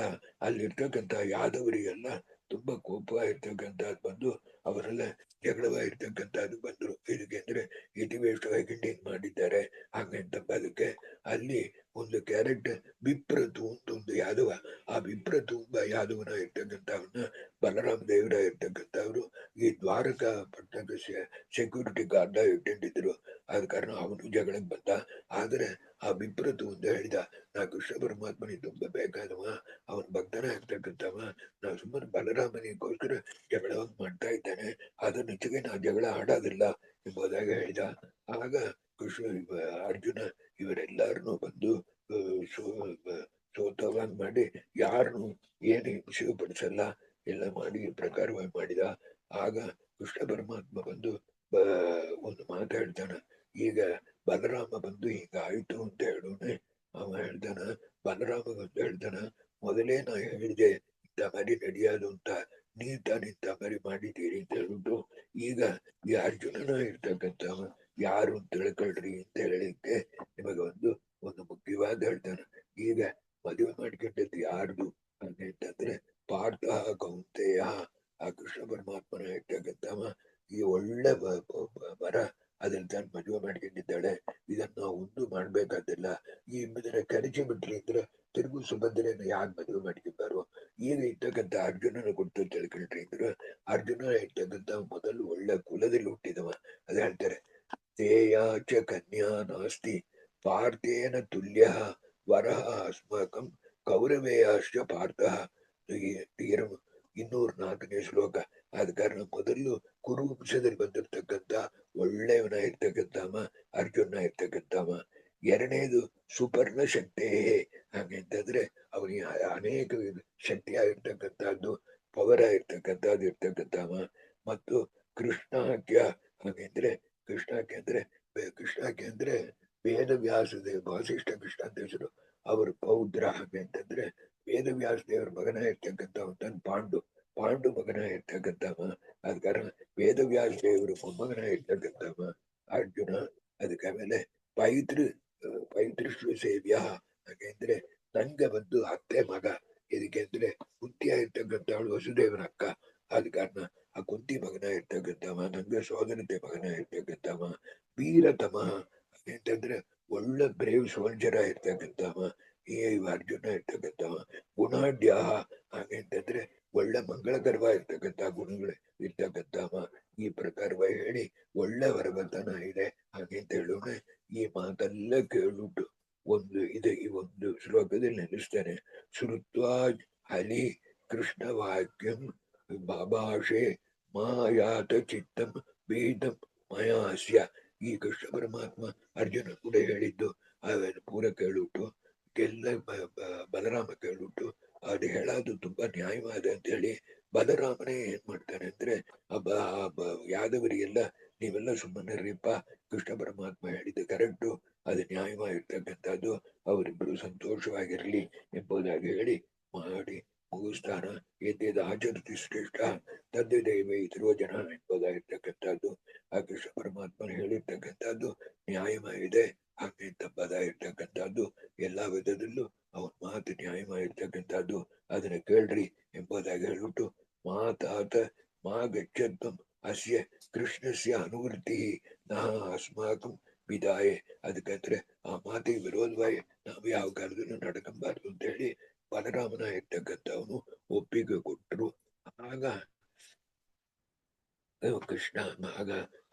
ಅಲ್ಲಿರ್ತಕ್ಕಂಥ ಯಾದವರಿಗೆಲ್ಲ ತುಂಬಾ ಕೋಪ ಇರ್ತಕ್ಕಂಥದ್ದು ಬಂದು ಅವರೆಲ್ಲ ಜಗಳವಾಗಿರ್ತಕ್ಕಂಥದ್ದು ಬಂದ್ರು. ಇದಕ್ಕೆ ಅಂದ್ರೆ ಯತಿವೇಷವಾಗಿ ಮಾಡಿದ್ದಾರೆ ಹಾಗಂತಂಬದಕ್ಕೆ ಅಲ್ಲಿ ಒಂದು ಕ್ಯಾರೆಕ್ಟರ್ ವಿಪ್ರತು ಅಂತ ಒಂದು ಯಾದವ. ಆ ವಿಪ್ರತು ಯಾದವನ ಇರ್ತಕ್ಕಂಥವನ್ನ ಬಲರಾಮ ದೇವರ ಇರ್ತಕ್ಕಂಥವ್ರು ಈ ದ್ವಾರಕಾ ಪಟ್ಟಣದ ಸೆಕ್ಯೂರಿಟಿ ಗಾರ್ಡ್ ಇಟ್ಟಿದ್ರು. ಆದ ಕಾರಣ ಅವನು ಜಗಳಕ್ಕೆ ಬಂದ. ಆದ್ರೆ ಆ ವಿಪ್ರತು ಅಂತ ಹೇಳಿದ ನಾ ಕೃಷ್ಣ ಪರಮಾತ್ಮನಿಗೆ ತುಂಬಾ ಬೇಕಾದವ, ಅವನ ಭಕ್ತನ ಆಗ್ತಕ್ಕಂಥವ, ನಾ ಸುಮ್ಮನೆ ಬಲರಾಮನಿಗೋಸ್ಕರ ಜಗಳವಾಗಿ ಮಾಡ್ತಾ ಇದ್ದಾನೆ, ಅದನ್ನ ಜೊತೆಗೆ ನಾ ಜಗಳ ಆಡೋದಿಲ್ಲ ಎಂಬುದಾಗಿ ಹೇಳಿದ. ಆಗ ಕೃಷ್ಣ ಅರ್ಜುನ ಇವರೆಲ್ಲರನ್ನು ಬಂದು ಸೋತವಾಗಿ ಮಾಡಿ ಯಾರನ್ನು ಏನು ಹಿಂಸೆ ಪಡಿಸಲ್ಲ ಎಲ್ಲ ಮಾಡಿ ಪ್ರಕಾರವಾಗಿ ಮಾಡಿದ. ಆಗ ಕೃಷ್ಣ ಪರಮಾತ್ಮ ಬಂದು ಒಂದು ಮಾತಾಡ್ತಾನ. ಈಗ ಬಲರಾಮ ಬಂದು ಈಗ ಆಯ್ತು ಅಂತ ಹೇಳೋನೆ ಅವ ಹೇಳ್ತಾನ. ಬಲರಾಮ ಬಂದು ಹೇಳ್ತಾನ, ಮೊದಲೇ ನಾ ಹೇಳಿದೆ ಇಂಥ ಮರಿ ನಡೆಯೋದು ಅಂತ, ನೀವ್ ತಾನು ಇಂಥ ಮರಿ ಮಾಡಿದ್ದೀರಿ ಅಂತ ಹೇಳ್ಬಿಟ್ಟು ಈಗ ಈ ಅರ್ಜುನನ ಇರ್ತಕ್ಕಂಥವ ಯಾರು ಅಂತ ತಿಳ್ಕೊಳ್ರಿ ಅಂತ ಹೇಳಿಕ್ಕೆ ನಿಮಗೆ ಒಂದು ಮುಖ್ಯವಾದ ಹೇಳ್ತಾನ. ಈಗ ಮದುವೆ ಮಾಡ್ಕೊಂಡದ್ದು ಯಾರ್ದು ಅಂತಂದ್ರೆ ಪಾರ್ಥ ಕೌಂತೆಯ ಆ ಕೃಷ್ಣ ಪರಮಾತ್ಮನ ಇರ್ತಕ್ಕಂಥವ ಈ ಒಳ್ಳೆ ಮರ ಅದ್ರಲ್ಲಿ ತಾನು ಮದುವೆ ಮಾಡ್ಕೊಂಡಿದ್ದಾಳೆ. ಇದನ್ನ ನಾವು ಒಂದು ಮಾಡ್ಬೇಕಾದಿಲ್ಲ. ಈ ಇದನ್ನ ಕರಿಸಿ ಬಿಟ್ರಿ ಅಂದ್ರೆ ತಿರುಗು ಸುಭದ್ರೆಯನ್ನು ಯಾರು ಮದುವೆ ಮಾಡ್ಕೊಂಬಾರು ಈಗ ಇರ್ತಕ್ಕಂಥ ಅರ್ಜುನನ ಕೊಟ್ಟು ತಿಳ್ಕೊಳ್ರಿ ಅಂದ್ರೆ ಅರ್ಜುನ ಇರ್ತಕ್ಕಂಥ ಮೊದಲು ಒಳ್ಳೆ ಕುಲದಲ್ಲಿ ಹುಟ್ಟಿದವ. ಅದ್ ಹೇಳ್ತಾರೆ, ತೇಯಾಚ ಕನ್ಯಾ ನಾಸ್ತಿ ಪಾರ್ಥೇನ ತುಲ್ಯ ವರಹ ಅಸ್ಮಾಕಂ ಕೌರವೇಯಾಶ್ಚ ಪಾರ್ಥಃ. 204ನೇ ಶ್ಲೋಕ. ಆದ ಕಾರಣ ಮೊದಲು ಕುರುವಂಶದಲ್ಲಿ ಬಂದಿರ್ತಕ್ಕಂಥ ಒಳ್ಳೆಯವನ ಇರ್ತಕ್ಕಂಥವ ಅರ್ಜುನ ಇರ್ತಕ್ಕಂಥವ. ಎರಡನೇದು ಸುಪರ್ಣ ಶಕ್ತಿ. ಹಾಗೆಂತಂದ್ರೆ ಅವನಿಗೆ ಅನೇಕ ಶಕ್ತಿ ಆಗಿರ್ತಕ್ಕಂಥದ್ದು, ಪವರ್ ಆಗಿರ್ತಕ್ಕಂಥದ್ದು ಇರ್ತಕ್ಕಂಥವ. ಮತ್ತು ಕೃಷ್ಣಾಖ್ಯ. ಹಾಗೆಂದ್ರೆ ಕೃಷ್ಣಾಖ್ಯ ಅಂದ್ರೆ ವೇದವ್ಯಾಸ ದೇವ, ವಾಸಿಷ್ಠ ಕೃಷ್ಣ ಅಂತ ಹೆಸರು. ಅವರು ಪೌತ್ರ. ಹಾಗೆಂತಂದ್ರೆ ವೇದವ್ಯಾಸ ದೇವರ ಮಗನ ಇರ್ತಕ್ಕಂಥವ. ತನ್ನ ಪಾಂಡು ಮಗನ ಇರ್ತಕ್ಕಂಥವ. ಅದ ಕಾರಣ ವೇದವ್ಯಾಸ ದೇವರು ಮೊಮ್ಮಗನ ಇರ್ತಕ್ಕಂಥವ ಅರ್ಜುನ. ಅದಕ್ಕೆ ಆಮೇಲೆ ಪೈತೃಶ್ವ ಸೇವ್ಯ. ಹಾಗೆಂದ್ರೆ ನನ್ಗೆ ಬಂದು ಅತ್ತೆ ಮಗ. ಇದಕ್ಕೆ ಅಂದ್ರೆ ಕುಂತಿ ಇರ್ತಕ್ಕಂಥವಳು ವಸುದೇವನ ಅಕ್ಕ. ಆದ ಕಾರಣ ಆ ಕುಂತಿ ಮಗನ ಇರ್ತಕ್ಕಂಥವ, ನಂಗೆ ಸೋದರತೆ ಮಗನ ಇರ್ತಕ್ಕಂಥವ. ವೀರತಮ. ಹಾಗೆಂತಂದ್ರೆ ಒಳ್ಳೆ ಬ್ರೇವ್ ಸೋಲ್ಜರ್ ಇರ್ತಕ್ಕಂಥವ ಈ ಅರ್ಜುನ ಇರ್ತಕ್ಕಂಥವ. ಗುಣಾಢ್ಯ. ಹಾಗೆಂತಂದ್ರೆ ಒಳ್ಳೆ ಮಂಗಳಕರವಾಗಿರ್ತಕ್ಕಂಥ ಗುಣಗಳು ಇರ್ತಕ್ಕಂಥವ. ಈ ಪ್ರಕಾರವಾಗಿ ಹೇಳಿ ಒಳ್ಳೆ ವರವರ್ತನ ಇದೆ ಹಾಗೆಂತ ಹೇಳೋಣ. ಈ ಮಾತೆಲ್ಲ ಕೇಳ್ಬಿಟ್ಟು ಈ ಒಂದು ಶ್ಲೋಕದಲ್ಲಿ ನೆನೆಸ್ತಾನೆ. ಶ್ರುತ್ವಾ ಹಲಿ ಕೃಷ್ಣ ವಾಕ್ಯಂ ಬಾಬಾಷೆ ಮಾಯಾತ ಚಿತ್ತಂ ಭೇದಂ ಮಯಾಸ್ಯ. ಈ ಕೃಷ್ಣ ಪರಮಾತ್ಮ ಅರ್ಜುನ ಕೂಡ ಹೇಳಿದ್ದು ಅವೆಲ್ಲ ಪೂರ ಕೇಳ್ಬಿಟ್ಟು ಬಲರಾಮ ಕೇಳ್ಬಿಟ್ಟು ಅದು ಹೇಳೋದು ತುಂಬಾ ನ್ಯಾಯವಾದ ಅಂತ ಹೇಳಿ ಬಲರಾಮನೇ ಏನ್ ಮಾಡ್ತಾನೆ ಅಂದ್ರೆ ಯಾದವರಿಗೆಲ್ಲ ನೀವೆಲ್ಲ ಸುಮ್ಮನಿರಿಪ್ಪ, ಕೃಷ್ಣ ಪರಮಾತ್ಮ ಹೇಳಿದ್ದು ಕರೆಕ್ಟು, ಅದು ನ್ಯಾಯವಾಗಿರ್ತಕ್ಕಂಥದ್ದು, ಅವರಿಬ್ಬರು ಸಂತೋಷವಾಗಿರ್ಲಿ ಎಂಬುದಾಗಿ ಹೇಳಿ ಮಾಡಿ ಮುಗಿಸ್ತಾನ. ಎದ್ದೇದ ಆಚರಿಸಿ ಶ್ರೇಷ್ಠ ತಂದೆ ದೈವ ಇತರೋ ಜನ ಎಂಬುದಾಗಿರ್ತಕ್ಕಂಥದ್ದು ಆ ಕೃಷ್ಣ ಪರಮಾತ್ಮನ ಹೇಳಿರ್ತಕ್ಕಂಥದ್ದು ನ್ಯಾಯವಾಗಿದೆ. ಹಾಗೆ ತಪ್ಪದ ಇರ್ತಕ್ಕಂಥದ್ದು ಎಲ್ಲಾ ವಿಧದಲ್ಲೂ ಅವನ ಮಾತು ನ್ಯಾಯವಾಗಿರ್ತಕ್ಕಂಥದ್ದು, ಅದನ್ನ ಕೇಳ್ರಿ ಎಂಬುದಾಗಿ ಹೇಳ್ಬಿಟ್ಟು ಮಾತಾತ ಮಾ ಗಚ್ಚತ್ವಂ ಅಸ್ಯ ಕೃಷ್ಣಸ್ಯ ಅನುವೃತ್ತಿ ನಹ ಅಸ್ಮಾಕಂ ವಿದಾಯೆ. ಅದಕ್ಕಂದ್ರೆ ಆ ಮಾತಿಗೆ ವಿರೋಧವಾಗಿ ನಾವು ಯಾವ ಕಾಲದಲ್ಲೂ ನಡ್ಕೊಂಬಾರ್ದು ಅಂತ ಹೇಳಿ ಬಲರಾಮನ ಇರ್ತಕ್ಕಂಥವನು ಒಪ್ಪಿಗೆ ಕೊಟ್ಟರು. ಆಗ ಕೃಷ್ಣ ಆಗ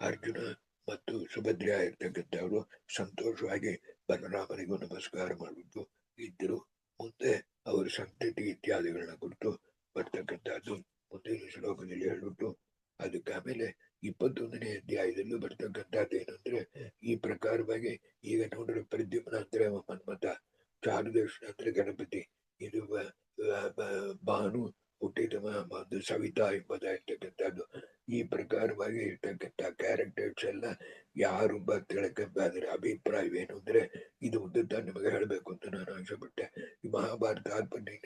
ಅರ್ಜುನ ಮತ್ತು ಸುಭದ್ರ ಇರ್ತಕ್ಕಂಥವರು ಸಂತೋಷವಾಗಿ ಬಲರಾಮನಿಗೂ ನಮಸ್ಕಾರ ಮಾಡಿಬಿಟ್ಟು ಇದ್ದರು. ಮುಂದೆ ಅವರ ಸಂತತಿ ಇತ್ಯಾದಿಗಳನ್ನ ಕುರಿತು ಬರ್ತಕ್ಕಂಥದ್ದು ಮುಂದಿನ ಶ್ಲೋಕದಲ್ಲಿ ಹೇಳ್ಬಿಟ್ಟು ಅದಕ್ಕೆ ಆಮೇಲೆ 21ನೇ ಅಧ್ಯಾಯದಲ್ಲೂ ಬರ್ತಕ್ಕಂಥದ್ದು ಏನಂದ್ರೆ ಈ ಪ್ರಕಾರವಾಗಿ ಈಗ ನೋಡ್ರಿ, ಪ್ರದ್ಯುಮ್ನ ಅಂದ್ರೆ ಮನ್ಮಥ, ಚಾರುದರ್ಶನ ಅಂದ್ರೆ ಗಣಪತಿ, ಇದು ಭಾನು ಹುಟ್ಟಿದವ ಸವಿತಾ ಎಂಬುದಾಗಿರ್ತಕ್ಕಂಥದ್ದು. ಈ ಪ್ರಕಾರವಾಗಿ ಇರ್ತಕ್ಕಂಥ ಕ್ಯಾರೆಕ್ಟರ್ಸ್ ಎಲ್ಲ ಯಾರು ತಿಳ್ಕೊಂಬಾದ್ರೆ ಅಭಿಪ್ರಾಯವೇನು ಅಂದ್ರೆ ಇದು ಉದ್ದ ನಿಮಗೆ ಹೇಳ್ಬೇಕು ಅಂತ ನಾನು ಆಶೆಪಟ್ಟೆ. ಈ ಮಹಾಭಾರತ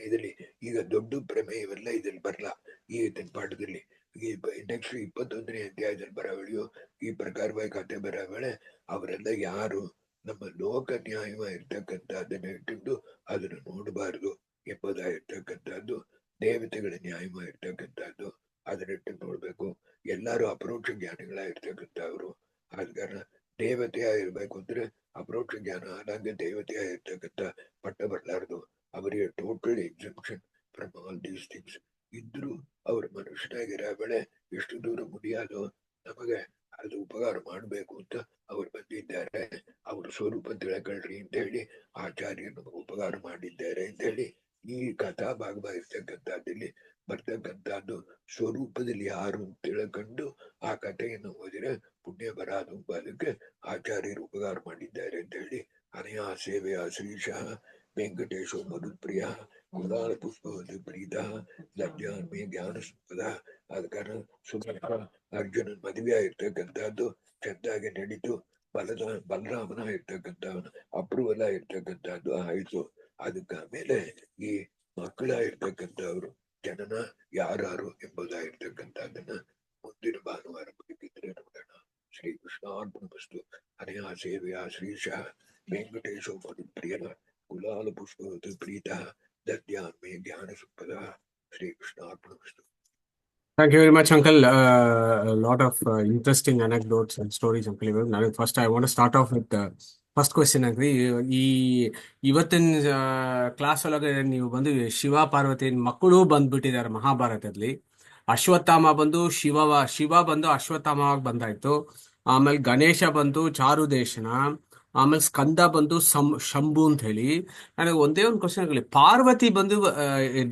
ಇದರಲ್ಲಿ ಈಗ ದೊಡ್ಡ ಪ್ರಮೇಯವೆಲ್ಲ ಇದ್ರಲ್ಲಿ ಬರಲ್ಲ ಈ ಪಾಠದಲ್ಲಿ. ಈ ನೆಕ್ಸ್ಟ್ 21ನೇ ಅಧ್ಯಾಯದಲ್ಲಿ ಬರೋವಳಿಯು ಈ ಪ್ರಕಾರವಾಗಿ ಕಥೆ ಬರೋವಳೆ ಅವರೆಲ್ಲ ಯಾರು ನಮ್ಮ ಲೋಕ ನ್ಯಾಯವಾಗಿರ್ತಕ್ಕಂಥದ್ದನ್ನ ಇಟ್ಟಿದ್ದು ಅದನ್ನು ನೋಡಬಾರದು ಎಂಬುದಾಗಿರ್ತಕ್ಕಂಥದ್ದು, ದೇವತೆಗಳ ನ್ಯಾಯವಾಗಿರ್ತಕ್ಕಂಥದ್ದು ಅದನ್ನಿಟ್ಟು ನೋಡ್ಬೇಕು. ಎಲ್ಲರೂ ಅಪರೋಕ್ಷ ಜ್ಞಾನಿಗಳಾಗಿರ್ತಕ್ಕಂಥವ್ರು. ಆದ ಕಾರಣ ದೇವತೆಯಾಗಿರ್ಬೇಕು ಅಂದ್ರೆ ಅಪರೋಕ್ಷ ಜ್ಞಾನ ಆದಂಗೆ ದೇವತೆಯಾಗಿರ್ತಕ್ಕಂಥ ಪಟ್ಟ ಬರಲಾರದು. ಅವರಿಗೆ total exemption from all these things ಇದ್ರು ಅವ್ರ ಮನುಷ್ಯನಾಗಿರೋ ಬೆಳೆ ಎಷ್ಟು ದೂರ ಮುಡಿಯೋದು ನಮಗೆ ಅದು ಉಪಕಾರ ಮಾಡಬೇಕು ಅಂತ ಅವ್ರು ಬಂದಿದ್ದಾರೆ. ಅವ್ರ ಸ್ವರೂಪ ತಿಳ್ಕೊಳ್ರಿ ಅಂತ ಹೇಳಿ ಆಚಾರ್ಯ ನಮಗೆ ಉಪಕಾರ ಮಾಡಿದ್ದಾರೆ ಅಂತ ಹೇಳಿ ಈ ಕಥಾ ಭಾಗವಾಗಿರ್ತಕ್ಕಂಥದ್ದಲ್ಲಿ ಬರ್ತಕ್ಕಂಥದ್ದು. ಸ್ವರೂಪದಲ್ಲಿ ಯಾರು ತಿಳ್ಕೊಂಡು ಆ ಕಥೆಯನ್ನು ಓದಿದ್ರೆ ಪುಣ್ಯ ಬರಾದು ಅದಕ್ಕೆ ಆಚಾರ್ಯರು ಉಪಕಾರ ಮಾಡಿದ್ದಾರೆ ಅಂತ ಹೇಳಿ ಅನಯಾ ಸೇವೆಯ ಶ್ರೀಶ ವೆಂಕಟೇಶೋ ಮರುಪ್ರಿಯ ಕುಲಾಲ ಪುಷ್ಪವತಿ ಪ್ರೀತ ಲಭ್ಯಾನ್ಮೇ ಜ್ಞಾನ ಸಂಪದ. ಆದ ಕಾರಣ ಸುಮಕ ಅರ್ಜುನನ್ ಮದುವೆ ಆಗಿರ್ತಕ್ಕಂಥದ್ದು ಚೆಂದಾಗಿ ನಡೀತು. ಬಲರಾಮನ ಇರ್ತಕ್ಕಂಥವನು ಅಪ್ರೂವಲ್ ಆಗಿರ್ತಕ್ಕಂಥದ್ದು ಆಯ್ತು. ಅದಕ್ಕೆ ಆಮೇಲೆ ಈ ಮಕ್ಕಳ ಇರ್ತಕ್ಕಂಥವ್ರು ಜನನ ಯಾರು ಎಂಬುದಾಗಿರ್ತಕ್ಕಂಥದ್ದನ್ನ ಮುಂದಿನ ಭಾನುವಾರ ಬೇಕಿದ್ರೆ ನೋಡೋಣ. ಶ್ರೀ ಕೃಷ್ಣಾರ್ಪಣಮಸ್ತು. ಅನಯಾ ಸೇವೆಯ ಶ್ರೀಶ ವೆಂಕಟೇಶೋ ಮಧುಪ್ರಿಯ ಕುಲಾಲ ಪುಷ್ಪವತಿ ಪ್ರೀತ ದದ್ಯಾನ್ಮೇ ಜ್ಞಾನ ಸಂಪದ. Shri ಕೃಷ್ಣಾರ್ಪಣಮಸ್ತು. Thank you very much, Uncle. A lot of interesting anecdotes and stories, Uncle. Now, first, I want to start off with first question ಆಗ್ರಿ ಈ ಇವತ್ತಿನ ಕ್ಲಾಸ್ ಒಳಗೆ ನೀವು ಬಂದು ಶಿವ ಪಾರ್ವತಿ ಮಕ್ಕಳು ಬಂದ್ಬಿಟ್ಟಿದ್ದಾರೆ ಮಹಾಭಾರತದಲ್ಲಿ. ಅಶ್ವತ್ಥಾಮ ಬಂದು ಶಿವ ಬಂದು ಅಶ್ವತ್ಥಾಮವಾಗಿ ಬಂದಾಯ್ತು. ಆಮೇಲೆ ಗಣೇಶ ಬಂದು ಚಾರುದೇಶನ. ಆಮೇಲೆ ಸ್ಕಂದ ಬಂದು ಶಂಭು ಅಂತ ಹೇಳಿ. ನನಗೆ ಒಂದೇ ಒಂದು ಕ್ವಶನ್ ಆಗಲಿ, ಪಾರ್ವತಿ ಬಂದು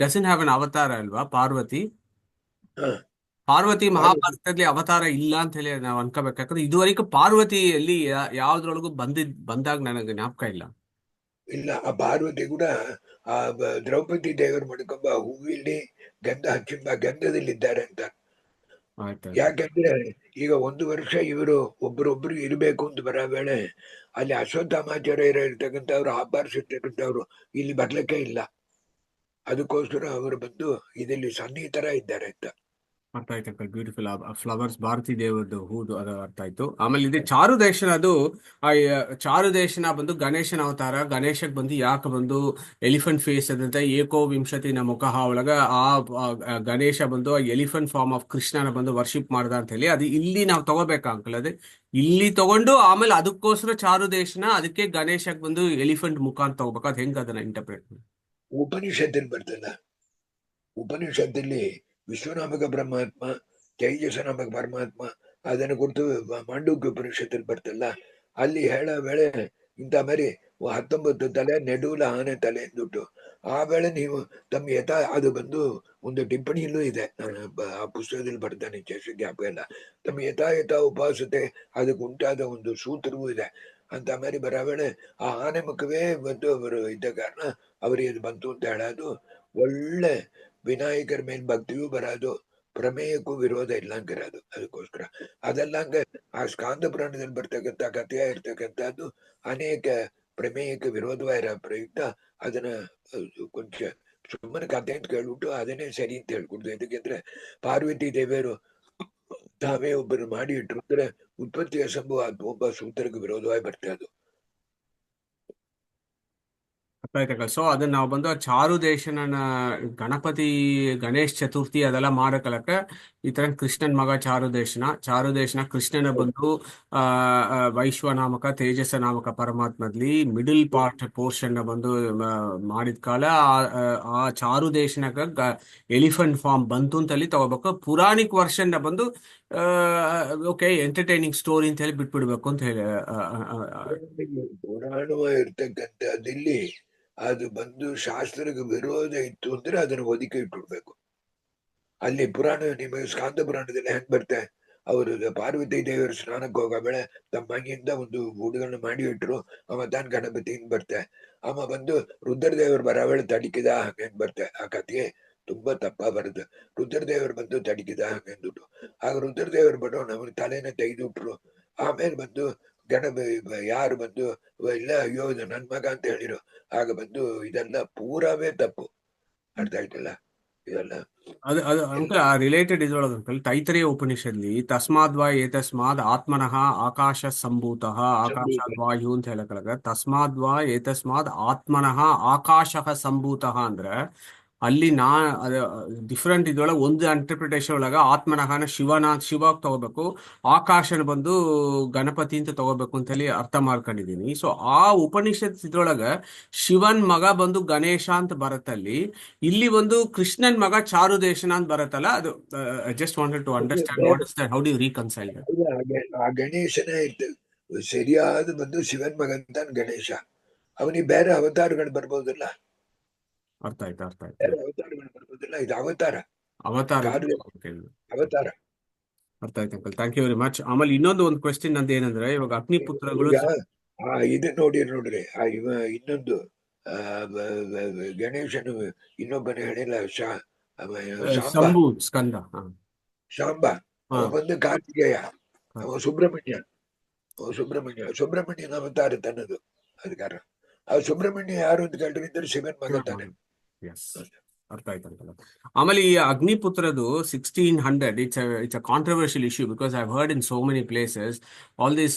ಡಸನ್ ಹ್ಯಾವ್ ಅನ್ ಅವತಾರ ಅಲ್ವಾ ಪಾರ್ವತಿ? ಹ, ಪಾರ್ವತಿ ಪಾರ್ವತಿ ಮಹಾಭಾರತದಲ್ಲಿ ಅವತಾರ ಇಲ್ಲ ಅಂತ ಹೇಳಿ ನಾವು ಅನ್ಕೋಬೇಕು. ಯಾಕಂದ್ರೆ ಇದುವರೆಗೂ ಪಾರ್ವತಿಯಲ್ಲಿ ಯಾವ್ದ್ರೊಳಗೂ ಬಂದಾಗ ನನಗೆ ಜ್ಞಾಪಕ ಇಲ್ಲ. ಇಲ್ಲ. ಆ ಪಾರ್ವತಿ ಕೂಡ ಆ ದ್ರೌಪದಿ ದೇವರು ಮಾಡ್ಕೊಂಬ ಹೂವಿಲ್ಲಿ ಗಂಧ ಹಚ್ಚಿಂಬ ಗಂಧದಲ್ಲಿದ್ದಾರೆ ಅಂತ. ಆಯ್ತಾಯ್ತು. ಯಾಕಂದ್ರೆ ಈಗ 1 ವರ್ಷ ಇವರು ಒಬ್ರೊಬ್ರು ಇರಬೇಕು ಅಂತ ಬರೋ ವೇಳೆ ಅಲ್ಲಿ ಅಶ್ವತ್ಥಾಮಾಚಾರ್ಯರು ಇರ್ತಕ್ಕಂಥವ್ರು ಆಭಾರಿಸಿರ್ತಕ್ಕಂಥವ್ರು ಇಲ್ಲಿ ಬರ್ಲಿಕ್ಕೆ ಇಲ್ಲ. ಅದಕ್ಕೋಸ್ಕರ ಅವರು ಬಂದು ಇದರಲ್ಲಿ ಸನ್ನಿಹಿತರ ಇದ್ದಾರೆ ಅಂತ. ಅರ್ಥ ಆಯ್ತು ಅಂಕಲ್, ಬ್ಯೂಟಿಫುಲ್. ಫ್ಲವರ್ಸ್ ಭಾರತಿ ದೇವರದ್ದು ಹೂದು ಅದು ಅರ್ಥ ಆಯ್ತು. ಆಮೇಲೆ ಇದೆ ಚಾರುದೇಶನ. ಅದು ಚಾರುದೇಶನ ಬಂದು ಗಣೇಶನ ಅವತಾರ. ಗಣೇಶಕ್ ಬಂದು ಯಾಕೆ ಬಂದು ಎಲಿಫೆಂಟ್ ಫೇಸ್ ಅದಂತ ಏಕೋ ವಿಂಶತಿನ ಮುಖ ಒಳಗ ಗಣೇಶ ಬಂದು ಎಲಿಫೆಂಟ್ ಫಾರ್ಮ್ ಆಫ್ ಕೃಷ್ಣನ ಬಂದು ವರ್ಷಿಪ್ ಮಾಡ್ದ ಅಂತ ಹೇಳಿ ಅದು ಇಲ್ಲಿ ನಾವು ತಗೋಬೇಕಾ ಅಂಕಲ್? ಅದೇ ಇಲ್ಲಿ ತಗೊಂಡು ಆಮೇಲೆ ಅದಕ್ಕೋಸ್ಕರ ಚಾರುದೇಶನ, ಅದಕ್ಕೆ ಗಣೇಶಕ್ ಬಂದು ಎಲಿಫೆಂಟ್ ಮುಖ ಅಂತ ತಗೋಬೇಕು. ಅದು ಹೆಂಗ್ ಅದನ್ನ ಇಂಟರ್ಪ್ರೇಟ್? ಉಪನಿಷತ್ತಲ್ಲಿ ಬರ್ತಲ್ಲ, ಉಪನಿಷತ್ತಲ್ಲಿ ವಿಶ್ವನಾಮಕ ಪರಮಾತ್ಮ, ತೈಜಸ ನಾಮಕ ಪರಮಾತ್ಮ ಅದನ್ನು ಕುರಿತು ಮಾಂಡೂಕ್ಯ ಉಪನಿಷತ್ತಲ್ಲಿ ಬರ್ತಲ್ಲ, ಅಲ್ಲಿ ಹೇಳೋ ವೇಳೆ ಇಂಥ ಮರಿ 19 ತಲೆ ನೆಡೂಲ ಆನೆ ತಲೆ ಎಂದುಟ್ಟು ಆ ವೇಳೆ ನೀವು ತಮ್ಮ ಅದು ಬಂದು ಒಂದು ಟಿಪ್ಪಣಿಯಲ್ಲೂ ಇದೆ, ಆ ಪುಸ್ತಕದಲ್ಲಿ ಬರ್ತಾನೆ, ಜ್ಞಾಪಕ ಇಲ್ಲ. ತಮ್ಮ ಯಥಾ ಉಪಾಸತೆ ಅದಕ್ಕೆ ಉಂಟಾದ ಒಂದು ಸೂತ್ರವೂ ಇದೆ. ಅಂತ ಮಾರಿ ಬರೋ ವೇಳೆ ಆ ಆನೆ ಮುಖವೇ ಬಂದು ಅವರು ಇದ್ದ ಕಾರಣ ಅವರಿಗೆ ಅದು ಬಂತು ಅಂತ ಹೇಳೋದು. ಒಳ್ಳೆ ವಿನಾಯಕರ ಮೇಲೆ ಭಕ್ತಿಯೂ ಬರೋದು, ಪ್ರಮೇಯಕ್ಕೂ ವಿರೋಧ ಇಲ್ಲ ಅಂಗಿರೋದು. ಅದಕ್ಕೋಸ್ಕರ ಅದೆಲ್ಲ ಹಂಗ ಆ ಸ್ಕಾಂದ ಪುರಾಣದಲ್ಲಿ ಬರ್ತಕ್ಕಂಥ ಕಥೆಯ ಇರ್ತಕ್ಕಂಥದ್ದು ಅನೇಕ ಪ್ರಮೇಯಕ್ಕೆ ವಿರೋಧವಾಗಿರೋ ಪ್ರಯುಕ್ತ ಅದನ್ನ ಕೊಂಚ ಸುಮ್ಮನೆ ಕಥೆ ಅಂತ ಕೇಳ್ಬಿಟ್ಟು ಅದನ್ನೇ ಸರಿ ಅಂತ ಹೇಳ್ಕೊಡ್ದು. ಯಾಕೆಂದ್ರೆ ಪಾರ್ವತಿ ದೇವಿಯರು ತಾವೇ ಒಬ್ಬರು ಮಾಡಿ ಇಟ್ರು ಅಂದ್ರೆ ಉತ್ಪತ್ತಿಯ ಸಂಭವ ಒಬ್ಬ ಸೂತ್ರಕ್ಕೆ ವಿರೋಧವಾಗಿ ಬರ್ತಾ ಅದು. ಆಯ್ತಕ್ಕ. ಸೊ ಅದನ್ನ ನಾವು ಬಂದು ಆ ಚಾರುದೇಶನ ಗಣಪತಿ ಗಣೇಶ್ ಚತುರ್ಥಿ ಅದೆಲ್ಲ ಮಾಡಕಲಕ್ಕ ಈ ತರ ಕೃಷ್ಣನ್ ಮಗ ಚಾರುದೇಶನ ಕೃಷ್ಣನ ಬಂದು ವೈಶ್ವನಾಮಕ ತೇಜಸ ನಾಮಕ ಪರಮಾತ್ಮದಲ್ಲಿ ಮಿಡಲ್ ಪಾರ್ಟ್ ಪೋರ್ಷನ್ ಬಂದು ಮಾಡಿದ ಕಾಲ ಆ ಚಾರುದೇಶನಗ ಎಲಿಫೆಂಟ್ ಫಾರ್ಮ್ ಬಂತು ಅಂತ ಹೇಳಿ ತಗೋಬೇಕು. ಪುರಾಣಿಕ್ ವರ್ಷನ್ ಬಂದು ಓಕೆ ಎಂಟರ್ಟೈನಿಂಗ್ ಸ್ಟೋರಿ ಅಂತ ಹೇಳಿ ಬಿಟ್ಬಿಡ್ಬೇಕು ಅಂತ ಹೇಳಿ. ಪುರಾಣವ ಇರ್ತಕ್ಕಂಥದ್ದಲ್ಲಿ ಅದು ಬಂದು ಶಾಸ್ತ್ರಕ್ಕೆ ವಿರೋಧ ಇತ್ತು ಅಂದ್ರೆ ಅದನ್ನ ಒದಿಕೆ ಇಟ್ಬಿಡ್ಬೇಕು. ಅಲ್ಲಿ ಪುರಾಣ ನಿಮಗೆ ಸ್ಕಾಂದ ಪುರಾಣದಲ್ಲಿ ಹೆಂಗ್ ಬರ್ತೆ, ಅವರು ಪಾರ್ವತಿ ದೇವರು ಸ್ನಾನಕ್ಕೆ ಹೋಗೋ ಬೆಳೆ ತಮ್ಮ ಮನೆಯಿಂದ ಒಂದು ಹುಡುಗನ ಮಾಡಿ ಇಟ್ರು, ಅವ ತಾನ್ ಗಣಪತಿಯಿಂದ ಬರ್ತೆ. ಅವ ಬಂದು ರುದ್ರದೇವರು ಬರೋ ವೇಳೆ ತಡಿಕಿದ ಹಂಗೇನ್ ಬರ್ತೆ. ಆ ಕಥೆಗೆ ತುಂಬಾ ತಪ್ಪ ಬರುತ್ತೆ. ರುದ್ರದೇವರು ಬಂದು ತಡಿಕಿದ ಹಂಗಂದ್ಬಿಟ್ಟು ಆಗ ರುದ್ರದೇವರು ಬರೋಣ ಅವ್ರ ತಲೆನ ತೆಗೆದುಟ್ರು. ಆಮೇಲೆ ಬಂದು ಯಾರು ಬಂದು ಇಲ್ಲ ಅಯ್ಯೋ ಇದು ನನ್ ಮಗ ಅಂತ ಹೇಳಿರು. ಆಗ ಬಂದು ಇದೆಲ್ಲ ಪೂರಾವೇ ತಪ್ಪು. ಅರ್ಥ ಆಯ್ತಲ್ಲ ಇದೆಲ್ಲ. ಅದು ಅದು ಅಂಕಲ್ ಆ ರಿಲೇಟೆಡ್ ಇದ್ರೊಳಗೆ ಅಂಕಲ್ ತೈತರಿಯ ಉಪನಿಷತ್ಲಿ ತಸ್ಮಾದ್ವಾ ಏತಸ್ಮಾದ್ ಆತ್ಮನಃ ಆಕಾಶ ಸಂಭೂತಃ ಆಕಾಶಾದ್ ವಾಯು ಅಂತ ಹೇಳಕಳಗ ತಸ್ಮಾದ್ವಾ ಏತಸ್ಮಾದ್ ಆತ್ಮನಃ ಆಕಾಶ ಸಂಭೂತಃ ಅಂದ್ರೆ ಅಲ್ಲಿ ಡಿಫ್ರೆಂಟ್ ಇದ್ರೊಳಗೆ ಒಂದು ಇಂಟರ್ಪ್ರಿಟೇಷನ್ ಒಳಗ ಆತ್ಮನಃನ ಶಿವಾಗ ತಗೋಬೇಕು, ಆಕಾಶನ ಬಂದು ಗಣಪತಿ ಅಂತ ತಗೋಬೇಕು ಅಂತ ಹೇಳಿ ಅರ್ಥ ಮಾಡ್ಕೊಂಡಿದೀನಿ. ಸೊ ಆ ಉಪನಿಷತ್ ಇದ್ರೊಳಗ ಶಿವನ್ ಮಗ ಬಂದು ಗಣೇಶ ಅಂತ ಬರುತ್ತಲ್ಲಿ, ಇಲ್ಲಿ ಒಂದು ಕೃಷ್ಣನ್ ಮಗ ಚಾರುದೇಶನ ಅಂತ ಬರುತ್ತಲ್ಲ. ಅದು just wanted to understand what is that, how do you reconcile that? ಆ ಗಣೇಶನೇ ಇತ್ತು ಸರಿಯಾದ ಬಂದು ಶಿವನ್ ಮಗಂತ ಗಣೇಶ. ಅವನಿಗೆ ಬೇರೆ ಅವತಾರಗಳು ಬರ್ಬೋದಿಲ್ಲ, ಅರ್ಥ ಆಯ್ತು ಬೇರೆ ಅವತಾರಗಳು ಬರ್ಬೋದಿಲ್ಲ. ಇದು ಅವತಾರ, ಅವತಾರ. ಅವತಾರ. ಅರ್ಥ ಆಯ್ತು uncle, thank you very much. ಆಮೇಲೆ ಇನ್ನೊಂದು ಒಂದು ಕ್ವೆಶ್ಚನ್ ನಂದು ಏನಂದ್ರೆ, ಇವಾಗ ಅಗ್ನಿಪುತ್ರಗಳು ಈಗ ಇದು ನೋಡ್ರಿ ಆ ಇನ್ನೊಂದು ಆ ಗಣೇಶನು ಇನ್ನೊಬ್ಬನ ಹೇಳಿಲ್ಲ ಸಾಂಬ ಸ್ಕಂದ. ಸಾಂಬ ಅವ ಬಂದು ಕಾರ್ತಿಕೇಯ, ಅವ ಸುಬ್ರಹ್ಮಣ್ಯನ ಅವತಾರ ತನ್ನದು. ಅದಕ್ಕಾರ ಆ ಸುಬ್ರಹ್ಮಣ್ಯ ಯಾರು ಅಂತ ಕೇಳಿದ್ರೆ ಶಿವನ್ ಮಗ ತಾನೆ. ಅರ್ಥ ಆಯ್ತು. ಆಮೇಲೆ ಈ ಅಗ್ನಿಪುತ್ರದು 1600 it's a controversial issue because I heard in so many places all this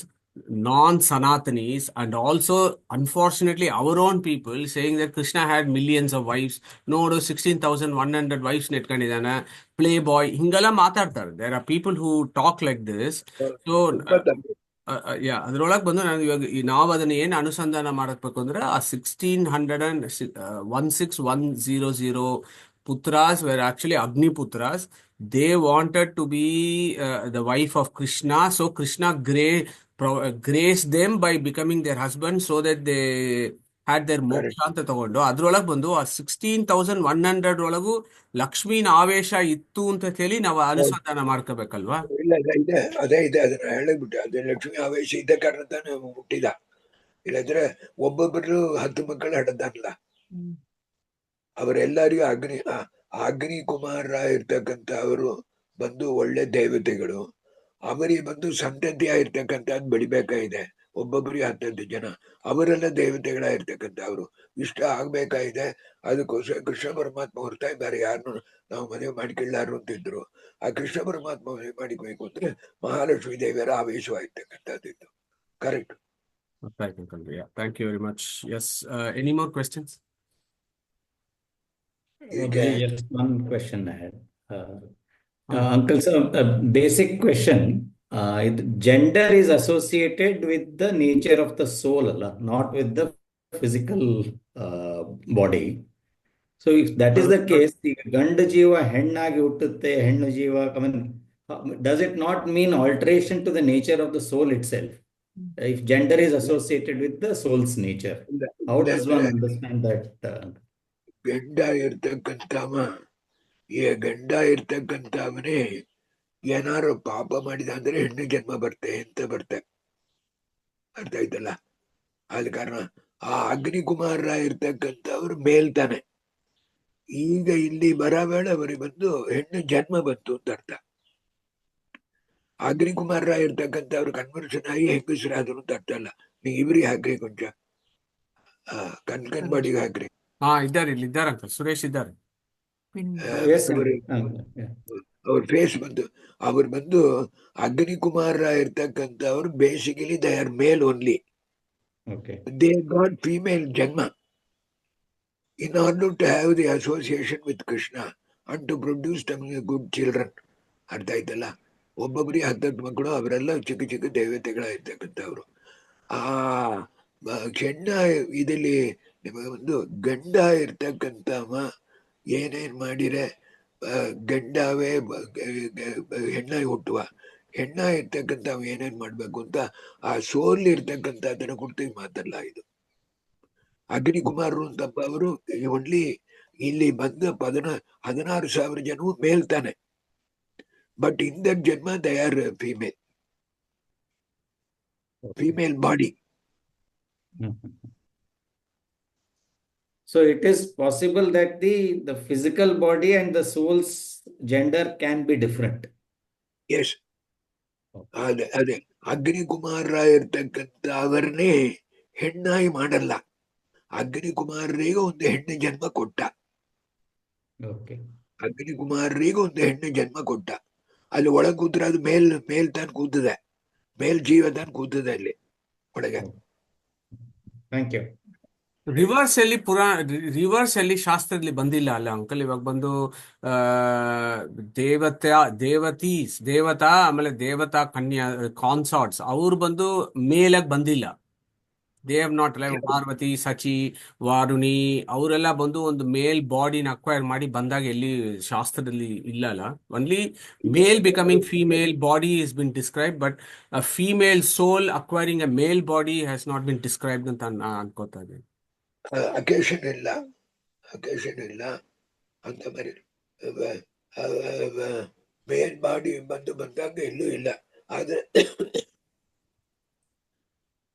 non-Sanatanis and also unfortunately our own people saying that Krishna had millions of wives. ನೋಡು 16,100 wives ನೆಟ್ಕೊಂಡಿದ್ದಾನೆ, ಪ್ಲೇ ಬಾಯ್ ಹಿಂಗೆಲ್ಲ ಮಾತಾಡ್ತಾರೆ. There are people who talk like this. So ಯಾ ಅದ್ರೊಳಗೆ ಬಂದು ನಾನು ಇವಾಗ ನಾವು ಅದನ್ನ ಏನು ಅನುಸಂಧಾನ ಮಾಡಬೇಕು ಅಂದ್ರೆ ಆ 1600 ಪುತ್ರಾಸ್ were actually Agniputras. They wanted to be the wife of Krishna. So Krishna grace them by becoming their husband so that they had their moksha correct. ಅಂತ ತಗೊಂಡು ಅದ್ರೊಳಗೆ ಬಂದು ಆ 16,100 ಒಳಗೂ ಲಕ್ಷ್ಮೀನ ಆವೇಶ ಇತ್ತು ಅಂತ ಹೇಳಿ ನಾವು ಅನುಸಂಧಾನ ಮಾಡ್ಕೋಬೇಕಲ್ವಾ? ಇಲ್ಲ ಇದೆ, ಅದೇ ಇದೆ, ಅದನ್ನ ಹೇಳಿಬಿಟ್ಟೆ. ಅದೇ ಲಕ್ಷ್ಮಿ ಆವೇಶ ಇದ್ದ ಕಾರಣ ತಾನೇ ಹುಟ್ಟಿದ. ಇಲ್ಲಂದ್ರೆ ಒಬ್ಬೊಬ್ಬರು 10 ಮಕ್ಕಳು ಹಡದಾನಲ್ಲ. ಅವರೆಲ್ಲರಿಗೂ ಅಗ್ನಿ ಕುಮಾರ ಇರ್ತಕ್ಕಂಥ ಅವರು ಬಂದು ಒಳ್ಳೆ ದೇವತೆಗಳು. ಅವರಿಗೆ ಬಂದು ಸಂತತಿಯಾಗಿರ್ತಕ್ಕಂಥದ್ದು ಬೆಳಿಬೇಕಾಗಿದೆ. ಒಬ್ಬೊಬ್ಬರಿಗೆ 10 ಜನ ಅವರೆಲ್ಲ ದೇವತೆಗಳಾಗಿರ್ತಕ್ಕಂಥವ್ರು. ಇಷ್ಟ ಆಗ್ಬೇಕಾಗಿದೆ. ಅದಕ್ಕೋಸ್ಕರ ಕೃಷ್ಣ ಪರಮಾತ್ಮ ಹೊರತಾಗಿ ಬೇರೆ ಯಾರನ್ನು ನಾವು ಮದುವೆ ಮಾಡಿಕೊಳ್ಳಾರು ಅಂತಿದ್ರು. ಆ ಕೃಷ್ಣ ಪರಮಾತ್ಮ ಮದುವೆ ಮಾಡಿಕೊಬೇಕು ಅಂದ್ರೆ ಮಹಾಲಕ್ಷ್ಮೀ ದೇವಿಯರ ಆವೇಶವಾಗಿರ್ತಕ್ಕಂಥದ್ದು. Correct. Right, Uncle. Yeah, thank you very much. Yes, any more questions? ಈಗ Prabhuji, just one question I had. Uh, Uncle, so a basic question. Gender is associated with the nature of the soul, Allah, not with the physical body. So if that is the case, the ಗಂಡು ಜೀವ ಹೆಣ್ಣಾಗಿ ಹುಟ್ಟುತ್ತೆ, ಹೆಣ್ಣು ಜೀವ, I mean, does it not mean alteration to the nature of the soul itself? If gender is associated with the soul's nature, how does one understand that? ಗಂಡ ಇರ್ತಕ್ಕಂಥವ, ಈ ಗಂಡ ಇರ್ತಕ್ಕಂಥವನೇ ಏನಾರು ಪಾಪ ಮಾಡಿದ ಅಂದ್ರೆ ಹೆಣ್ಣು ಜನ್ಮ ಬರ್ತೆ ಅಂತ ಬರ್ತೆ. ಅರ್ಥ ಆಯ್ತಲ್ಲ? ಆದ ಕಾರಣ ಆ ಅಗ್ನಿಕುಮಾರ ಇರ್ತಕ್ಕಂಥವ್ರು ಮೇಲ್ತಾನೆ. ಈಗ ಇಲ್ಲಿ ಬರೋ ವೇಳೆ ಅವರಿಗೆ ಬಂದು ಹೆಣ್ಣು ಜನ್ಮ ಬಂತು ಅಂತ ಅರ್ಥ. ಅಗ್ನಿಕುಮಾರ ಇರ್ತಕ್ಕಂಥವ್ರು ಕನ್ವರ್ಷನ್ ಆಗಿ ಹೆಂಗಸರಾದ್ರು ಅಂತ ಅರ್ಥ ಅಲ್ಲ. ನೀವು ಇವ್ರಿಗೆ ಹಾಕ್ರಿ ಕೊಂಚ, ಕಣ್ ಬಾಡಿಗೆ ಹಾಕ್ರಿ. ಇದ್ದಾರೆ, ಇಲ್ಲಿ ಇದ್ದಾರೆ ಅಂಕಲ್, ಸುರೇಶ್ ಇದ್ದಾರೆ. Yes, ಅವ್ರ ಫೇಸ್ ಬಂದು ಅವ್ರು ಬಂದು ಅಗ್ನಿಕುಮಾರ ಇರ್ತಕ್ಕಂಥವ್ರು basically they are male only. okay. They got female janma in order to have the association with Krishna and to produce them good children. ಅರ್ಥ ಆಯ್ತಲ್ಲ? ಒಬ್ಬೊಬ್ಬರಿಗೆ 10 ಮಕ್ಕಳು, ಅವರೆಲ್ಲ ಚಿಕ್ಕ ಚಿಕ್ಕ ದೇವತೆಗಳಾಗಿರ್ತಕ್ಕಂಥವ್ರು. ಆ ಹೆಣ್ಣ ಇದಲ್ಲಿ ನಿಮಗೆ ಒಂದು ಗಂಡ ಇರ್ತಕ್ಕಂಥವ ಏನೇನ್ ಮಾಡಿರೆ ಗಂಡವೇ ಹೆಣ್ಣಾಗಿ ಹುಟ್ಟುವ. ಹೆಣ್ಣ ಇರ್ತಕ್ಕಂಥವ್ ಏನೇನ್ ಮಾಡ್ಬೇಕು ಅಂತ ಆ ಸೋಲ್ ಇರ್ತಕ್ಕಂಥ ಅದನ್ನ ಕುರಿತು ಮಾತಲ್ಲ ಇದು. ಅಗ್ನಿಕುಮಾರರು ಅಂತಪ್ಪ ಅವರು ಓನ್ಲಿ ಇಲ್ಲಿ ಬಂದ 16,000 ಜನವು ಮೇಲ್ತಾನೆ. ಬಟ್ ಇನ್ ದಟ್ ಜನ್ಮ they are female body. So it is possible that the physical body and the soul's gender can be different. Yes, ಅದೇ ಅಗ್ನಿಕುಮಾರ ಇರ್ತಕ್ಕಂಥ ಅವರನ್ನೇ ಹೆಣ್ಣಾಗಿ ಮಾಡಲ್ಲ. ಅಗ್ನಿಕುಮಾರರಿಗೆ ಒಂದು ಹೆಣ್ಣು ಜನ್ಮ ಕೊಟ್ಟ. Okay. ಅಗ್ನಿಕುಮಾರರಿಗೆ ಒಂದು ಹೆಣ್ಣು ಜನ್ಮ ಕೊಟ್ಟ. ಅಲ್ಲಿ ಒಳಗೆ ಕೂತ್ರೆ ಅದು ಮೇಲ್ ತಾನು ಕೂತದೆ, ಮೇಲ್ ಜೀವ ತಾನು ಕೂತದೆ ಅಲ್ಲಿ ಒಳಗೆ. Thank you. ರಿವರ್ಸ್ ಅಲ್ಲಿ ಶಾಸ್ತ್ರದಲ್ಲಿ ಬಂದಿಲ್ಲ ಅಲ್ಲ ಅಂಕಲ್? ಇವಾಗ ಬಂದು ದೇವತಾ ಆಮೇಲೆ ದೇವತಾ ಕನ್ಯಾ ಕಾನ್ಸಾರ್ಟ್ಸ್ ಅವ್ರು ಬಂದು ಮೇಲಾಗಿ ಬಂದಿಲ್ಲ. They have not, like Parvati, Sachi, Varuni ಅವರೆಲ್ಲ ಬಂದು ಒಂದು ಮೇಲ್ ಬಾಡಿನ ಅಕ್ವೈರ್ ಮಾಡಿ ಬಂದಾಗ ಎಲ್ಲಿ ಶಾಸ್ತ್ರದಲ್ಲಿ ಇಲ್ಲಲ್ಲ. Only male becoming female body is been describe, but female soul acquiring a male body has not been described ಅಂತ ಅನ್ಕೋತಾ ಇದ್ದೀನಿ. ಅಕೇಶನ್ ಇಲ್ಲ ಅಂತ ಮರಿ ಮೇಲ್ ಬಾಡಿ ಬಂದಾಗ ಎಲ್ಲೂ ಇಲ್ಲ. ಆದ್ರೆ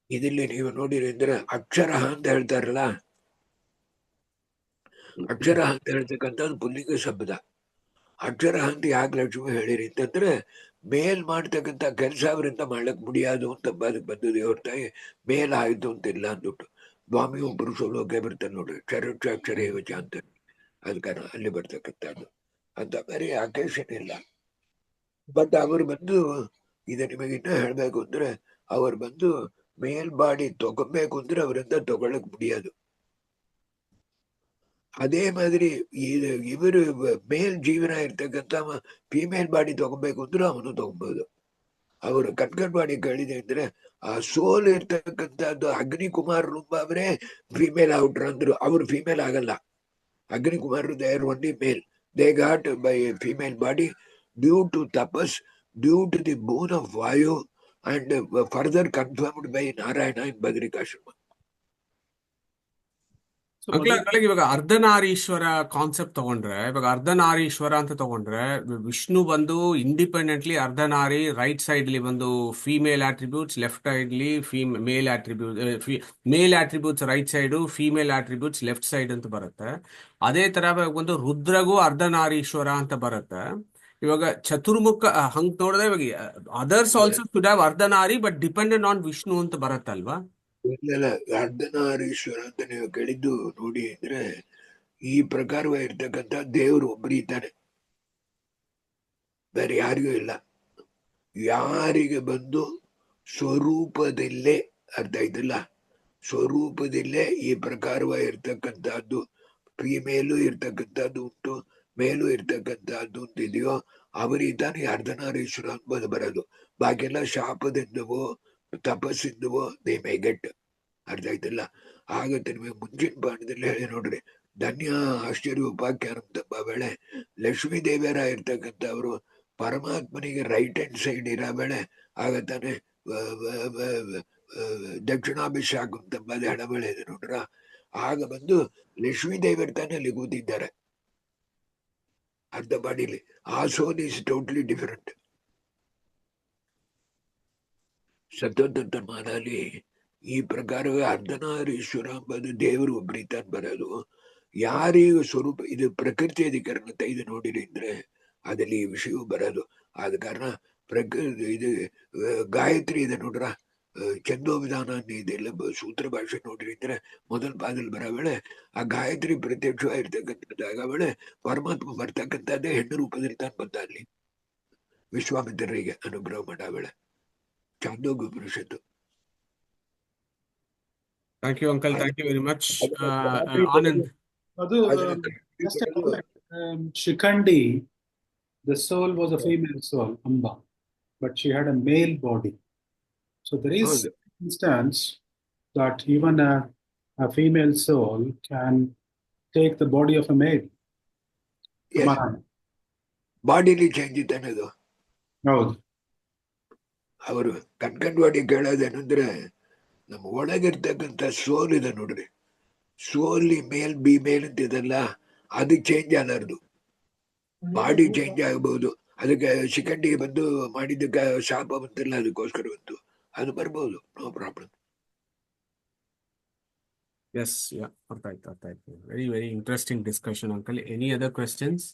ಇದಿಲ್ಲಿ ನೀವು ನೋಡಿರಿ ಅಂದ್ರೆ ಅಕ್ಷರ ಅಂತ ಹೇಳ್ತಾರಲ್ಲ, ಅಕ್ಷರ ಅಂತ ಹೇಳ್ತಕ್ಕಂಥದ್ದು ಪುಲ್ಲಿಂಗ ಶಬ್ದ. ಅಕ್ಷರ ಅಂತ ಯಾಕೆ ಲಕ್ಷ್ಮಿ ಹೇಳಿರಿ ಅಂತಂದ್ರೆ ಮೇಲ್ ಮಾಡ್ತಕ್ಕಂಥ ಕೆಲಸ ಅವರಿಂದ ಮಾಡ್ಲಕ್ ಮುಡಿಯಾದು ಅಂತ ಅದಕ್ಕೆ ಬಂದದ್ದು ಹೊರತಾಗಿ ಮೇಲ್ ಆಯ್ತು ಅಂತಿಲ್ಲ ಅಂದ್ಬಿಟ್ಟು. ಸ್ವಾಮಿಯು ಪುರುಷೋಲೋಕೆ ಬರ್ತಾರೆ ನೋಡ್ರಿ, ಕ್ಷರ ಯೋಚ ಅಂತ, ಅದಕ್ಕೆ ಅಲ್ಲಿ ಬರ್ತಕ್ಕಂಥದ್ದು ಅಂತ ಬೇರೆ ಅಕೇಶನ್ ಇಲ್ಲ. ಬಟ್ ಅವರು ಬಂದು ಇದು ನಿಮಗೆ ಇನ್ನೂ ಹೇಳ್ಬೇಕು ಅಂದ್ರೆ ಅವ್ರು ಬಂದು ಮೇಲ್ ಬಾಡಿ ತಗೊಬೇಕು ಅಂದ್ರೆ ಅವರಿಂದ ತಗೊಳಕ್ ಮುಡಿಯೋದು. ಅದೇ ಮಾದಿರಿ ಇವರು ಮೇಲ್ ಜೀವನ ಇರ್ತಕ್ಕಂಥ ಫೀಮೇಲ್ ಬಾಡಿ ತಗೊಬೇಕು ಅಂದ್ರೆ ಅವನು ತಗೊಬಹುದು. ಅವರು ಕಟ್ಕಟ್ವಾಡಿ ಕೇಳಿದೆ ಅಂದ್ರೆ ಆ ಸೋಲ್ ಇರ್ತಕ್ಕಂಥದ್ದು ಅಗ್ನಿಕುಮಾರ್ ಅವರೇ ಫಿಮೇಲ್ ಔಟ್ರ್ ಅಂದ್ರು. ಅವ್ರು ಫಿಮೇಲ್ ಆಗಲ್ಲ. Agnikumar they are only male. They got by female body due to tapas, due to the boon of Vayu and further confirmed by Narayana in Badrikashrama. So, uncle ಇವಾಗ ಅರ್ಧನಾರೀಶ್ವರ ಕಾನ್ಸೆಪ್ಟ್ ತಗೊಂಡ್ರೆ, ಇವಾಗ ಅರ್ಧನಾರೀಶ್ವರ ಅಂತ ತಗೊಂಡ್ರೆ ವಿಷ್ಣು ಬಂದು ಇಂಡಿಪೆಂಡೆಂಟ್ಲಿ ಅರ್ಧನಾರಿ, ರೈಟ್ ಸೈಡ್ಲಿ ಬಂದು ಫೀಮೇಲ್ ಆಟ್ರಿಬ್ಯೂಟ್ಸ್, ಲೆಫ್ಟ್ ಸೈಡ್ಲಿ male attributes right side, female attributes left side ಅಂತ ಬರುತ್ತೆ. ಅದೇ ತರ ಇವಾಗ ಒಂದು ರುದ್ರಗೂ ಅರ್ಧನಾರೀಶ್ವರ ಅಂತ ಬರುತ್ತೆ. ಇವಾಗ ಚತುರ್ಮುಖ ಹಂಗ್ ನೋಡಿದ್ರೆ ಇವಾಗ others also should have Ardhanari but dependent on Vishnu ಅಂತ ಬರುತ್ತಲ್ವಾ? ಇಲ್ಲ, ಅರ್ಧನಾರೀಶ್ವರ ಅಂತ ನೀವು ಕೇಳಿದ್ದು ನೋಡಿ ಅಂದ್ರೆ ಈ ಪ್ರಕಾರವಾಗಿರ್ತಕ್ಕಂಥ ದೇವರು ಒಬ್ಬರು ಇದ್ದಾನೆ, ಬೇರೆ ಯಾರಿಗೂ ಇಲ್ಲ. ಯಾರಿಗೆ ಬಂದು ಸ್ವರೂಪದಲ್ಲೇ, ಅರ್ಥ ಆಯ್ತಲ್ಲ, ಸ್ವರೂಪದಲ್ಲೇ ಈ ಪ್ರಕಾರವಾಗಿರ್ತಕ್ಕಂಥದ್ದು ಫಿಮೇಲು ಇರ್ತಕ್ಕಂಥದ್ದು ಉಂಟು, ಮೇಲೂ ಇರ್ತಕ್ಕಂಥದ್ದು ಅಂತಿದೆಯೋ ಅವರಿದ್ದಾನೆ ಅರ್ಧನಾರೀಶ್ವರ ಅನ್ಬೋದು ಬರೋದು. ಬಾಕಿ ಎಲ್ಲ ಶಾಪದಿಂದವೋ ತಪಸ್ಸಿಂದವೋ ದೇ ಮೈ ಗೆಟ್. ಅರ್ಥ ಆಯ್ತಲ್ಲ. ಆಗತ್ತೆ ನಿಮಗೆ ಮುಂಚಿನ ಪಾಠದಲ್ಲಿ ಹೇಳಿ ನೋಡ್ರಿ, ಧನ್ಯ ಆಶ್ಚರ್ಯ ಉಪಾಖ್ಯಾನ ಎಂಬ ವೇಳೆ ಲಕ್ಷ್ಮೀ ದೇವಿಯರ ಇರ್ತಕ್ಕಂಥವ್ರು ಪರಮಾತ್ಮನಿಗೆ ರೈಟ್ ಹ್ಯಾಂಡ್ ಸೈಡ್ ಇರೋ ವೇಳೆ ಆಗತ್ತಾನೆ ದಕ್ಷಿಣಾಭಿಷೇಕ ಎಂಬ ಎಡಬಳೆ ಇದೆ ನೋಡ್ರ. ಆಗ ಬಂದು ಲಕ್ಷ್ಮೀ ದೇವಿಯರ್ ತಾನೆ ಅಲ್ಲಿ ಕೂತಿದ್ದಾರೆ ಅರ್ಧ ಬಾಡಿಲಿ. ಆ ಸೋಲ್ ಈಸ್ ಟೋಟ್ಲಿ ಡಿಫರೆಂಟ್. ಸತತ ಮಾನಲ್ಲಿ ಈ ಪ್ರಕಾರ ಅರ್ಧನಾರೀಶ್ವರ ಎಂಬುದು ದೇವರು ಒಬ್ಬರಿತಾನ್ ಬರೋದು. ಯಾರಿಗೂ ಸ್ವರೂಪ ಇದು ಪ್ರಕೃತಿ ಅಧಿಕರಣ ಇದು ನೋಡಿರಿ ಅಂದ್ರೆ ಅದಲ್ಲಿ ಈ ವಿಷಯವು ಬರೋದು. ಆದ ಕಾರಣ ಪ್ರಕೃತಿ ಇದು ಗಾಯತ್ರಿ ಇದೆ ನೋಡ್ರ, ಚಂದೋವಿಧಾನ ಇದೆಲ್ಲ ಸೂತ್ರ ಭಾಷೆ ನೋಡ್ರಿ ಅಂದ್ರೆ ಮೊದಲ ಪಾದಲ್ಲಿ ಬರೋ ವೇಳೆ ಆ ಗಾಯತ್ರಿ ಪ್ರತ್ಯಕ್ಷವಾಗಿರ್ತಕ್ಕಂಥದ್ದಾಗ ವೇಳೆ ಪರಮಾತ್ಮ ಬರ್ತಕ್ಕಂಥದ್ದೇ ಹೆಣ್ಣು ರೂಪದಲ್ಲಿ ತಾನು ಬಂದ ಅಲ್ಲಿ ವಿಶ್ವಾಮಿತ್ರರಿಗೆ ಅನುಗ್ರಹ ಮಾಡೋ ವೇಳೆ. Chandogya Upanishad. Thank you uncle, thank you very much. Anand, just a comment. Shikhandi, the soul was a female soul, Amba, but she had a male body. So there is instance that even a female soul can take the body of a male. Bodily change ಇದ್ದಾನೆ ಅದು. ಹೌದು. ಅವರು ಕನ್ಕಂಡ್ವಾಡಿ ಕೇಳೋದೇನಂದ್ರೆ ನಮ್ಮ ಒಳಗಿರ್ತಕ್ಕಂಥ ಸೋಲ್ ಇದೆ ನೋಡ್ರಿ, ಸೋಲಿ ಮೇಲ್ B ಮೇಲ್ ಅಂತಿದಲ್ಲ, ಅದು change ಆಗಲಾರ್ದು. Body change ಆಗಬಹುದು. ಅದಕ್ಕೆ ಶಿಖಂಡಿಗೆ ಬಂದು ಮಾಡಿದ್ದಕ್ಕೆ ಶಾಪ ಬಂತಿಲ್ಲ, ಅದಕ್ಕೋಸ್ಕರ ಬಂತು. ಅದು ಬರ್ಬೋದು, ನೋ ಪ್ರಾಬ್ಲಮ್. ಎಸ್, ಯಾ, ಅರ್ಥ ಆಯ್ತು. Very very interesting discussion uncle. Any other questions?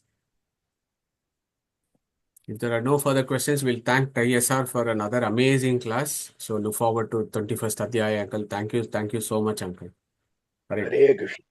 If there are no further questions, we'll thank TISR for another amazing class. So look forward to 21st Adhyaya, uncle. Thank you so much, uncle. Hare Krishna.